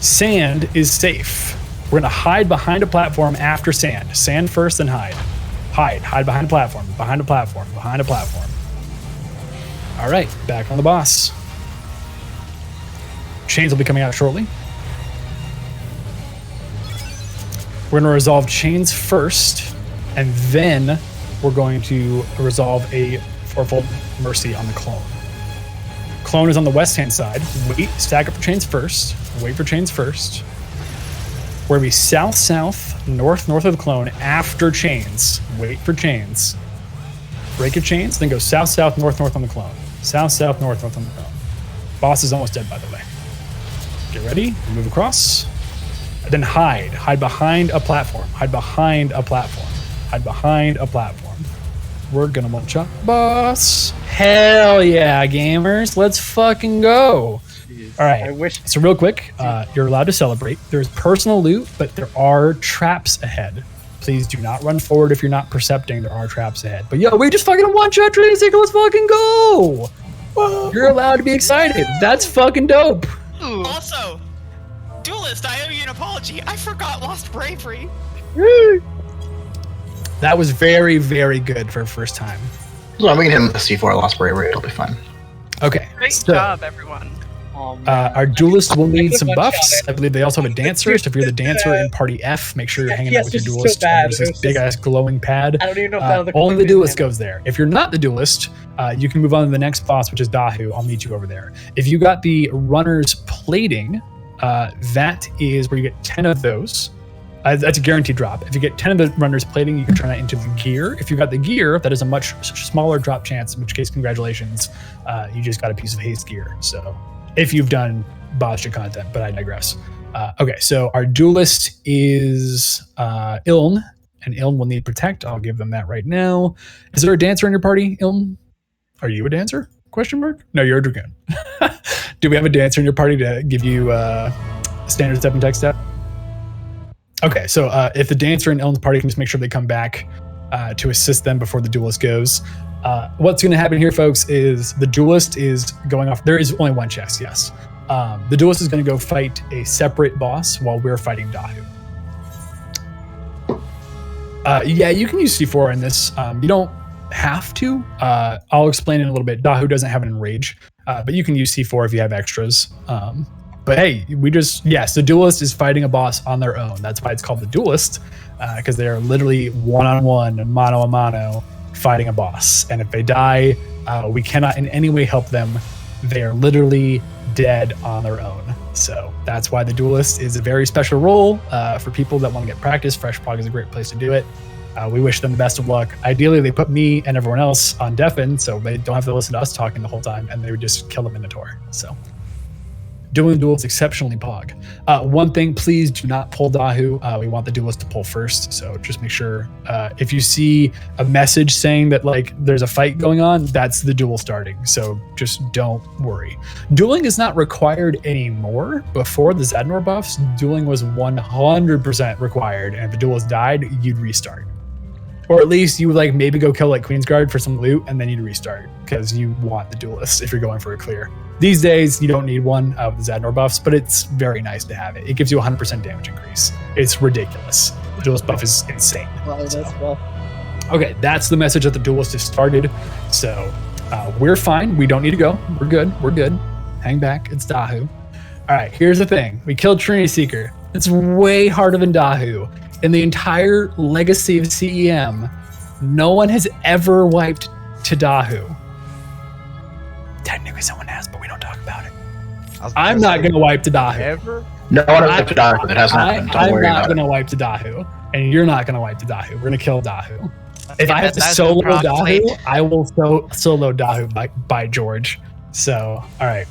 Sand is safe. We're going to hide behind a platform after sand. Sand first, then hide. Hide behind a platform, behind a platform, behind a platform. All right, back on the boss. Chains will be coming out shortly. We're going to resolve chains first, and then we're going to resolve a fourfold mercy on the clone. Clone is on the west-hand side. Wait, stack up for chains first. Wait for chains first. We're going to be south, south, north, north of the clone after chains. Wait for chains. Break your chains, then go south, south, north, north on the clone. South, south, north, north on the clone. Boss is almost dead, by the way. Get ready, move across. And then hide. Hide behind a platform. Hide behind a platform. Hide behind a platform. We're gonna one-shot boss. Hell yeah, gamers. Let's fucking go. All right. I wish. So real quick, you're allowed to celebrate. There's personal loot, but there are traps ahead. Please do not run forward if you're not percepting. There are traps ahead. But yo, we just fucking one-shot Trinity Seeker. Let's fucking go. Whoa. You're allowed to be excited. That's fucking dope. Ooh. Also, Duelist, I owe you an apology. I forgot Lost Bravery. That was very, very good for first time. So we can hit him with the C4 Lost Bravery. It'll be fun. Okay. Great so, job, everyone. Our duelist will need some buffs. I believe they also have a dancer. So if you're the dancer in Party F, make sure you're hanging out with your duelist. There's this big ass glowing pad. I don't even know if that other only the duelist goes there. If you're not the duelist, you can move on to the next boss, which is Dahu. I'll meet you over there. If you got the runner's plating, that is where you get 10 of those. That's a guaranteed drop. If you get 10 of the runner's plating, you can turn that into the gear. If you got the gear, that is a much smaller drop chance, in which case, congratulations. You just got a piece of haste gear. So if you've done Boscha content, but I digress. Okay, so our duelist is Iln, and Iln will need protect. I'll give them that right now. Is there a dancer in your party, Iln? Are you a dancer? Question mark? No, you're a dragoon. Do we have a dancer in your party to give you standard step and tech step? Okay, so if the dancer in Iln's party can just make sure they come back to assist them before the duelist goes. What's going to happen here, folks, is the duelist is going off. There is only one chest, yes. The duelist is going to go fight a separate boss while we're fighting Dahu. Yeah, you can use C4 in this. You don't have to. I'll explain in a little bit. Dahu doesn't have an enrage, but you can use C4 if you have extras. But hey, yes, the duelist is fighting a boss on their own. That's why it's called the duelist, because they are literally one-on-one, mano-a-mano, fighting a boss. And if they die, we cannot in any way help them. They are literally dead on their own. So that's why the duelist is a very special role for people that want to get practice. Fresh Prog is a great place to do it. We wish them the best of luck. Ideally, they put me and everyone else on deafen, so they don't have to listen to us talking the whole time, and they would just kill the Minotaur. So dueling duels exceptionally pog. One thing, please do not pull Dahu. We want the duelist to pull first, so just make sure if you see a message saying that like there's a fight going on, that's the duel starting. So just don't worry. Dueling is not required anymore. Before the Zadnor buffs, dueling was 100% required, and if the duelist died, you'd restart. Or at least you would like maybe go kill like Queensguard for some loot, and then you'd restart because you want the duelist if you're going for a clear. These days, you don't need one of the Zadnor buffs, but it's very nice to have it. It gives you 100% damage increase. It's ridiculous. The duelist buff is insane. Okay, that's the message that the duelist has started. So we're fine. We don't need to go. We're good. We're good. Hang back. It's Dahu. All right, here's the thing. We killed Trinity Seeker. It's way harder than Dahu. in the entire legacy of CEM, no one has ever wiped to Dahu. Technically someone has, but we don't talk about it. I'm not going to wipe to Dahu. Ever? No one has to Dahu. It hasn't happened. Don't worry I'm not about going to it. wipe to Dahu, and you're not going to wipe to Dahu. We're going to kill Dahu. If I have to that's solo the proc plate. Dahu, I will solo Dahu by George. So, all right.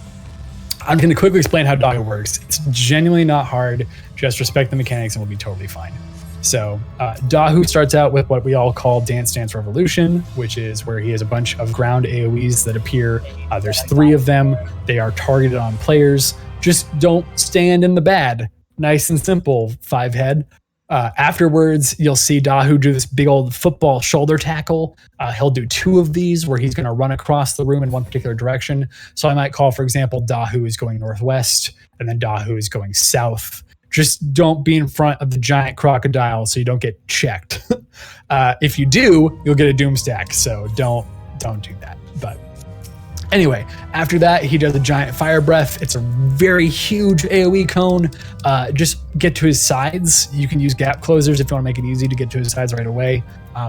I'm going to quickly explain how Dahu works. It's genuinely not hard. Just respect the mechanics and we'll be totally fine. So, Dahu starts out with what we all call Dance Dance Revolution, which is where he has a bunch of ground AoEs that appear. There's 3 of them. They are targeted on players. Just don't stand in the bad. Nice and simple, 5-head. Afterwards, you'll see Dahu do this big old football shoulder tackle. He'll do 2 of these where he's going to run across the room in one particular direction. So I might call, for example, Dahu is going northwest, and then Dahu is going south. Just don't be in front of the giant crocodile so you don't get checked. If you do, you'll get a doom stack. So don't do that. But anyway, after that, he does a giant fire breath. It's a very huge AoE cone. Just get to his sides. You can use gap closers if you want to make it easy to get to his sides right away.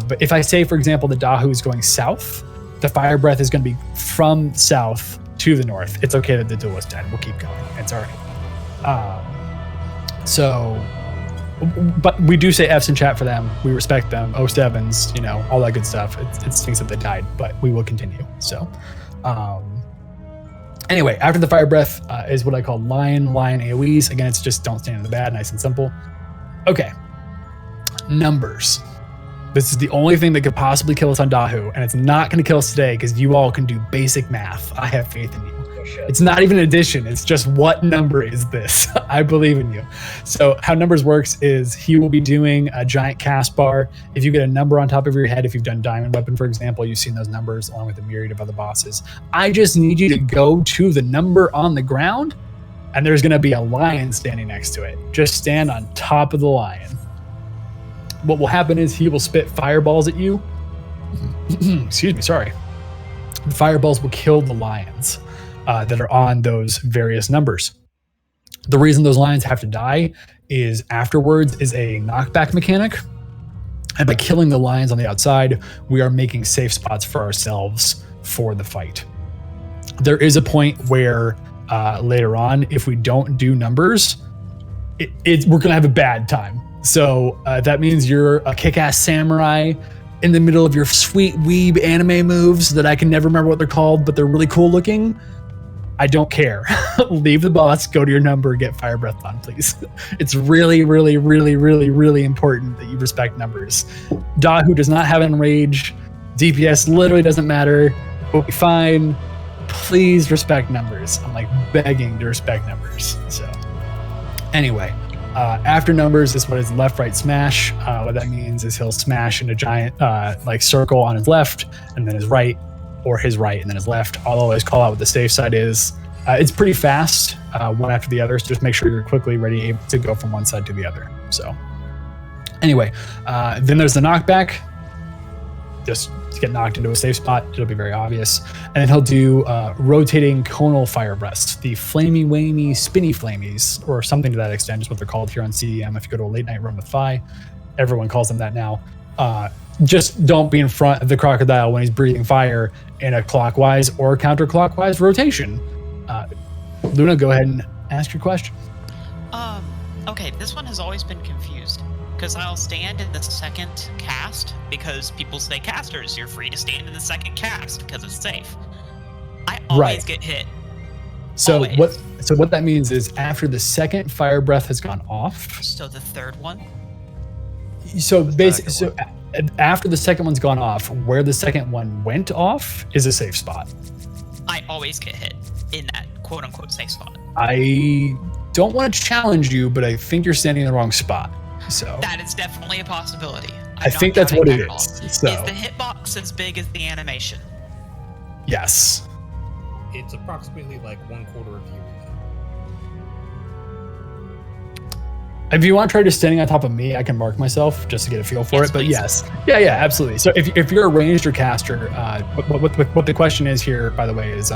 But if I say, for example, that Dahu is going south, the fire breath is going to be from south to the north. It's okay that the duel is dead. We'll keep going. It's all right. But we do say F's in chat for them. We respect them. 07s, all that good stuff. It stinks that they died, but we will continue. So, anyway, after the fire breath is what I call lion AoEs. Again, it's just don't stand in the bad, nice and simple. Okay, numbers. This is the only thing that could possibly kill us on Dahu, and it's not going to kill us today because you all can do basic math. I have faith in you. It's not even addition. It's just what number is this? I believe in you. So how numbers works is he will be doing a giant cast bar. If you get a number on top of your head, if you've done Diamond Weapon, for example, you've seen those numbers along with a myriad of other bosses. I just need you to go to the number on the ground, and there's going to be a lion standing next to it. Just stand on top of the lion. What will happen is he will spit fireballs at you. Excuse me, sorry. The fireballs will kill the lions that are on those various numbers. The reason those lions have to die is afterwards is a knockback mechanic. And by killing the lions on the outside, we are making safe spots for ourselves for the fight. There is a point where later on, if we don't do numbers, we're going to have a bad time. So that means you're a kick-ass samurai in the middle of your sweet weeb anime moves that I can never remember what they're called, but they're really cool looking. I don't care. Leave the boss, go to your number, get fire breath on, please. It's really, really, really, really, really important that you respect numbers. Dahu does not have enrage. DPS literally doesn't matter. We'll be fine. Please respect numbers. I'm like begging to respect numbers. So anyway, after numbers is what is left, right, smash. What that means is he'll smash in a giant circle on his left, and then his right, or his right and then his left. I'll always call out what the safe side is. It's pretty fast, one after the other, so just make sure you're quickly ready to go from one side to the other. So anyway, then there's the knockback. Just get knocked into a safe spot. It'll be very obvious. And then he'll do rotating conal fire breaths, the flamey, whamey, spinny flamies, or something to that extent, is what they're called here on CEM. If you go to a late night room with Phi, everyone calls them that now. Just don't be in front of the crocodile when he's breathing fire in a clockwise or counterclockwise rotation. Luna, go ahead and ask your question. Okay, this one has always been confused because I'll stand in the second cast because people say casters, you're free to stand in the second cast because it's safe. I always get hit. So what that means is after the second fire breath has gone off. So the third one? So basically, after the second one's gone off, where the second one went off is a safe spot. I always get hit in that quote unquote safe spot. I don't want to challenge you, but I think you're standing in the wrong spot. So that is definitely a possibility. I think that's what it is. So is the hitbox as big as the animation? Yes. It's approximately like 1/4 of you. If you want to try just standing on top of me, I can mark myself just to get a feel for it. But yes, yeah, absolutely. So if you're a ranged or caster, what the question is here, by the way, is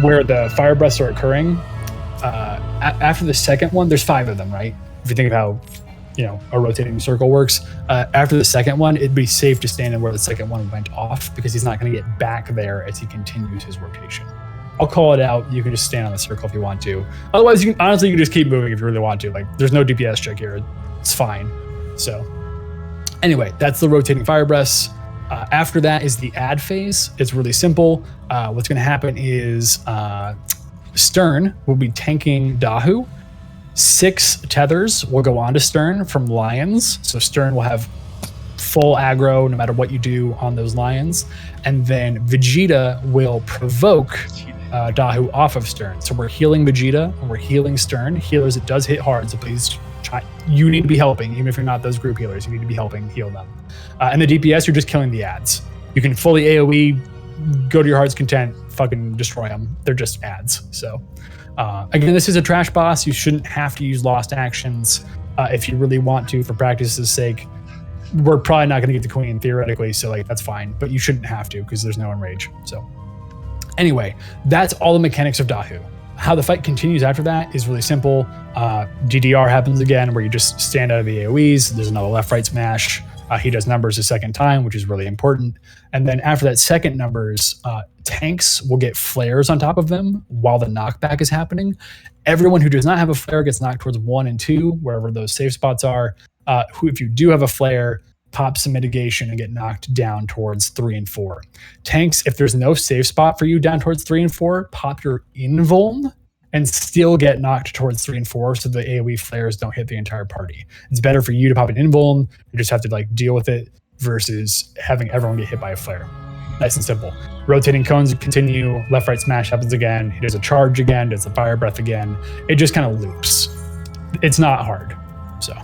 where the fire breaths are occurring. After the second one, there's 5 of them, right? If you think of how a rotating circle works. After the second one, it'd be safe to stand in where the second one went off because he's not going to get back there as he continues his rotation. I'll call it out. You can just stand on the circle if you want to. Otherwise, you can just keep moving if you really want to. Like, there's no DPS check here. It's fine. So anyway, that's the rotating fire breaths. After that is the add phase. It's really simple. What's going to happen is Stern will be tanking Dahu. 6 tethers will go on to Stern from Lions. So Stern will have full aggro no matter what you do on those Lions. And then Vegeta will provoke Dahu off of Stern. So we're healing Vegeta and we're healing Stern. Healers, it does hit hard, so please try. You need to be helping, even if you're not those group healers. You need to be helping heal them. And the DPS, you're just killing the ads. You can fully AoE, go to your heart's content, fucking destroy them. They're just ads. So again, this is a trash boss. You shouldn't have to use lost actions if you really want to, for practice's sake. We're probably not going to get the queen theoretically, so like that's fine. But you shouldn't have to because there's no enrage. So anyway, that's all the mechanics of Dahu. How the fight continues after that is really simple. DDR happens again, where you just stand out of the AoEs. There's another left-right smash. He does numbers a second time, which is really important. And then after that second numbers, tanks will get flares on top of them while the knockback is happening. Everyone who does not have a flare gets knocked towards 1 and 2, wherever those safe spots are. If you do have a flare, pop some mitigation and get knocked down towards 3 and 4. Tanks, if there's no safe spot for you down towards 3 and 4, pop your invuln and still get knocked towards 3 and 4 so the AoE flares don't hit the entire party. It's better for you to pop an invuln, you just have to like deal with it, versus having everyone get hit by a flare. Nice and simple. Rotating cones continue, left right smash happens again, he does a charge again, does a fire breath again. It just kind of loops. It's not hard. So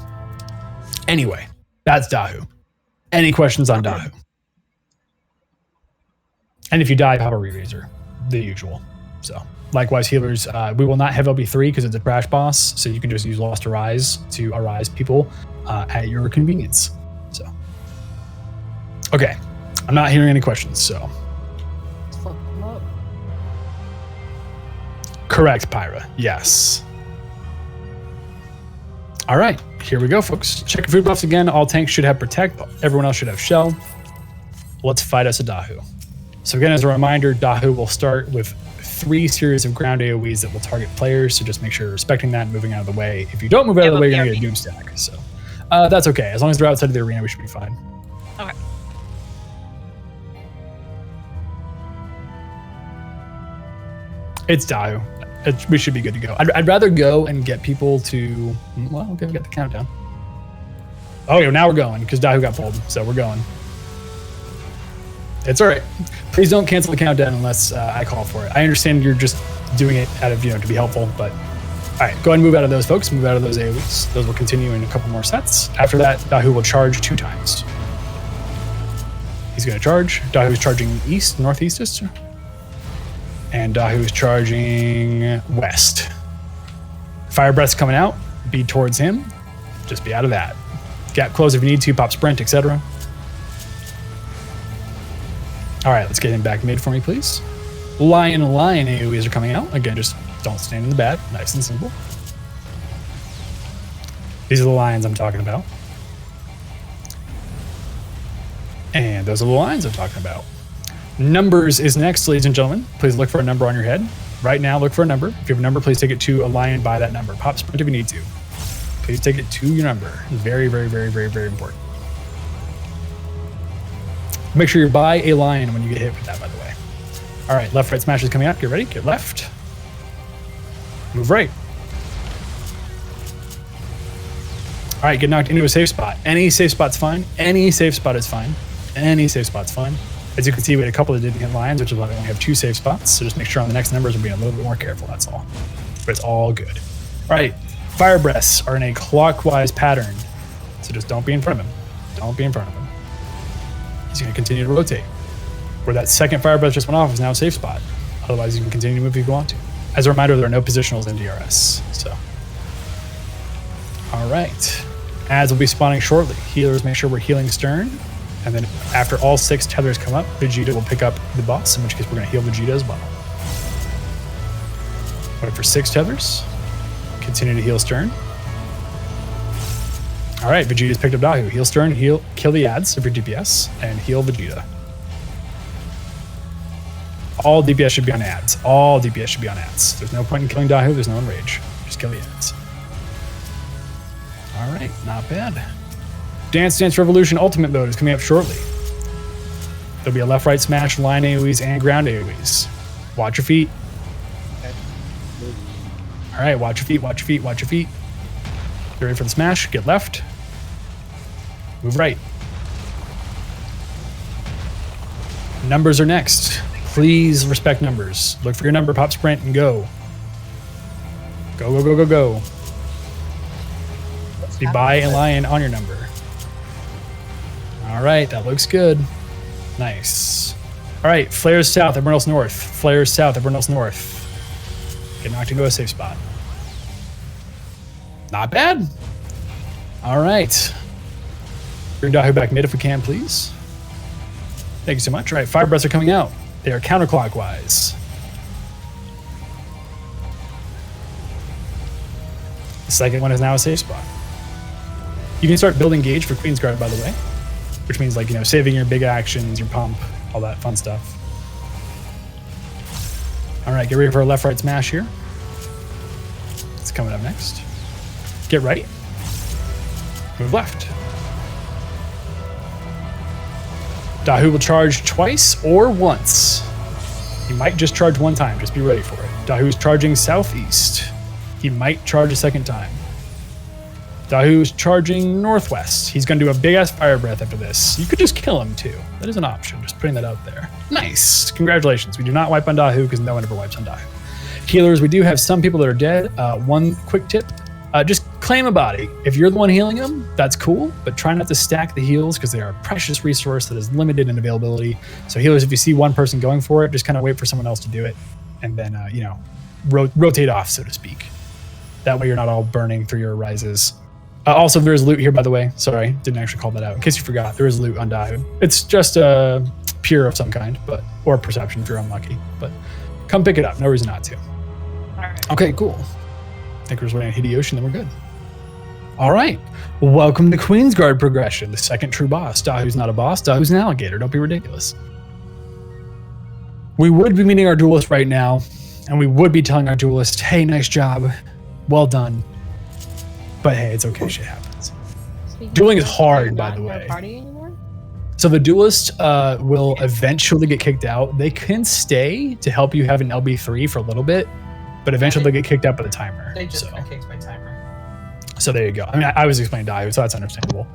anyway, that's Dahu. Any questions on Dahu? And if you die, pop a re-raiser, the usual. So likewise, healers, we will not have LB3 because it's a trash boss, so you can just use Lost Arise to arise people at your convenience. So, okay, I'm not hearing any questions, so. Correct, Pyra, yes. All right, here we go, folks. Check your food buffs again. All tanks should have Protect. Everyone else should have Shell. Let's fight us a Dahu. So again, as a reminder, Dahu will start with 3 series of ground AoEs that will target players, so just make sure you're respecting that and moving out of the way. If you don't move out of the way, you're going to get a Doomstack. So that's okay. As long as they're outside of the arena, we should be fine. Okay. It's Dahu. We should be good to go. I'd rather go and get people to... Well, okay, we got the countdown. Oh, yeah, now we're going, because Dahu got pulled, so we're going. It's all right. Please don't cancel the countdown unless I call for it. I understand you're just doing it out of, to be helpful, but all right, go ahead and move out of those, folks. Move out of those AoEs. Those will continue in a couple more sets. After that, Dahu will charge 2 times. He's going to charge. Dahu's charging east, northeast, and Dahu's charging west. Fire breath's coming out. Be towards him. Just be out of that. Gap close if you need to. Pop sprint, etc. All right, let's get him back mid for me, please. Lion AoEs are coming out. Again, just don't stand in the bad. Nice and simple. These are the lions I'm talking about. And those are the lines I'm talking about. Numbers is next, ladies and gentlemen. Please look for a number on your head. Right now, look for a number. If you have a number, please take it to a lion by that number. Pop sprint if you need to. Please take it to your number. Very, very, very, very, very important. Make sure you're by a lion when you get hit with that, by the way. All right, left, right smash is coming out. Get ready, get left. Move right. All right, get knocked into a safe spot. Any safe spot's fine. Any safe spot is fine. Any safe spot's fine. As you can see, we had a couple that didn't hit lions, which is why we only have 2 safe spots. So just make sure on the next numbers we're being a little bit more careful, that's all. But it's all good. All right, fire breaths are in a clockwise pattern. So just don't be in front of him. Don't be in front of him. He's going to continue to rotate. Where that second fire breath just went off is now a safe spot. Otherwise, you can continue to move if you want to. As a reminder, there are no positionals in DRS. So, all right. Ads will be spawning shortly. Healers, make sure we're healing Stern. And then after all 6 tethers come up, Vegeta will pick up the boss, in which case we're going to heal Vegeta as well. Wait for 6 tethers. Continue to heal Stern. All right, Vegeta's picked up Dahu. Heal Stern, kill the ads if you're DPS, and heal Vegeta. All DPS should be on ads. All DPS should be on ads. There's no point in killing Dahu. There's no enrage. Just kill the ads. All right, not bad. Dance Dance Revolution Ultimate mode is coming up shortly. There'll be a left-right smash, line AoEs, and ground AoEs. Watch your feet. All right, watch your feet, watch your feet, watch your feet. Get ready for the smash. Get left. Move right. Numbers are next. Please respect numbers. Look for your number, pop sprint, and go. Go, go, go, go, go. Be by a lion on your number. All right, that looks good. Nice. All right, flares south, everyone else north. Flares south, everyone else north. Get knocked into a safe spot. Not bad. All right. Bring Dahu back mid if we can, please. Thank you so much. All right, fire breaths are coming out. They are counterclockwise. The second one is now a safe spot. You can start building gauge for Queen's Guard, by the way, which means, like, you know, saving your big actions, your pump, all that fun stuff. All right, get ready for a left-right smash here. It's coming up next. Get right. Move left. Dahu will charge twice or once. He might just charge one time. Just be ready for it. Dahu's charging southeast. He might charge a second time. Dahu's charging northwest. He's going to do a big-ass fire breath after this. You could just kill him, too. That is an option. Just putting that out there. Nice. Congratulations. We do not wipe on Dahu because no one ever wipes on Dahu. Healers, we do have some people that are dead. One quick tip. Just claim a body. If you're the one healing them, that's cool, but try not to stack the heals because they are a precious resource that is limited in availability. So healers, if you see one person going for it, just kind of wait for someone else to do it and then, you know, rotate off, so to speak. That way you're not all burning through your rises. Also, there is loot here, by the way. Sorry, didn't actually call that out. In case you forgot, there is loot on Dahu. It's just a pure of some kind, or perception if you're unlucky. But come pick it up. No reason not to. Okay, cool. I think we're just waiting on Hideyoshi and then we're good. All right. Welcome to Queen's Guard progression, the second true boss. Dahu's not a boss. Dahu's an alligator. Don't be ridiculous. We would be meeting our duelist right now, and we would be telling our duelist, hey, nice job. Well done. But hey, it's okay. Shit happens. Dueling is hard, by the way. So the duelist will eventually get kicked out. They can stay to help you have an LB3 for a little bit, but eventually they'll get kicked out by the timer. They just got kicked by timer. So there you go. I mean, I was explaining Dahu, so that's understandable.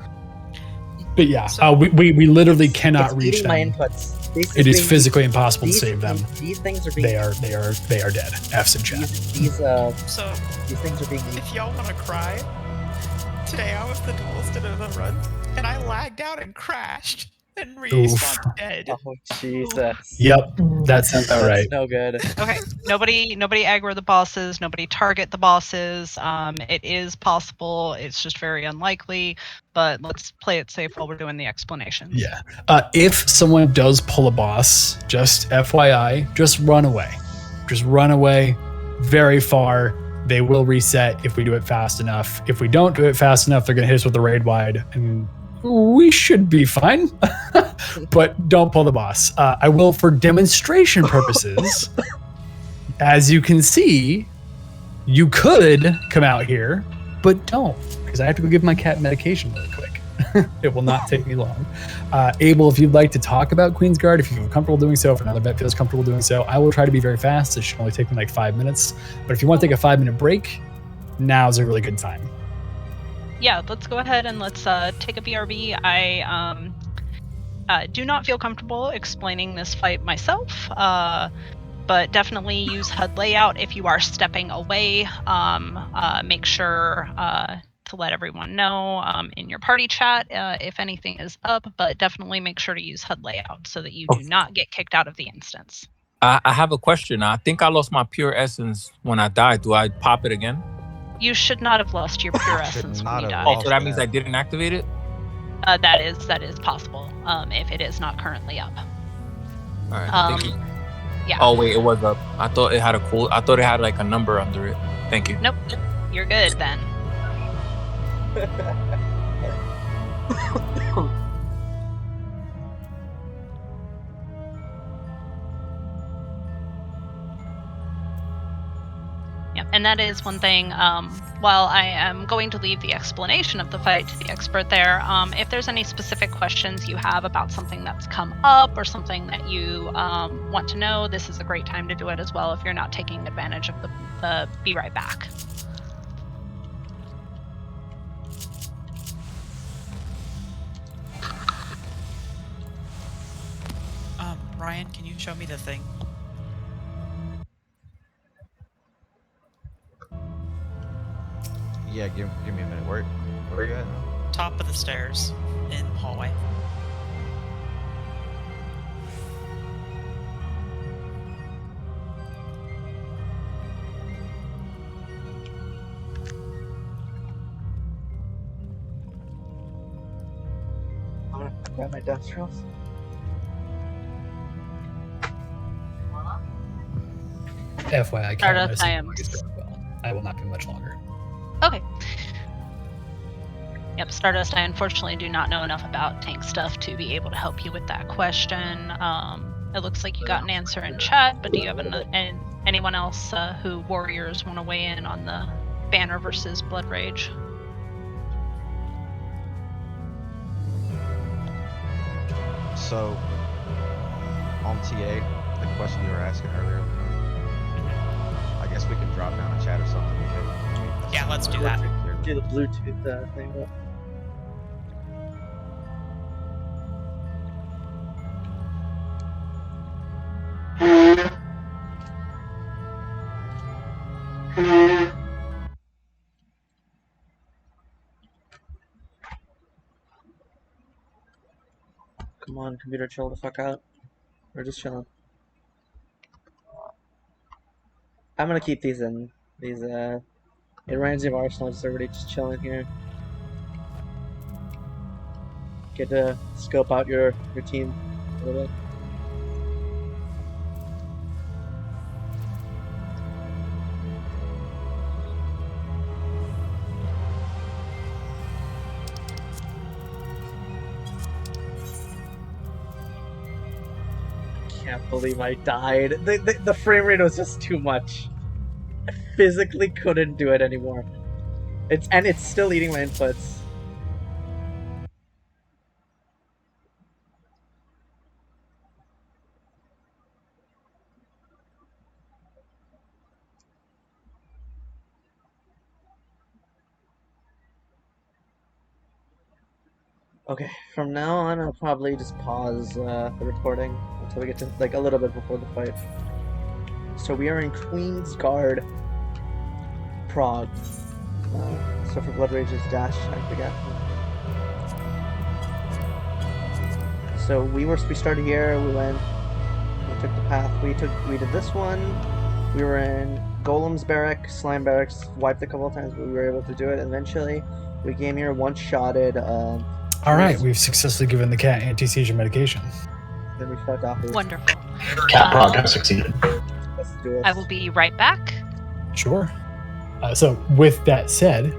But yeah, we literally cannot reach them. My inputs. It is physically impossible to save them. These things are being. They are dead. F's in chat. These things are being. If y'all want to cry, today I was the duelist in another run, and I lagged out and crashed and respawned dead. Oh Jesus. Yep, that sounds about right. No good. Okay, nobody aggro the bosses. Nobody target the bosses. It is possible. It's just very unlikely. But let's play it safe while we're doing the explanations. Yeah. If someone does pull a boss, just FYI, just run away. Just run away very far. They will reset if we do it fast enough. If we don't do it fast enough, they're going to hit us with the raid wide, and we should be fine. But don't pull the boss. I will for demonstration purposes. As you can see, you could come out here, but don't. Because I have to go give my cat medication really quick. It will not take me long. Abel, if you'd like to talk about Queen's Guard, if you feel comfortable doing so, if another vet feels comfortable doing so, I will try to be very fast. It should only take me like 5 minutes. But if you want to take a 5-minute break, now's a really good time. Yeah, let's go ahead and let's take a BRB. I do not feel comfortable explaining this fight myself, but definitely use HUD layout if you are stepping away. Make sure to let everyone know in your party chat if anything is up, but definitely make sure to use HUD layout so that you do not get kicked out of the instance. I have a question. I think I lost my pure essence when I died. Do I pop it again? You should not have lost your pure essence when you died. Oh, so that means I didn't activate it? That is possible if it is not currently up. All right, thank you. Yeah. Oh wait, it was up. I thought it had I thought it had like a number under it. Thank you. Nope. You're good then. Yeah, and that is one thing. While I am going to leave the explanation of the fight to the expert there, if there's any specific questions you have about something that's come up or something that you want to know, this is a great time to do it as well if you're not taking advantage of the be right back. Ryan, can you show me the thing? Yeah, give me a minute. Where are you at? Top of the stairs in the hallway. I'm gonna grab my dextrose. FYI, Stardust, I am. I will not be much longer. Okay. Yep, Stardust, I unfortunately do not know enough about tank stuff to be able to help you with that question. It looks like you got an answer in chat, but do you have anyone else who warriors want to weigh in on the Banner versus Blood Rage? So, on TA, the question you were asking earlier, I guess we can drop down a chat or something. Yeah, let's do that. Do the Bluetooth thing. Come on, computer, chill the fuck out. We're just chilling. I'm gonna keep these in. These, it reminds me of Arsenal, just everybody just chilling here. Get to scope out your team a little bit. Can't believe I died. The frame rate was just too much. I physically couldn't do it anymore. It's still eating my inputs. Okay, from now on I'll probably just pause the recording until we get to like a little bit before the fight. So we are in Queen's Guard, Prague. So for Blood Rage's dash, I forget. So we started here. We took the path. We did this one. We were in Golems barrack, Slime barracks. Wiped a couple of times, but we were able to do it eventually. We came here, one-shotted. All right, we've successfully given the cat anti-seizure medication. Then we fought Dahu. Wonderful. Cat Prague has succeeded. Let's do it. I will be right back. Sure. So with that said,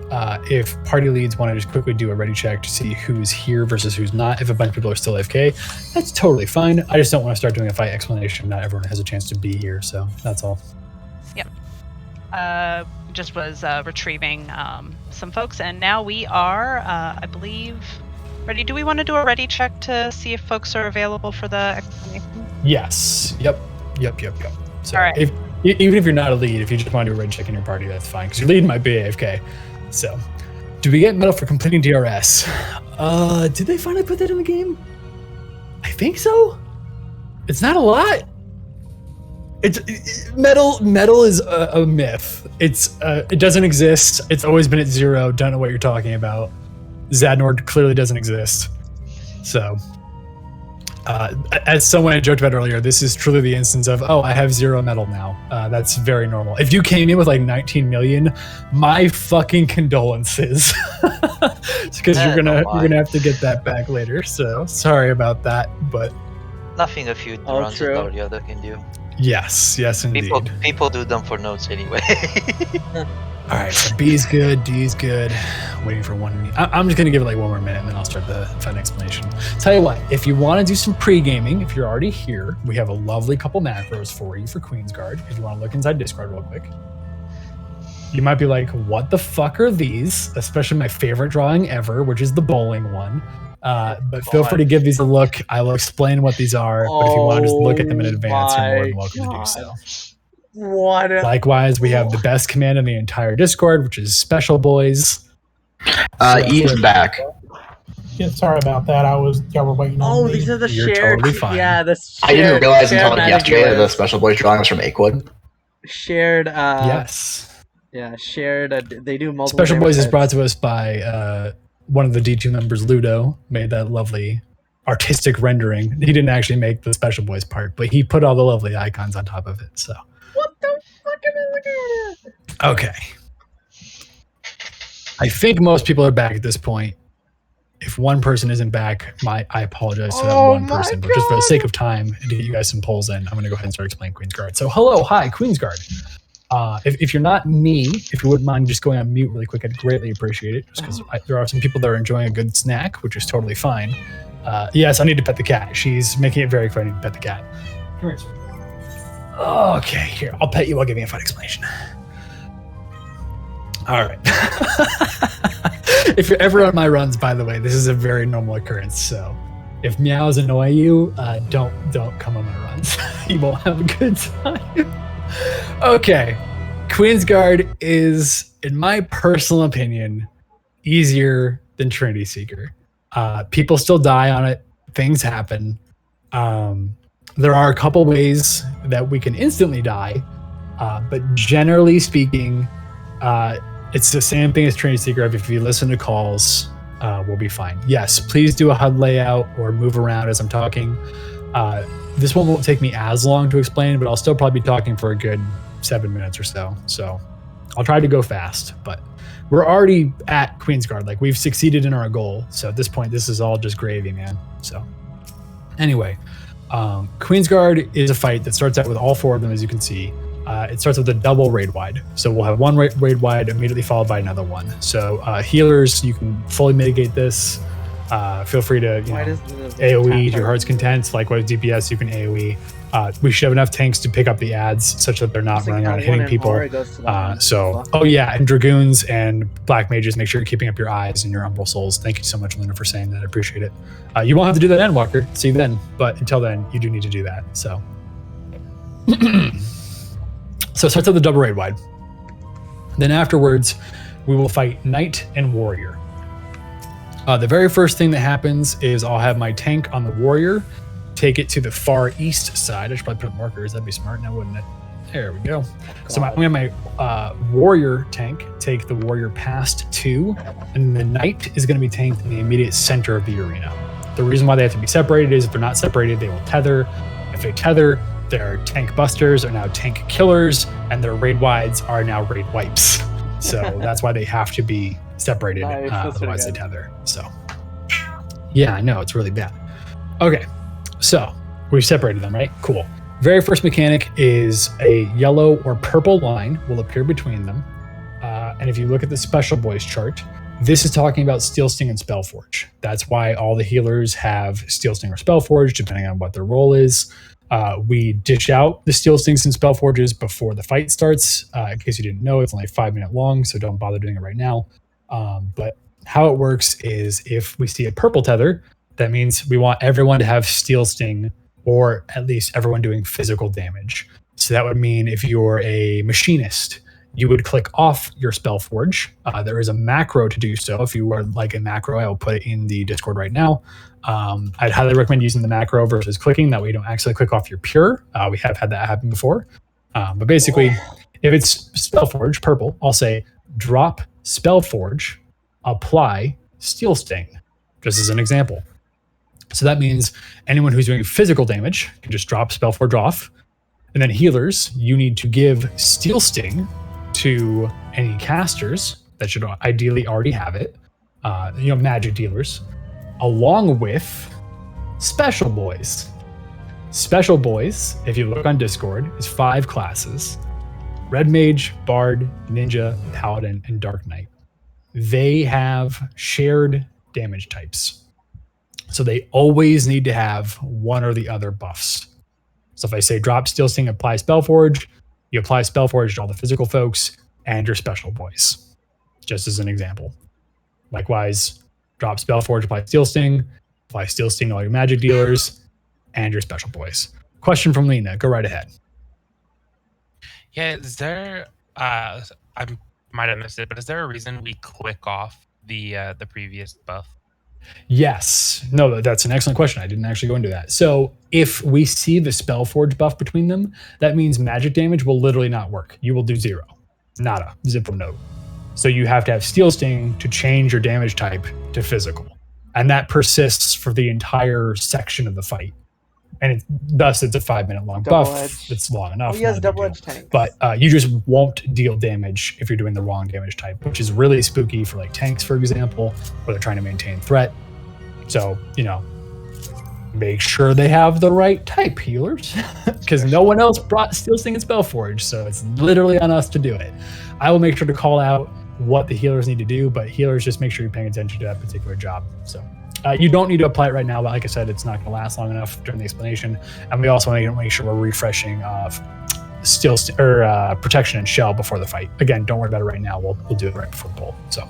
if party leads want to just quickly do a ready check to see who's here versus who's not, if a bunch of people are still AFK, that's totally fine. I just don't want to start doing a fight explanation. Not everyone has a chance to be here, so that's all. Yep. Just was retrieving some folks, and now we are, I believe, ready. Do we want to do a ready check to see if folks are available for the explanation? Yes. Yep. So all right. Even if you're not a lead, if you just want to do a ready check in your party, that's fine, because your lead might be AFK. So, do we get medal for completing DRS? Did they finally put that in the game? I think so. It's not a lot. Metal is a myth. It doesn't exist. It's always been at 0. Don't know what you're talking about. Zadnord clearly doesn't exist. So, as someone I joked about earlier, this is truly the instance of, oh, I have 0 metal now. That's very normal. If you came in with like 19 million, my fucking condolences, because you're gonna have to get that back later. So sorry about that, but nothing a few runs or the other can do. Yes, indeed. People do them for notes anyway. All right, so B's good, D's good. Waiting for one. I'm just gonna give it like one more minute, and then I'll start the fun explanation. Tell you what, if you want to do some pre-gaming, if you're already here, we have a lovely couple macros for you for Queensguard. If you want to look inside Discord real quick, you might be like, "What the fuck are these?" Especially my favorite drawing ever, which is the bowling one. But feel free to give these a look. I will explain what these are. But if you want to just look at them in advance, you're more than welcome to do so. What? Likewise, we have the best command in the entire Discord, which is Special Boys. Eve's back. Yeah, sorry about that. Y'all were waiting on me. These are the You're shared. totally fine. Yeah, the I didn't realize until yesterday that the list. Special Boys drawing was from Akewood. Shared. Yes. Yeah, shared. They do multiple. Special Boys is types. brought to us by one of the D2 members, Ludo, made that lovely artistic rendering. He didn't actually make the Special Boys part, but he put all the lovely icons on top of it. So. What the fuck am I looking at? Okay. I think most people are back at this point. If one person isn't back, I apologize to that one person. But just for the sake of time and to get you guys some polls in, I'm going to go ahead and start explaining Queensguard. So hello, hi, Queensguard. If you're not me, if you wouldn't mind just going on mute really quick, I'd greatly appreciate it. Just because there are some people that are enjoying a good snack, which is totally fine. Yes, I need to pet the cat. She's making it very clear I need to pet the cat. Come here, sir. Okay, here, I'll pet you while giving a fun explanation. All right. If you're ever on my runs, by the way, this is a very normal occurrence. So if meows annoy you, don't come on my runs. You won't have a good time. Okay. Queensguard is, in my personal opinion, easier than Trinity Seeker. People still die on it. Things happen. There are a couple ways that we can instantly die, but generally speaking, it's the same thing as Trinity Seeker. If you listen to calls, we'll be fine. Yes, please do a HUD layout or move around as I'm talking. This one won't take me as long to explain, but I'll still probably be talking for a good 7 minutes or so. So I'll try to go fast, but we're already at Queensguard. Like, we've succeeded in our goal. So at this point, this is all just gravy, man. So anyway, Queensguard is a fight that starts out with all four of them, as you can see. It starts with a double raid wide. So we'll have one raid wide immediately followed by another one. So healers, you can fully mitigate this. Feel free to AoE to your heart's content. Likewise, DPS, you can AoE. We should have enough tanks to pick up the ads such that they're not running around hitting people. Oh yeah, and Dragoons and Black Mages, make sure you're keeping up your eyes and your Umbral Souls. Thank you so much, Luna, for saying that. I appreciate it. You won't have to do that, Endwalker. See you then. But until then, you do need to do that. So. So it starts with the double raid wide. Then afterwards, we will fight Knight and Warrior. The very first thing that happens is I'll have my tank on the Warrior, take it to the far east side. I should probably put up markers. That'd be smart now, wouldn't it? There we go. So I'm going to have my Warrior tank take the Warrior past 2, and the Knight is going to be tanked in the immediate center of the arena. The reason why they have to be separated is if they're not separated, they will tether. If they tether, their tank busters are now tank killers, and their raid wides are now raid wipes. So that's why they have to be separated, otherwise they tether. So yeah, I know, it's really bad. Okay, so we've separated them, right? Cool. Very first mechanic is a yellow or purple line will appear between them. And if you look at the Special Boys chart, this is talking about Steel Sting and Spellforge. That's why all the healers have Steel Sting or Spellforge, depending on what their role is. We dish out the Steel Stings and Spellforges before the fight starts. In case you didn't know, it's only 5 minute long, so don't bother doing it right now. But how it works is if we see a purple tether, that means we want everyone to have Steel Sting, or at least everyone doing physical damage. So that would mean if you're a machinist, you would click off your Spellforge. There is a macro to do so. If you are like a macro, I will put it in the Discord right now. I'd highly recommend using the macro versus clicking. That way you don't actually click off your pure. We have had that happen before. But basically, if it's Spellforge, purple, I'll say drop Spellforge, apply Steel Sting, just as an example. So that means anyone who's doing physical damage can just drop Spellforge off. And then healers, you need to give Steel Sting to any casters that should ideally already have it, magic dealers, along with Special Boys. Special Boys, if you look on Discord, is 5 classes. Red Mage, Bard, Ninja, Paladin, and Dark Knight. They have shared damage types. So they always need to have one or the other buffs. So if I say drop Steel Sting, apply Spellforge, you apply Spellforge to all the physical folks and your special boys, just as an example. Likewise, drop Spellforge, apply Steel Sting to all your magic dealers and your special boys. Question from Lena, go right ahead. Yeah, is there I might have missed it, but is there a reason we click off the previous buff? Yes. No, that's an excellent question. I didn't actually go into that. So if we see the Spellforge buff between them, that means magic damage will literally not work. You will do 0. Nada. Zippo note. So you have to have Steel Sting to change your damage type to physical. And that persists for the entire section of the fight. And thus it's a 5-minute long buff. It's long enough. Oh, he has double-edged tanks. But you just won't deal damage if you're doing the wrong damage type, which is really spooky for like tanks, for example, where they're trying to maintain threat. So, make sure they have the right type, healers, because no one else brought Steel Sting and Spellforge, so it's literally on us to do it. I will make sure to call out what the healers need to do, but healers, just make sure you're paying attention to that particular job. So you don't need to apply it right now, but like I said, it's not going to last long enough during the explanation. And we also want to make sure we're refreshing protection and shell before the fight. Again, don't worry about it right now. We'll do it right before the poll. So,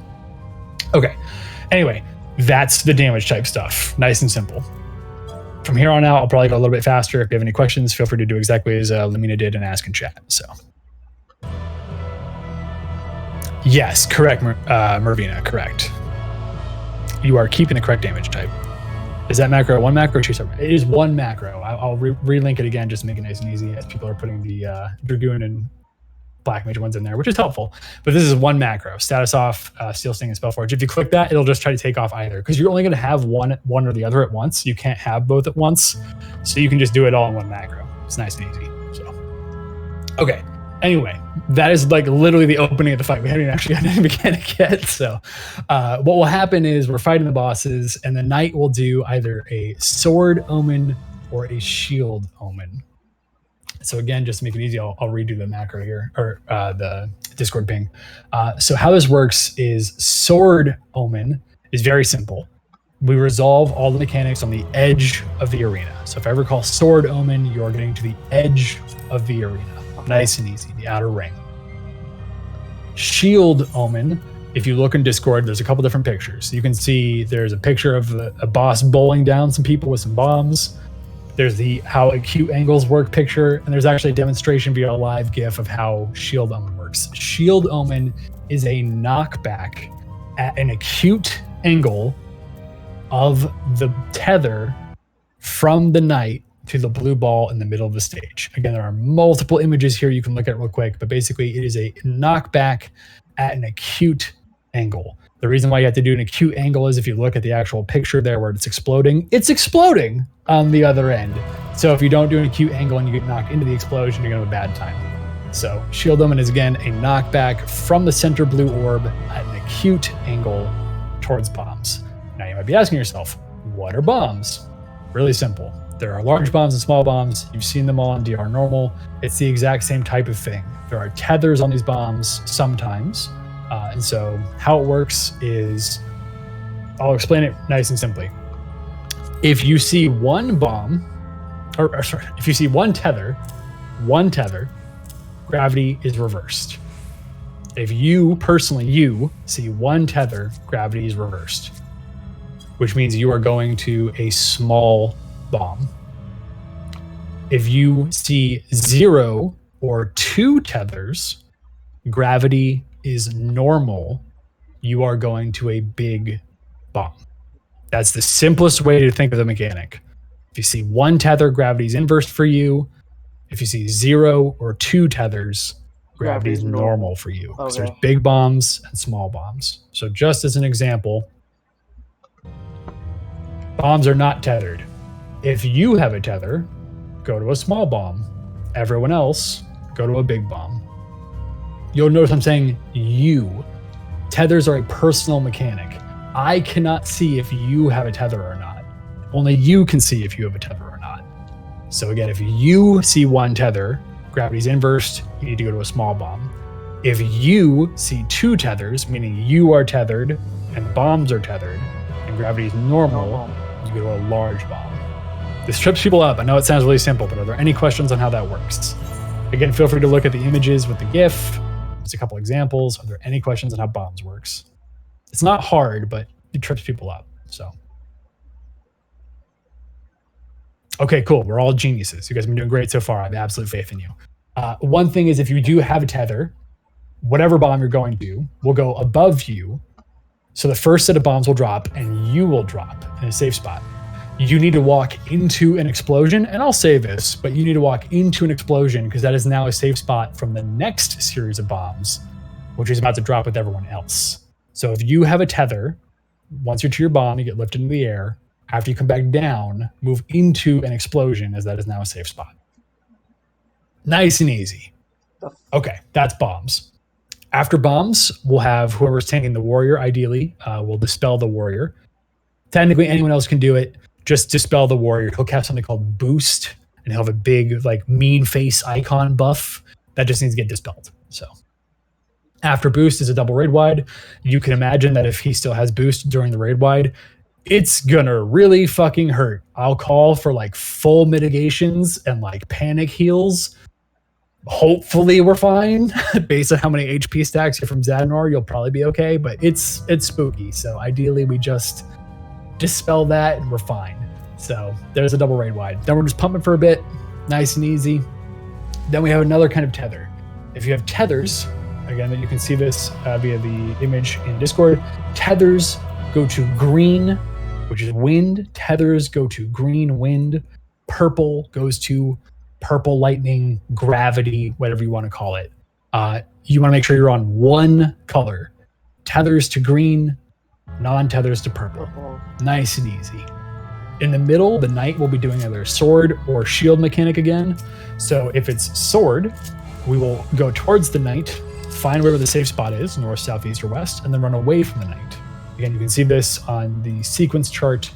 okay. Anyway, that's the damage type stuff. Nice and simple. From here on out, I'll probably go a little bit faster. If you have any questions, feel free to do exactly as Lamina did and ask in chat. So, yes, correct, Mervina, correct. You are keeping the correct damage type. Is that macro one macro or two separate? It is one macro. I'll relink it again just to make it nice and easy as people are putting the Dragoon and Black Mage ones in there, which is helpful. But this is one macro. Status off, Steel Sting, and Spellforge. If you click that, it'll just try to take off either, because you're only going to have one or the other at once. You can't have both at once. So you can just do it all in one macro. It's nice and easy. So, okay. Anyway, that is like literally the opening of the fight. We haven't even actually gotten any mechanic yet. So what will happen is we're fighting the bosses, and the knight will do either a sword omen or a shield omen. So again, just to make it easy, I'll redo the macro here, or the Discord ping. So how this works is sword omen is very simple. We resolve all the mechanics on the edge of the arena. So if I ever call sword omen, you're getting to the edge of the arena. Nice and easy, the outer ring. Shield omen, if you look in Discord, there's a couple different pictures. You can see there's a picture of a boss bowling down some people with some bombs. There's the how acute angles work picture, and there's actually a demonstration via a live GIF of how Shield Omen works. Shield Omen is a knockback at an acute angle of the tether from the knight to the blue ball in the middle of the stage. Again, there are multiple images here you can look at real quick, but basically it is a knockback at an acute angle. The reason why you have to do an acute angle is if you look at the actual picture there where it's exploding on the other end. So if you don't do an acute angle and you get knocked into the explosion, you're gonna have a bad time. So Shield Omen is again a knockback from the center blue orb at an acute angle towards bombs. Now you might be asking yourself, what are bombs? Really simple. There are large bombs and small bombs. You've seen them all on DR normal. It's the exact same type of thing. There are tethers on these bombs sometimes. And so how it works is, I'll explain it nice and simply. If you see one bomb, if you see one tether, gravity is reversed. If you see one tether, gravity is reversed, which means you are going to a small bomb. If you see 0 or 2 tethers, gravity is normal. You are going to a big bomb. That's the simplest way to think of the mechanic. If you see 1 tether, gravity is inverse for you. If you see 0 or 2 tethers, gravity is normal for you. Okay. So there's big bombs and small bombs. So just as an example, bombs are not tethered. If you have a tether, go to a small bomb. Everyone else, go to a big bomb. You'll notice I'm saying you. Tethers are a personal mechanic. I cannot see if you have a tether or not. Only you can see if you have a tether or not. So again, if you see 1 tether, gravity's inversed, you need to go to a small bomb. If you see 2 tethers, meaning you are tethered and the bombs are tethered, and gravity is normal, you go to a large bomb. This trips people up. I know it sounds really simple, but are there any questions on how that works? Again, feel free to look at the images with the GIF. There's a couple examples. Are there any questions on how bombs works? It's not hard, but it trips people up. So, okay, cool. We're all geniuses. You guys have been doing great so far. I have absolute faith in you. One thing is, if you do have a tether, whatever bomb you're going to will go above you. So the first set of bombs will drop and you will drop in a safe spot. You need to walk into an explosion, and I'll say this, but you need to walk into an explosion because that is now a safe spot from the next series of bombs, which is about to drop with everyone else. So if you have a tether, once you're to your bomb, you get lifted into the air. After you come back down, move into an explosion, as that is now a safe spot. Nice and easy. Okay, that's bombs. After bombs, we'll have whoever's tanking the warrior, ideally, will dispel the warrior. Technically, anyone else can do it. Just dispel the warrior. He'll cast something called Boost, and he'll have a big, like, mean face icon buff. That just needs to get dispelled. So after Boost is a double raid wide. You can imagine that if he still has Boost during the raid wide, it's gonna really fucking hurt. I'll call for, like, full mitigations and, like, panic heals. Hopefully we're fine. Based on how many HP stacks you're from Zadnor, you'll probably be okay, but it's spooky. So ideally we just dispel that and we're fine. So there's a double raid wide. Then we're just pumping for a bit, nice and easy. Then we have another kind of tether. If you have tethers, again, that you can see this via the image in Discord, tethers go to green, which is wind. Tethers go to green wind. Purple goes to purple lightning, gravity, whatever you want to call it. You want to make sure you're on one color. Tethers to green, non-tethers to purple. Nice and easy. In the middle, the knight will be doing either sword or shield mechanic again. So if it's sword, we will go towards the knight, find wherever the safe spot is, north, south, east, or west, and then run away from the knight. Again, you can see this on the sequence chart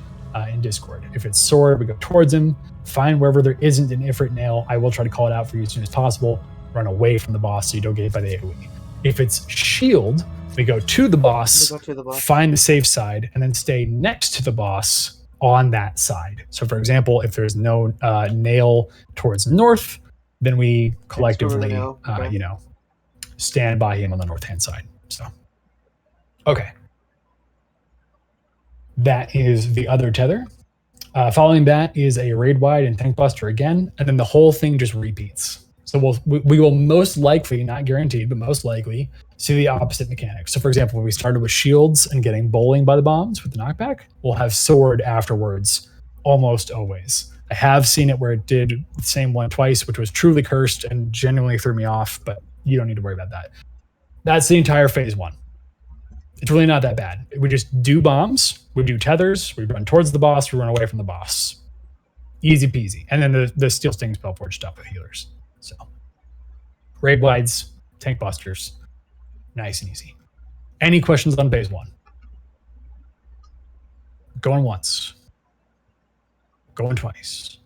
in Discord. If it's sword, we go towards him, find wherever there isn't an Ifrit nail. I will try to call it out for you as soon as possible. Run away from the boss so you don't get hit by the AoE. If it's shield, we go to the boss, find the safe side, and then stay next to the boss on that side. So for example, if there's no nail towards north, then we collectively, stand by him on the north-hand side. So, okay. That is the other tether. Following that is a raid wide and tank buster again, and then the whole thing just repeats. So we will most likely, not guaranteed, but most likely see the opposite mechanics. So for example, when we started with shields and getting bowling by the bombs with the knockback, we'll have sword afterwards almost always. I have seen it where it did the same one twice, which was truly cursed and genuinely threw me off, but you don't need to worry about that. That's the entire phase 1. It's really not that bad. We just do bombs, we do tethers, we run towards the boss, we run away from the boss. Easy peasy. And then the Steel Sting Spellforge stuff with healers. So, raid wides, tank busters, nice and easy. Any questions on phase 1? Going once. Going twice.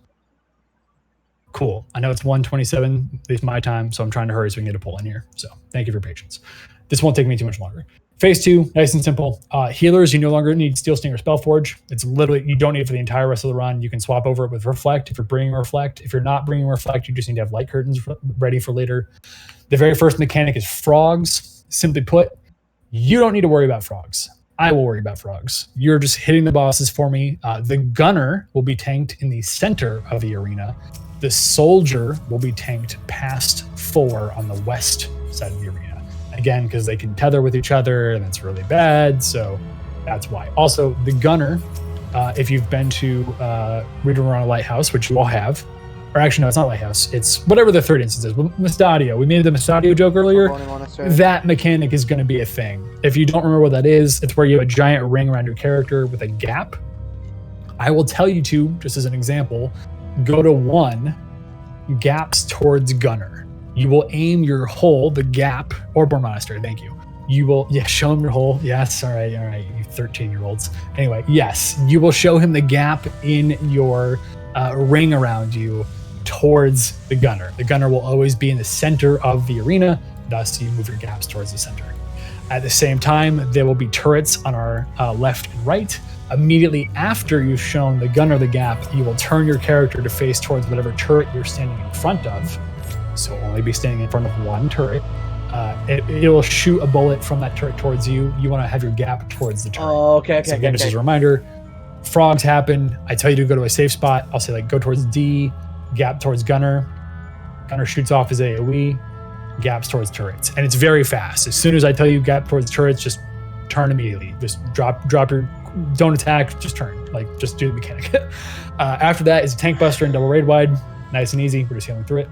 Cool. I know it's 1:27, at least my time, so I'm trying to hurry so we can get a pull in here. So thank you for your patience. This won't take me too much longer. Phase 2, nice and simple. Healers, you no longer need Steel Sting or Spellforge. It's literally, you don't need it for the entire rest of the run. You can swap over it with Reflect if you're bringing Reflect. If you're not bringing Reflect, you just need to have Light Curtains ready for later. The very first mechanic is frogs. Simply put, you don't need to worry about frogs. I will worry about frogs. You're just hitting the bosses for me. The gunner will be tanked in the center of the arena. The soldier will be tanked past 4 on the west side of the arena. Again, because they can tether with each other, and that's really bad, so that's why. Also, the gunner, if you've been to Read-A-Run Lighthouse, which you all have, or actually, no, it's not Lighthouse, it's whatever the third instance is. Mustadio. We made the Mustadio joke earlier. That mechanic is going to be a thing. If you don't remember what that is, it's where you have a giant ring around your character with a gap. I will tell you to, just as an example, go to 1, gaps towards gunner. You will aim your hole, the gap, or Born Monastery, thank you. You will, show him your hole. Yes, all right, you 13-year-olds. Anyway, yes, you will show him the gap in your ring around you towards the gunner. The gunner will always be in the center of the arena, thus you move your gaps towards the center. At the same time, there will be turrets on our left and right. Immediately after you've shown the gunner the gap, you will turn your character to face towards whatever turret you're standing in front of. So only be standing in front of one turret. It will shoot a bullet from that turret towards you. You want to have your gap towards the turret. Oh, okay. So again, just as a reminder, frogs happen. I tell you to go to a safe spot. I'll say like go towards D, gap towards gunner. Gunner shoots off his AoE, gaps towards turrets. And it's very fast. As soon as I tell you gap towards turrets, just turn immediately. Just drop your, don't attack, just turn. Like just do the mechanic. After that is tank buster and double raid wide. Nice and easy. We're just healing through it.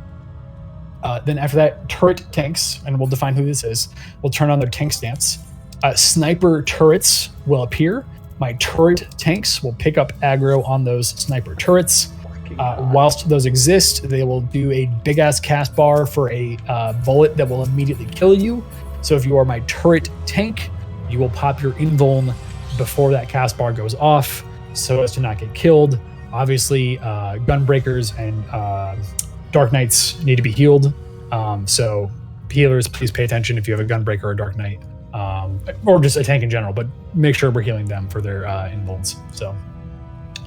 Then after that, turret tanks, and we'll define who this is, will turn on their tank stance. Sniper turrets will appear. My turret tanks will pick up aggro on those sniper turrets. Whilst those exist, they will do a big-ass cast bar for a bullet that will immediately kill you. So if you are my turret tank, you will pop your invuln before that cast bar goes off so as to not get killed. Obviously, gunbreakers and Dark Knights need to be healed. So healers, please pay attention if you have a gunbreaker or a Dark Knight, or just a tank in general, but make sure we're healing them for their invulns. So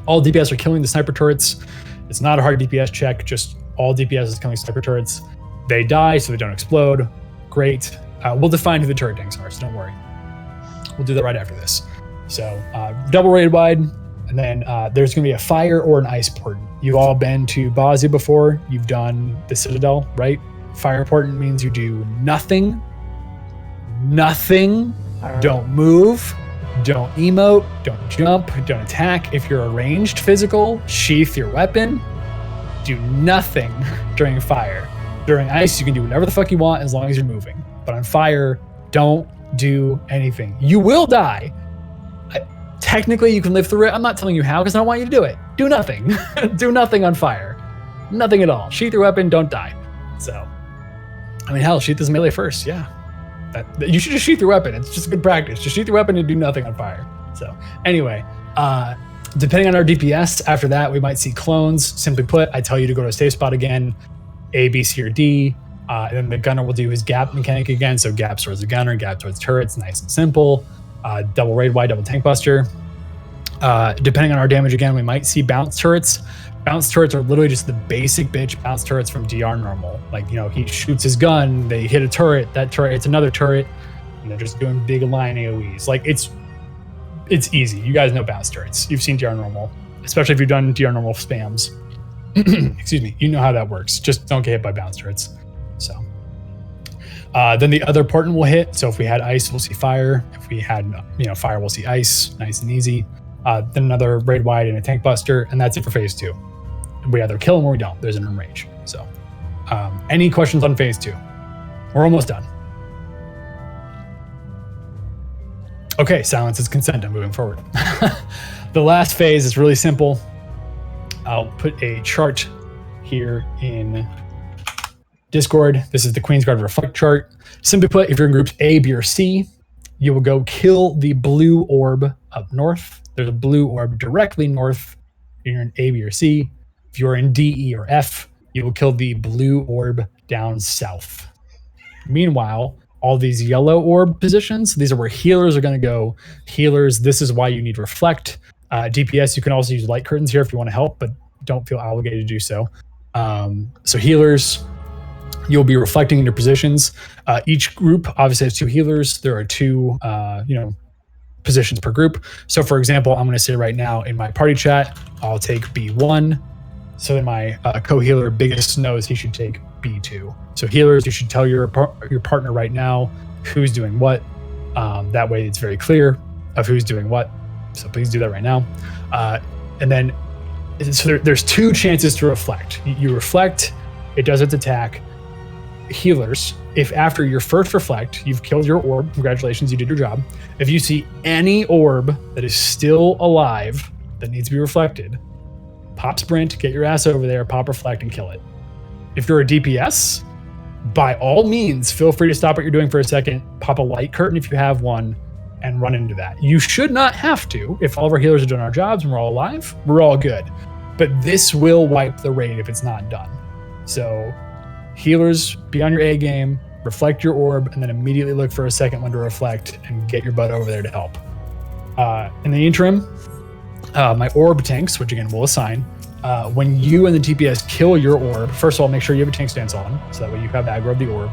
all DPS are killing the sniper turrets. It's not a hard DPS check, just all DPS is killing sniper turrets. They die so they don't explode. Great. We'll define who the turret tanks are, so don't worry. We'll do that right after this. So double raid wide, and then there's going to be a fire or an ice portent. You've all been to Bosnia before. You've done the Citadel, right? Fire portent means you do nothing. Nothing. Don't move. Don't emote. Don't jump. Don't attack. If you're a ranged physical, sheath your weapon. Do nothing during fire. During ice, you can do whatever the fuck you want as long as you're moving. But on fire, don't do anything. You will die. Technically, you can live through it. I'm not telling you how because I don't want you to do it. Do nothing. Do nothing on fire. Nothing at all. Sheath your weapon. Don't die. So, I mean, hell, sheath this melee first. Yeah. You should just sheath your weapon. It's just good practice. Just sheath your weapon and do nothing on fire. So, anyway, depending on our DPS, after that, we might see clones. Simply put, I tell you to go to a safe spot again, A, B, C, or D. And then the gunner will do his gap mechanic again. So gaps towards the gunner, gap towards turrets. Nice and simple. Double raid wide, double tank buster. Depending on our damage again, we might see bounce turrets. Bounce turrets are literally just the basic bitch bounce turrets from DR normal. Like, you know, he shoots his gun, they hit a turret, that turret hits another turret, and they're just doing big line AoEs. Like, it's easy. You guys know bounce turrets. You've seen DR normal, especially if you've done DR normal spams. Excuse me. You know how that works. Just don't get hit by bounce turrets. So, then the other portent will hit. So if we had ice, we'll see fire. If we had, fire, we'll see ice. Nice and easy. Then another raid wide and a tank buster, and that's it for phase 2. We either kill them or we don't. There's an range. So, any questions on phase 2? We're almost done. Okay, silence is consent. I'm moving forward. The last phase is really simple. I'll put a chart here in Discord. This is the Queen's Guard Reflect chart. Simply put, if you're in groups A, B, or C, you will go kill the blue orb up north. There's a blue orb directly north. If you're in A, B, or C. If you're in D, E, or F, you will kill the blue orb down south. Meanwhile, all these yellow orb positions, these are where healers are going to go. Healers, this is why you need Reflect. DPS, you can also use light curtains here if you want to help, but don't feel obligated to do so. So healers, you'll be reflecting in your positions. Each group obviously has 2 healers. There are 2, positions per group. So for example, I'm going to say right now in my party chat, I'll take B1. So then my co-healer biggest knows he should take B2. So healers, you should tell your partner right now who's doing what. That way it's very clear of who's doing what. So please do that right now. And then so there's 2 chances to reflect. You reflect, it does its attack. Healers, if after your first reflect, you've killed your orb, congratulations, you did your job. If you see any orb that is still alive that needs to be reflected, pop sprint, get your ass over there, pop reflect, and kill it. If you're a DPS, by all means, feel free to stop what you're doing for a second, pop a light curtain if you have one, and run into that. You should not have to. If all of our healers are doing our jobs and we're all alive, we're all good. but this will wipe the raid if it's not done. So healers, be on your A game, reflect your orb, and then immediately look for a second one to reflect and get your butt over there to help. In the interim, my orb tanks, which again we'll assign, when you and the TPS kill your orb, first of all, make sure you have a tank stance on, so that way you have aggro of the orb.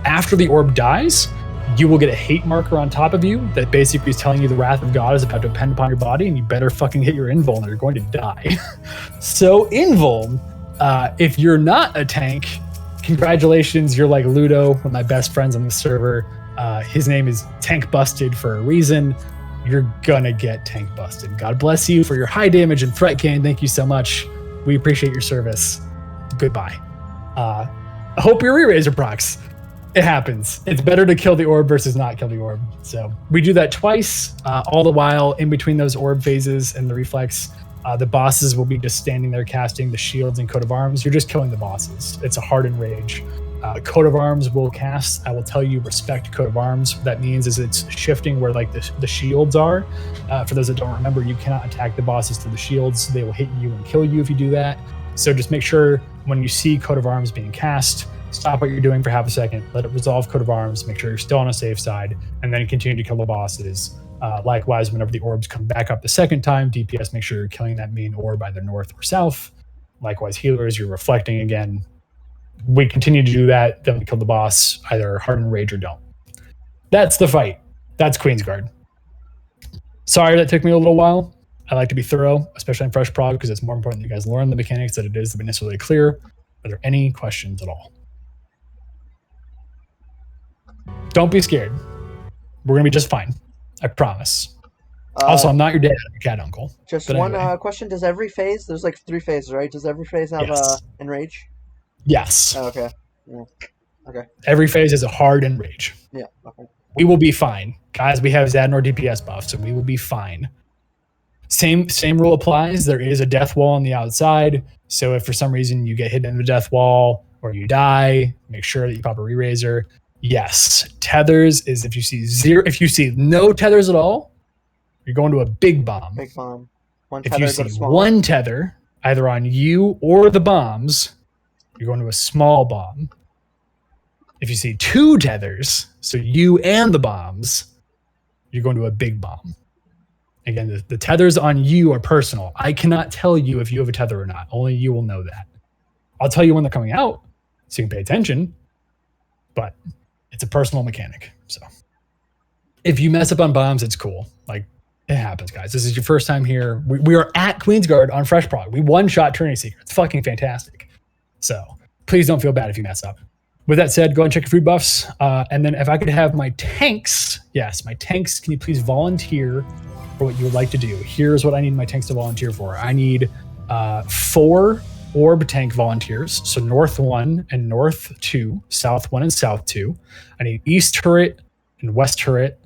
After the orb dies, you will get a hate marker on top of you that basically is telling you the wrath of God is about to depend upon your body, and you better fucking hit your invuln or you're going to die. So invuln, if you're not a tank, congratulations, you're like Ludo, one of my best friends on the server. His name is Tank Busted for a reason. You're gonna get tank busted. God bless you for your high damage and threat gain. Thank you so much. We appreciate your service. Goodbye. I hope your re-raiser procs. It happens. It's better to kill the orb versus not kill the orb. So we do that twice. All the while, in between those orb phases and the reflex, the bosses will be just standing there casting the shields and coat of arms. You're just killing the bosses. It's a hardened rage. Coat of arms will cast. I will tell you, respect coat of arms. What that means is it's shifting where like the shields are. For those that don't remember, you cannot attack the bosses through the shields. They will hit you and kill you if you do that. So just make sure when you see coat of arms being cast, stop what you're doing for half a second, let it resolve coat of arms, make sure you're still on a safe side, and then continue to kill the bosses. Likewise, whenever the orbs come back up the second time, DPS, make sure you're killing that main orb either north or south. Likewise, healers, you're reflecting again. We continue to do that, then we kill the boss, either harden rage or don't. That's the fight. That's Queensguard. Sorry that took me a little while. I like to be thorough, especially in Fresh Prog, because it's more important that you guys learn the mechanics than it is to be necessarily clear. Are there any questions at all? Don't be scared. We're going to be just fine. I promise. Also, I'm not your dad. I'm your cat uncle. Just But one anyway. question. Does every phase, there's like 3 phases, right? Does every phase have Yes. enrage? Yes. Oh, okay. Yeah. Okay. Every phase is a hard enrage. Yeah. Okay. We will be fine. Guys, we have Zadnor DPS buff, so we will be fine. Same rule applies. There is a death wall on the outside. So if for some reason you get hit in the death wall or you die, make sure that you pop a re-raiser. Yes. Tethers is if you see no tethers at all, you're going to a big bomb. Big bomb. One If tether, you go see to small. one tether, either on you or the bombs, you're going to a small bomb. If you see 2 tethers, so you and the bombs, you're going to a big bomb. Again, the tethers on you are personal. I cannot tell you if you have a tether or not. Only you will know that. I'll tell you when they're coming out, so you can pay attention, but it's a personal mechanic. So if you mess up on bombs, it's cool. Like, it happens, guys. This is your first time here. We are at Queensguard on Fresh Prog. We one-shot Trinity Seeker. It's fucking fantastic. So please don't feel bad if you mess up. With that said, go and check your food buffs. And then if I could have my tanks, yes, my tanks, can you please volunteer for what you would like to do? Here's what I need my tanks to volunteer for. I need 4 orb tank volunteers. So north 1 and north 2, south 1 and south 2. I need east turret and west turret.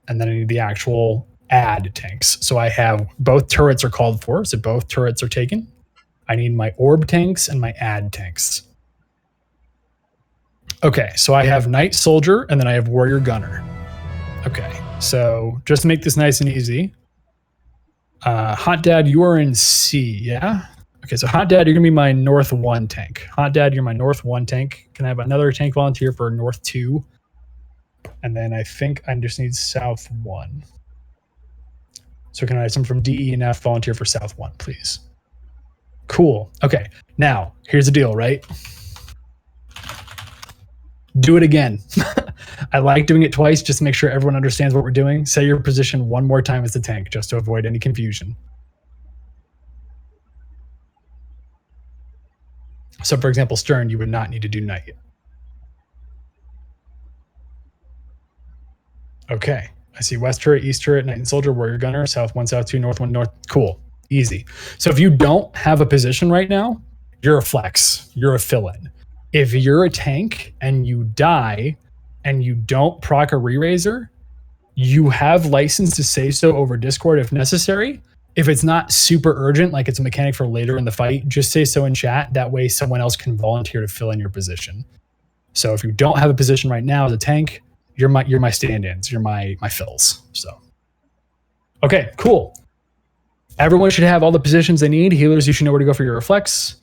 And then I need the actual add tanks. So I have both turrets are called for. So both turrets are taken. I need my orb tanks and my add tanks. Okay, so I have Knight Soldier and then I have Warrior Gunner. Okay, so just to make this nice and easy, Hot Dad, you are in C, yeah? Okay, so Hot Dad, you're gonna be my North 1 tank. Hot Dad, you're my North 1 tank. Can I have another tank volunteer for North 2? And then I think I just need South 1. So can I have someone from D, E, and F volunteer for South 1, please? Cool. Okay, now, here's the deal, right? Do it again. I like doing it twice just to make sure everyone understands what we're doing. Say your position one more time as the tank, just to avoid any confusion. So for example, Stern, you would not need to do Knight. Okay. I see West turret, East turret, Knight and Soldier, Warrior Gunner, South 1, South 2, North 1, North. Cool. Easy. So if you don't have a position right now, you're a flex. You're a fill-in. If you're a tank and you die and you don't proc a re-raiser, you have license to say so over Discord if necessary. If it's not super urgent, like it's a mechanic for later in the fight, just say so in chat. That way someone else can volunteer to fill in your position. So if you don't have a position right now as a tank, you're my stand-ins, you're my fills. So, okay, cool. Everyone should have all the positions they need. Healers, you should know where to go for your reflex.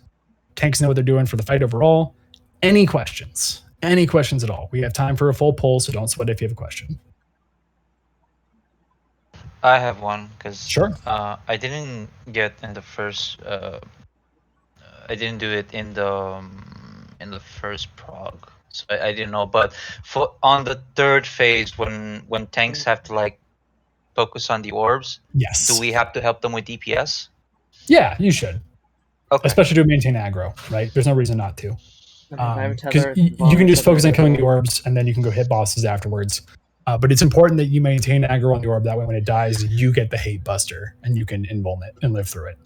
Tanks know what they're doing for the fight overall. Any questions? Any questions at all? We have time for a full poll, so don't sweat if you have a question. I have one because Sure. I didn't get in the first. I didn't do it in the first prog, so I didn't know. But for on the third phase, when tanks have to like focus on the orbs, yes. Do we have to help them with DPS? Yeah, you should. Okay. Especially to maintain aggro, right? There's no reason not to. Because tether, you can just focus on killing the tether. orbs, and then you can go hit bosses afterwards. But it's important that you maintain aggro on the orb. That way, when it dies, you get the hate buster, and you can invuln it and live through it.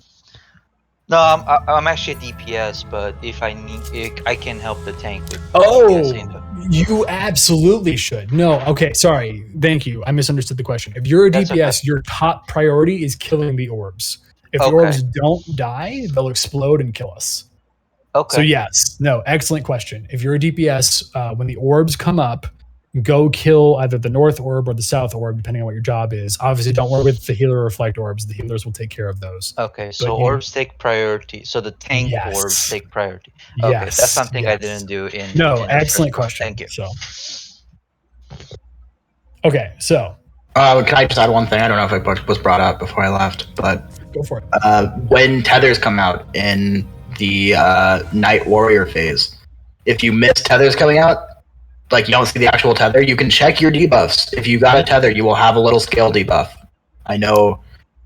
No, I'm actually a DPS, but if I need, I can help the tank with. Oh, DPS you absolutely should. No, okay, sorry. Thank you. I misunderstood the question. If you're a That's DPS, your top priority is killing the orbs. If the orbs don't die, they'll explode and kill us. Okay. So yes, no, excellent question. If you're a DPS, when the orbs come up, go kill either the north orb or the south orb, depending on what your job is. Obviously, don't worry with the healer reflect orbs. The healers will take care of those. Okay, so orbs take priority. So the tank orbs take priority. Okay, Yes, that's something I yes. didn't do in. No, in the excellent first one. question. Thank you. So, okay, so can I just add one thing? I don't know if it was brought up before I left, but go for it. When tethers come out in the Night Warrior phase, if you miss tethers coming out, like you don't see the actual tether, you can check your debuffs. If you got a tether, you will have a little scale debuff. I know.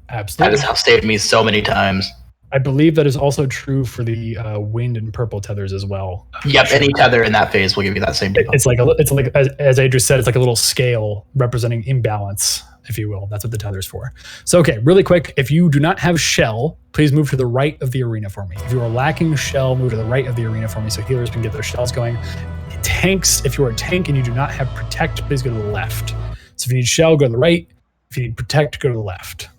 Absolutely. That has saved me so many times. I believe that is also true for the wind and purple tethers as well. Yep, any tether in that phase will give you that same debuff. It's like as I just said, it's like a little scale representing imbalance, if you will. That's what the tether's for. So, okay, really quick. If you do not have shell, please move to the right of the arena for me. If you are lacking shell, move to the right of the arena for me so healers can get their shells going. Tanks, if you're a tank and you do not have protect, please go to the left. So if you need shell, go to the right. If you need protect, go to the left.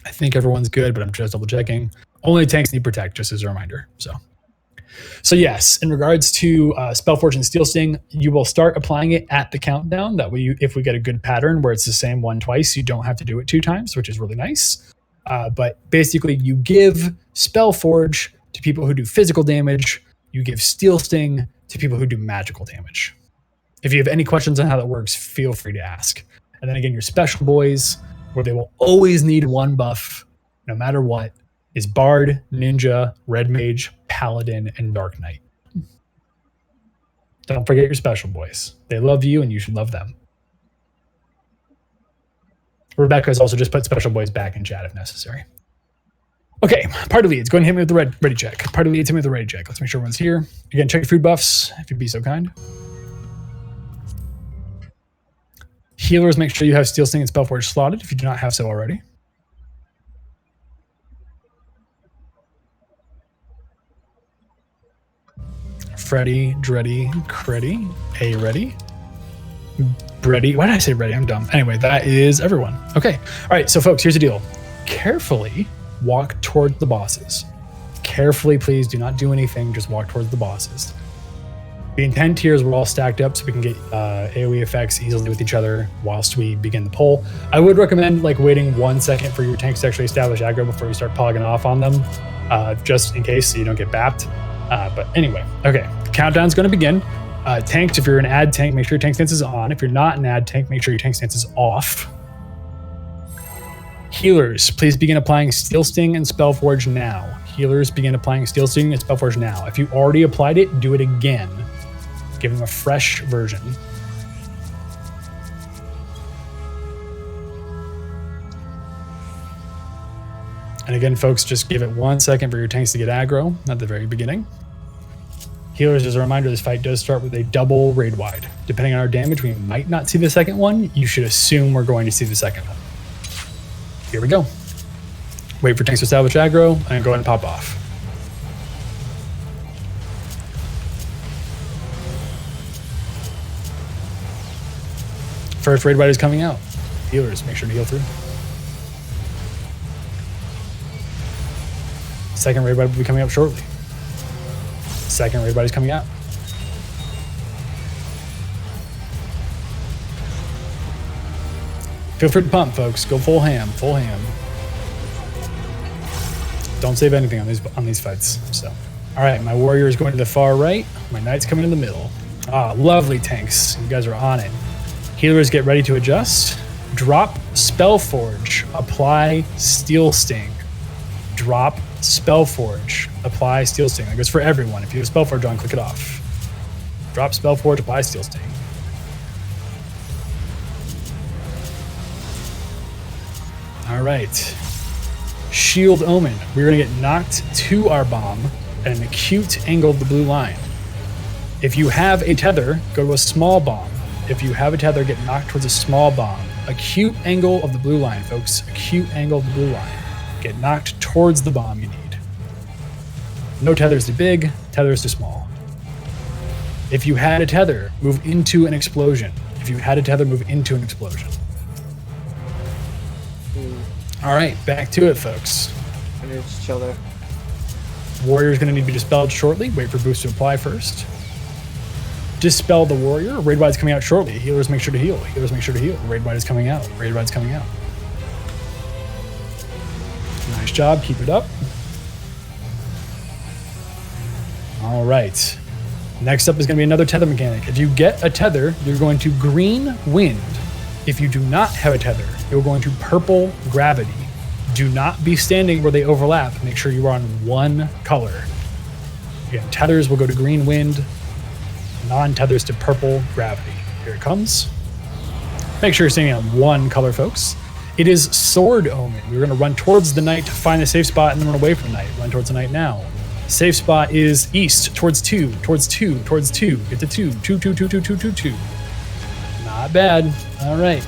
I think everyone's good, but I'm just double checking. Only tanks need protect, just as a reminder. So yes, in regards to Spellforge and Steel Sting, you will start applying it at the countdown. That way, if we get a good pattern where it's the same one twice, you don't have to do it 2 times, which is really nice. But basically, you give Spellforge to people who do physical damage. You give Steel Sting to people who do magical damage. If you have any questions on how that works, feel free to ask. And then again, your special boys, where they will always need 1 buff, no matter what, is Bard, Ninja, Red Mage, Paladin, and Dark Knight. Don't forget your special boys. They love you, and you should love them. Rebecca has also just put special boys back in chat if necessary. Okay, party leads. Go ahead and hit me with the ready check. Party leads, hit me with the ready check. Let's make sure everyone's here. Again, check your food buffs, if you'd be so kind. Healers, make sure you have Steel Sting and Spellforge slotted if you do not have so already. Freddy, Dreddy, Creddy, A ready. Breddy. Why did I say ready? I'm dumb. Anyway, that is everyone. Okay. All right, so folks, here's the deal. Carefully walk towards the bosses. Carefully, please do not do anything. Just walk towards the bosses. The intent here is we're all stacked up so we can get AoE effects easily with each other whilst we begin the poll. I would recommend waiting 1 second for your tanks to actually establish aggro before you start pogging off on them, just in case so you don't get bapped. But anyway, okay, the countdown's going to begin. Tanks, if you're an ad tank, make sure your tank stance is on. If you're not an ad tank, make sure your tank stance is off. Healers, please begin applying Steel Sting and Spellforge now. Healers, begin applying Steel Sting and Spellforge now. If you already applied it, do it again. Give them a fresh version. And again, folks, just give it 1 second for your tanks to get aggro at the very beginning. Healers, as a reminder, this fight does start with a double raid wide. Depending on our damage, we might not see the second one. You should assume we're going to see the second one. Here we go. Wait for tanks to establish aggro and go ahead and pop off. First raid wide is coming out. Healers, make sure to heal through. Second raid wide will be coming up shortly. Second raid wide is coming out. Feel free to pump, folks. Go full ham, full ham. Don't save anything on these fights. So, all right, my warrior is going to the far right. My knight's coming in the middle. Ah, lovely tanks. You guys are on it. Healers, get ready to adjust. Drop Spellforge. Apply Steel Sting. Drop Spellforge. Apply Steel Sting. That goes for everyone. If you have Spellforge on, click it off. Drop Spellforge. Apply Steel Sting. All right. Shield Omen. We're going to get knocked to our bomb at an acute angle of the blue line. If you have a tether, go to a small bomb. If you have a tether, get knocked towards a small bomb. Acute angle of the blue line, folks. Acute angle of the blue line. Get knocked towards the bomb you need. No tethers too big, tethers too small. If you had a tether, move into an explosion. If you had a tether, move into an explosion. All right, back to it, folks. I need to just chill there. Warrior's going to need to be dispelled shortly. Wait for boost to apply first. Dispel the warrior. Raid Wide's coming out shortly. Healers, make sure to heal. Healers, make sure to heal. Raid Wide is coming out. Raid Wide's coming out. Nice job. Keep it up. All right. Next up is going to be another tether mechanic. If you get a tether, you're going to green wind. If you do not have a tether, you're going to purple gravity. Do not be standing where they overlap. Make sure you are on one color. Again, tethers will go to green wind. Non-tethers to purple gravity. Here it comes. Make sure you're standing on one color, folks. It is Sword Omen. We're going to run towards the knight to find a safe spot and then run away from the knight. Run towards the knight now. Safe spot is east, towards 2, towards 2, towards 2. Get to 2. 2, 2, 2, 2, 2, 2, 2. Not bad. All right.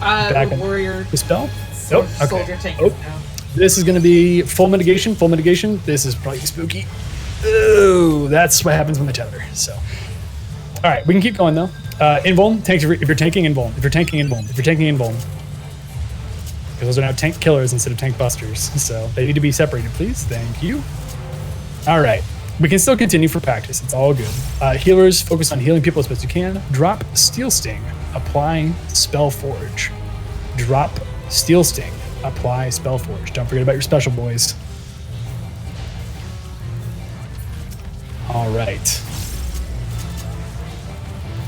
Back warrior. Dispel? Nope. Okay. Soldier tank Oh. now. This is going to be full mitigation. Full mitigation. This is probably spooky. Ooh, that's what happens when the tether. So, all right, we can keep going though. Invuln, tanks if you're tanking invuln. If you're tanking invuln. If you're tanking invuln. Because those are now tank killers instead of tank busters. So they need to be separated, please. Thank you. All right. We can still continue for practice. It's all good. Healers, focus on healing people as best you can. Drop Steel Sting. Apply Spellforge. Drop Steel Sting. Apply Spellforge. Don't forget about your special boys. All right.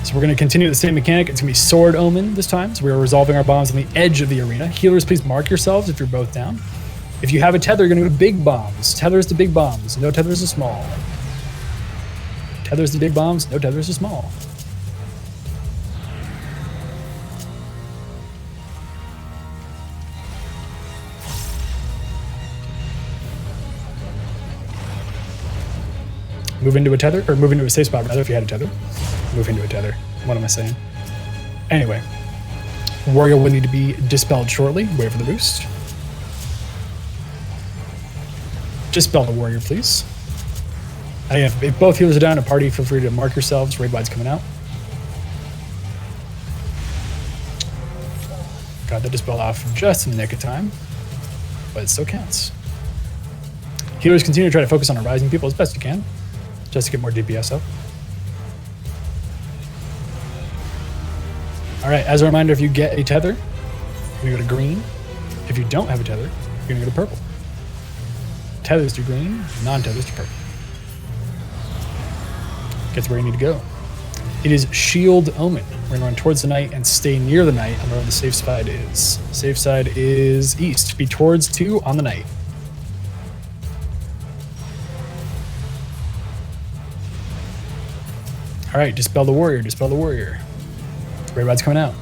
So we're going to continue the same mechanic. It's going to be Sword Omen this time. So we're resolving our bombs on the edge of the arena. Healers, please mark yourselves if you're both down. If you have a tether, you're going to go to big bombs. Tethers to big bombs. No tethers to small. Tethers to big bombs. No tethers to small. Move into a tether, or move into a safe spot rather if you had a tether. Move into a tether. What am I saying? Anyway, warrior will need to be dispelled shortly. Wait for the boost. Dispel the warrior, please. If both healers are down, a party, feel free to mark yourselves. Raid Wide's coming out. Got the dispel off just in the nick of time, but it still counts. Healers continue to try to focus on rising people as best you can, just to get more DPS up. All right, as a reminder, if you get a tether, you're gonna go to green. If you don't have a tether, you're gonna go to purple. Tethers to green, non-tethers to purple. Gets where you need to go. It is Shield Omen. We're gonna run towards the knight and stay near the knight on where the safe side is. Safe side is east. Be towards 2 on the knight. All right, dispel the warrior, dispel the warrior. Red Wide's coming out.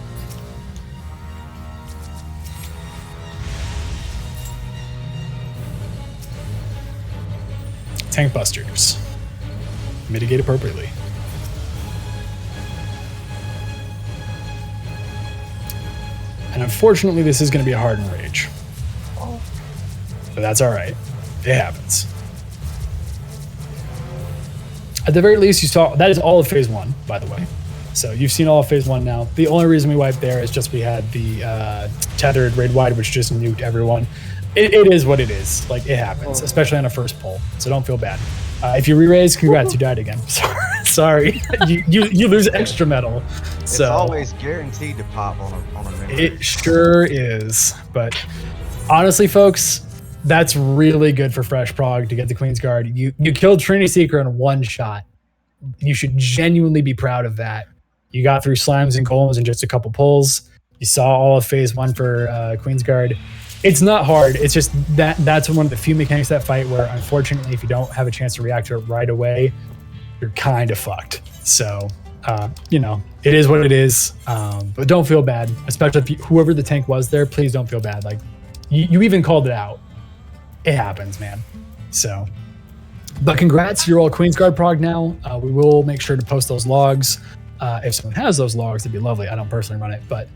Tank busters. Mitigate appropriately. And unfortunately, this is going to be a hardened rage. But that's all right. It happens. At the very least, you saw that is all of phase 1, by the way. So you've seen all of phase 1 now. The only reason we wiped there is just we had the tethered Raid Wide, which just nuked everyone. It is what it is. Like, it happens, especially on a first pull. So don't feel bad. If you re-raise, congrats, you died again. Sorry. you lose extra metal. It's So always guaranteed to pop on a memory. it sure is. But honestly, folks, That's really good for fresh prog to get the Queen's Guard. You killed Trinity Seeker in one shot. You should genuinely be proud of that. You got through Slimes and Golems in just a couple pulls. You saw all of phase 1 for Queen's Guard. It's not hard. It's just that's one of the few mechanics of that fight where, unfortunately, if you don't have a chance to react to it right away, you're kind of fucked. So, it is what it is. But don't feel bad, especially if whoever the tank was there, please don't feel bad. Like, you even called it out. It happens, man. So, but congrats, you're all Queen's Guard prog now. We will make sure to post those logs. If someone has those logs, it'd be lovely. I don't personally run it, but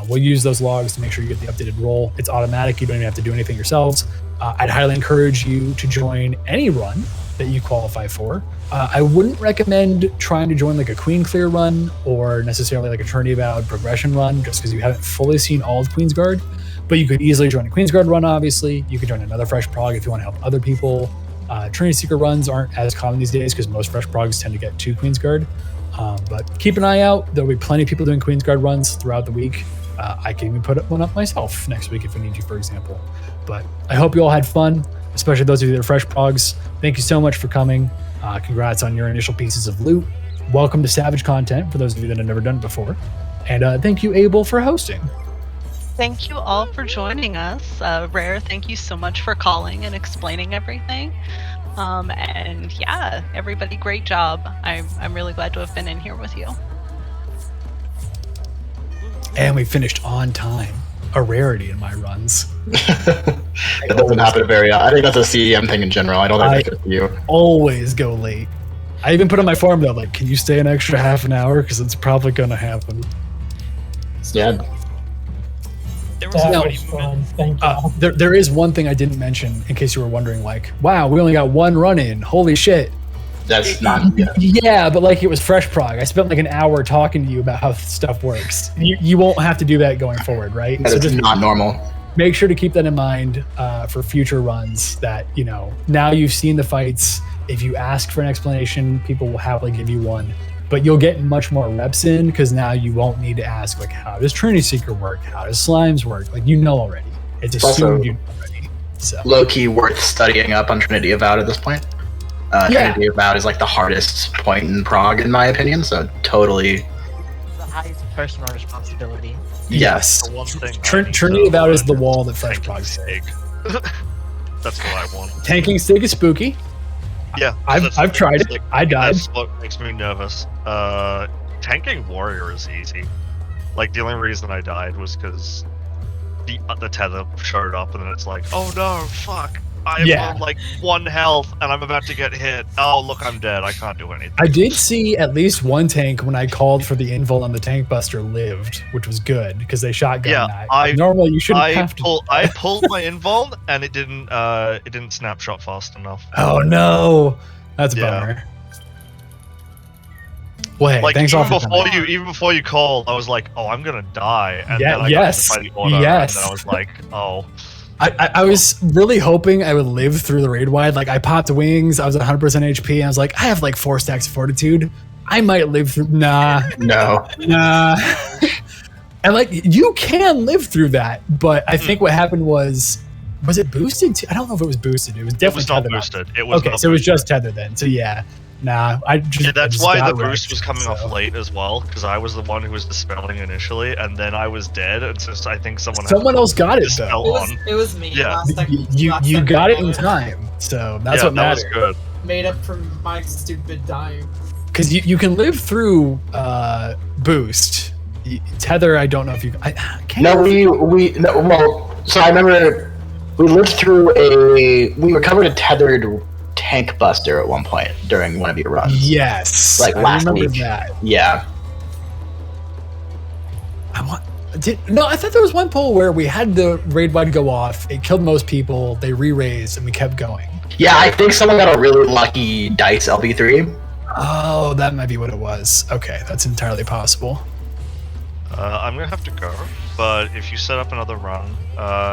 we'll use those logs to make sure you get the updated roll. It's automatic. You don't even have to do anything yourselves. I'd highly encourage you to join any run that you qualify for. I wouldn't recommend trying to join like a Queen Clear run or necessarily like a Trinity Avowed progression run, just because you haven't fully seen all of Queen's Guard. But you could easily join a Queen's Guard run, obviously. You could join another fresh prog if you want to help other people. Trinity Seeker runs aren't as common these days because most fresh progs tend to get to Queen's Guard. But keep an eye out. There'll be plenty of people doing Queen's Guard runs throughout the week. I can even put one up myself next week if I need you, for example. But I hope you all had fun, especially those of you that are fresh progs. Thank you so much for coming. Congrats on your initial pieces of loot. Welcome to Savage content for those of you that have never done it before. And thank you, Abel, for hosting. Thank you all for joining us. Rare, thank you so much for calling and explaining everything. And yeah, everybody, great job. I'm really glad to have been in here with you. And we finished on time. A rarity in my runs. That doesn't happen very often. I think that's a CEM thing in general. I don't think that's you. Always go late. I even put on my forum though, like, can you stay an extra half an hour? Because it's probably going to happen. Yeah. That was fun. Thank you. There is one thing I didn't mention in case you were wondering, like, wow, we only got one run in. Holy shit. That's not good. Yeah, but like it was fresh prog. I spent like an hour talking to you about how stuff works. You won't have to do that going forward, right? That is just not normal. Make sure to keep that in mind for future runs that, now you've seen the fights. If you ask for an explanation, people will happily give you one. But you'll get much more reps in because now you won't need to ask, like, how does Trinity Seeker work? How does Slimes work? Like, you know already. It's assumed you know already. So. Low-key worth studying up on Trinity Avowed at this point. Trinity Avowed is like the hardest point in prog, in my opinion, so totally... The highest personal responsibility. Yes. The one thing Trinity Avowed is the wall that fresh prog take. That's what I want. Tanking Stig is spooky. Yeah, I've tried it. I died. That's what makes me nervous. Tanking Warrior is easy. Like, the only reason I died was because the tether showed up, and then it's like, oh no, fuck. I'm on like 1 health, and I'm about to get hit. Oh, look, I'm dead. I can't do anything. I did see at least one tank when I called for the invul on the tank buster lived, which was good because they shotgun that. Normally, you shouldn't have to. I pulled my invul, and it didn't snapshot fast enough. Oh no, that's a bummer. Well, hey, like thanks even before you called, I was like, oh, I'm gonna die, and then I got hit by the auto, and then I was like, oh. I was really hoping I would live through the raid wide. Like, I popped wings, I was at 100% HP, and I was like, I have like 4 stacks of fortitude. I might live through. Nah. No. Nah. And like, you can live through that, but I think what happened was it boosted? I don't know if it was boosted. It was definitely not boosted. It was okay, so it was just tethered then. So yeah. Nah, that's why the boost was coming off late as well, because I was the one who was dispelling initially, and then I was dead, and so I think someone else got it though. It was me. Yeah, you got it in time, so that's what mattered. That was good. Made up for my stupid dying. Because you can live through boost. Tether, I don't know if you. So I remember we lived through we recovered a tethered tank buster at one point during one of your runs. Yes, like last week. That. Yeah. I thought there was one poll where we had the raid wide go off. It killed most people. They re-raised and we kept going. Yeah, I think someone got a really lucky dice LB3. Oh, that might be what it was. Okay, that's entirely possible. I'm gonna have to go, but if you set up another run,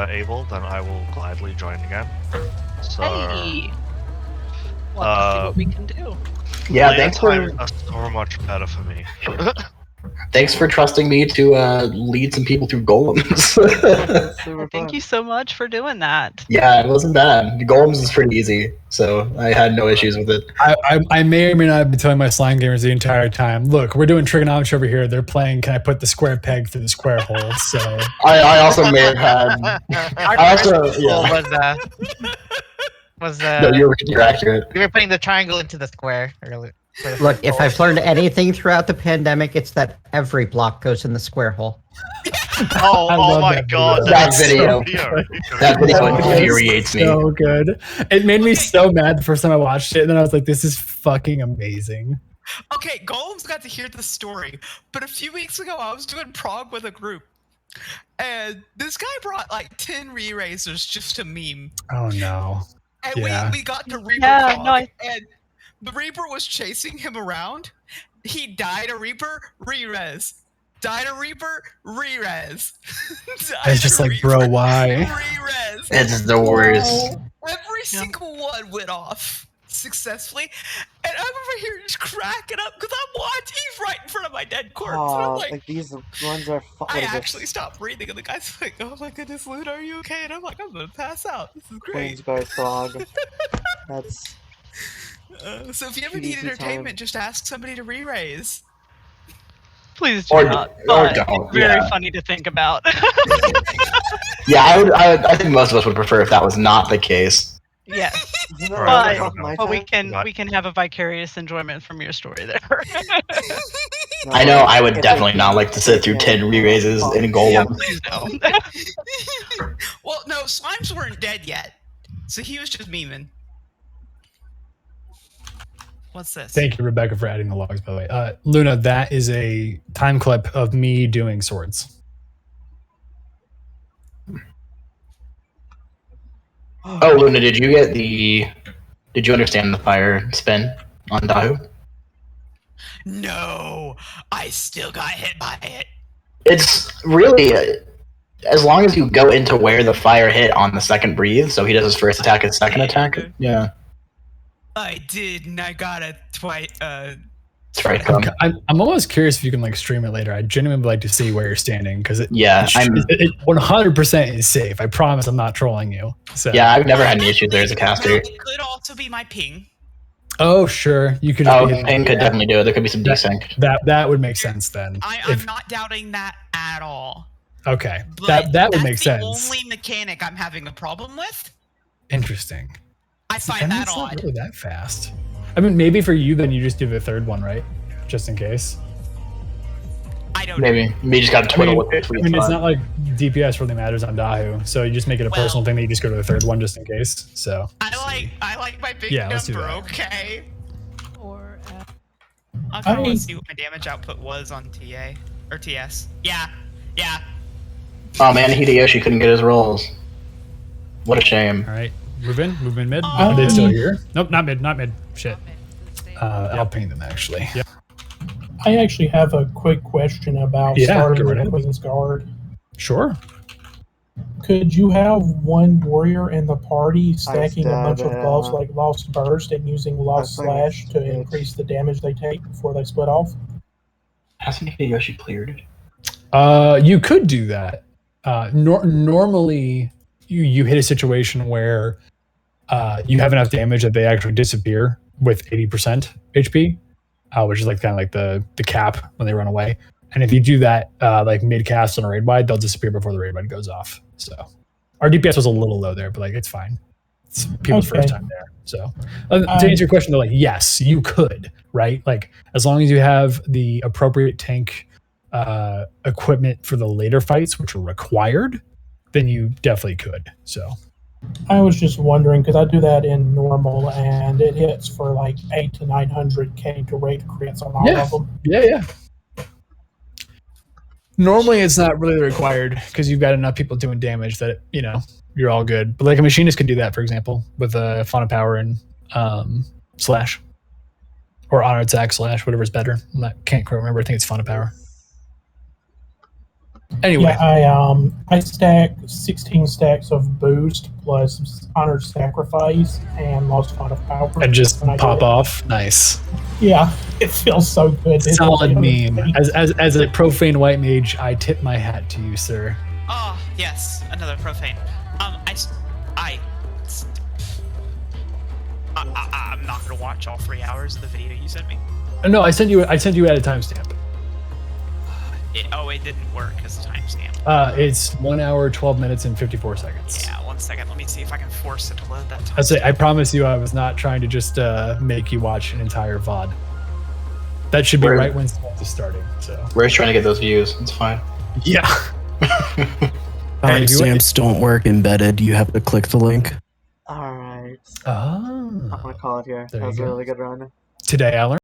Abel, then I will gladly join again. So. Hey. Let's see what we can do. Yeah, thanks for. Are so much better for me. thanks for trusting me to lead some people through golems. Well, thank you so much for doing that. Yeah, it wasn't bad. Golems is pretty easy, so I had no issues with it. I may or may not have been telling my slime gamers the entire time, look, we're doing trigonometry over here. They're playing, can I put the square peg through the square hole? So I also may have had. I also no, you're accurate. We were putting the triangle into the square earlier. Look, if I've learned anything throughout the pandemic, it's that every block goes in the square hole. Oh my god. That video. That video infuriates me. So good. It made me so mad the first time I watched it, and then I was like, this is fucking amazing. Okay, Golems got to hear the story, but a few weeks ago I was doing prog with a group, and this guy brought like 10 re-raisers just to meme. Oh no. And we got to Reaper prog, and the Reaper was chasing him around. He died a Reaper, re-res. Died a Reaper, re-res. It's just like, bro, why? Re-res. It's the worst. Every single one went off successfully, and I'm over here just cracking up because I'm watching. He's right in front of my dead corpse. And I'm like these ones are. I actually stopped breathing, and the guy's like, "Oh my goodness, Luna, are you okay?" And I'm like, "I'm gonna pass out. This is great." Queensguard frog. That's. So if you ever need entertainment, just ask somebody to re-raise. Please do not. But it's very funny to think about. Yeah, I think most of us would prefer if that was not the case. Yes, Right. but we can have a vicarious enjoyment from your story there. I know I would definitely not like to sit through 10 re-raises in a golem. Yeah, please don't. Well, no, slimes weren't dead yet, so he was just memeing. What's this? Thank you, Rebecca, for adding the logs, by the way. Luna, that is a time clip of me doing swords. Oh, Luna, did you understand the fire spin on Dahu? No, I still got hit by it. It's really, as long as you go into where the fire hit on the second breathe, so he does his first attack, his second attack. Yeah. I did, and I got it twice. That's right. I'm almost curious if you can like stream it later. I genuinely would like to see where you're standing because it 100% is safe. I promise I'm not trolling you. So yeah, I've never had any issues there as a caster. It could also be my ping. Oh sure, you could. Ping could definitely do it. There could be some desync. That would make sense then. I'm not doubting that at all. Okay, But that would make that's sense. the only mechanic I'm having a problem with. Interesting. I find that it's odd. not really that fast. I mean, maybe for you, then you just do the third one, right? Just in case. I don't Maybe. know. Maybe you just got to twiddle with it. I mean, it's not like DPS really matters on Dahu, so you just make it a personal thing that you just go to the third one just in case. So I like my big let's do number, that. okay? Or I kind of want to see what my damage output was on TA or TS. Yeah. Oh man, Hideyoshi couldn't get his rolls. What a shame. All right, move in mid. Are they still here? Nope, not mid. Shit. I'll ping them actually. Yep. I actually have a quick question about starting with Queen's Guard. Sure. Could you have one warrior in the party stacking a bunch of buffs like Lost Burst and using Lost Slash to increase the damage they take before they split off? Hasn't Hideyoshi cleared? You could do that. Normally, you hit a situation where you have enough damage that they actually disappear with 80% HP, which is like kind of like the cap when they run away. And if you do that like mid cast on a raid wide, they'll disappear before the raid wide goes off. So our DPS was a little low there, but like it's fine. It's people's first time there. So to answer your question, though, like yes, you could, right? Like as long as you have the appropriate tank equipment for the later fights, which are required, then you definitely could. So I was just wondering because I do that in normal and it hits for like 800 to 900k to raid crits on all of them. Yeah. Normally, it's not really required because you've got enough people doing damage that you're all good. But like a machinist could do that, for example, with a Fauna Power and Slash or Honor Attack Slash, whatever's better. I can't quite remember. I think it's Fauna Power. Anyway, yeah, I stack 16 stacks of boost plus Honored Sacrifice and Lost Font of Power. And just pop off. Nice. Yeah, it feels so good. Solid meme. As a profane white mage, I tip my hat to you, sir. Oh, yes, another profane. I'm not gonna watch all 3 hours of the video you sent me. No, I sent you at a timestamp. It didn't work as a timestamp. It's 1 hour, 12 minutes, and 54 seconds. Yeah, 1 second. Let me see if I can force it to load that time. I promise you, I was not trying to just make you watch an entire VOD. That should be right when it's starting. So we're just trying to get those views. It's fine. Yeah. Timestamps don't work embedded. You have to click the link. Alright. Oh. I'm gonna call it here. There That was you a go. really good run. Today I learned.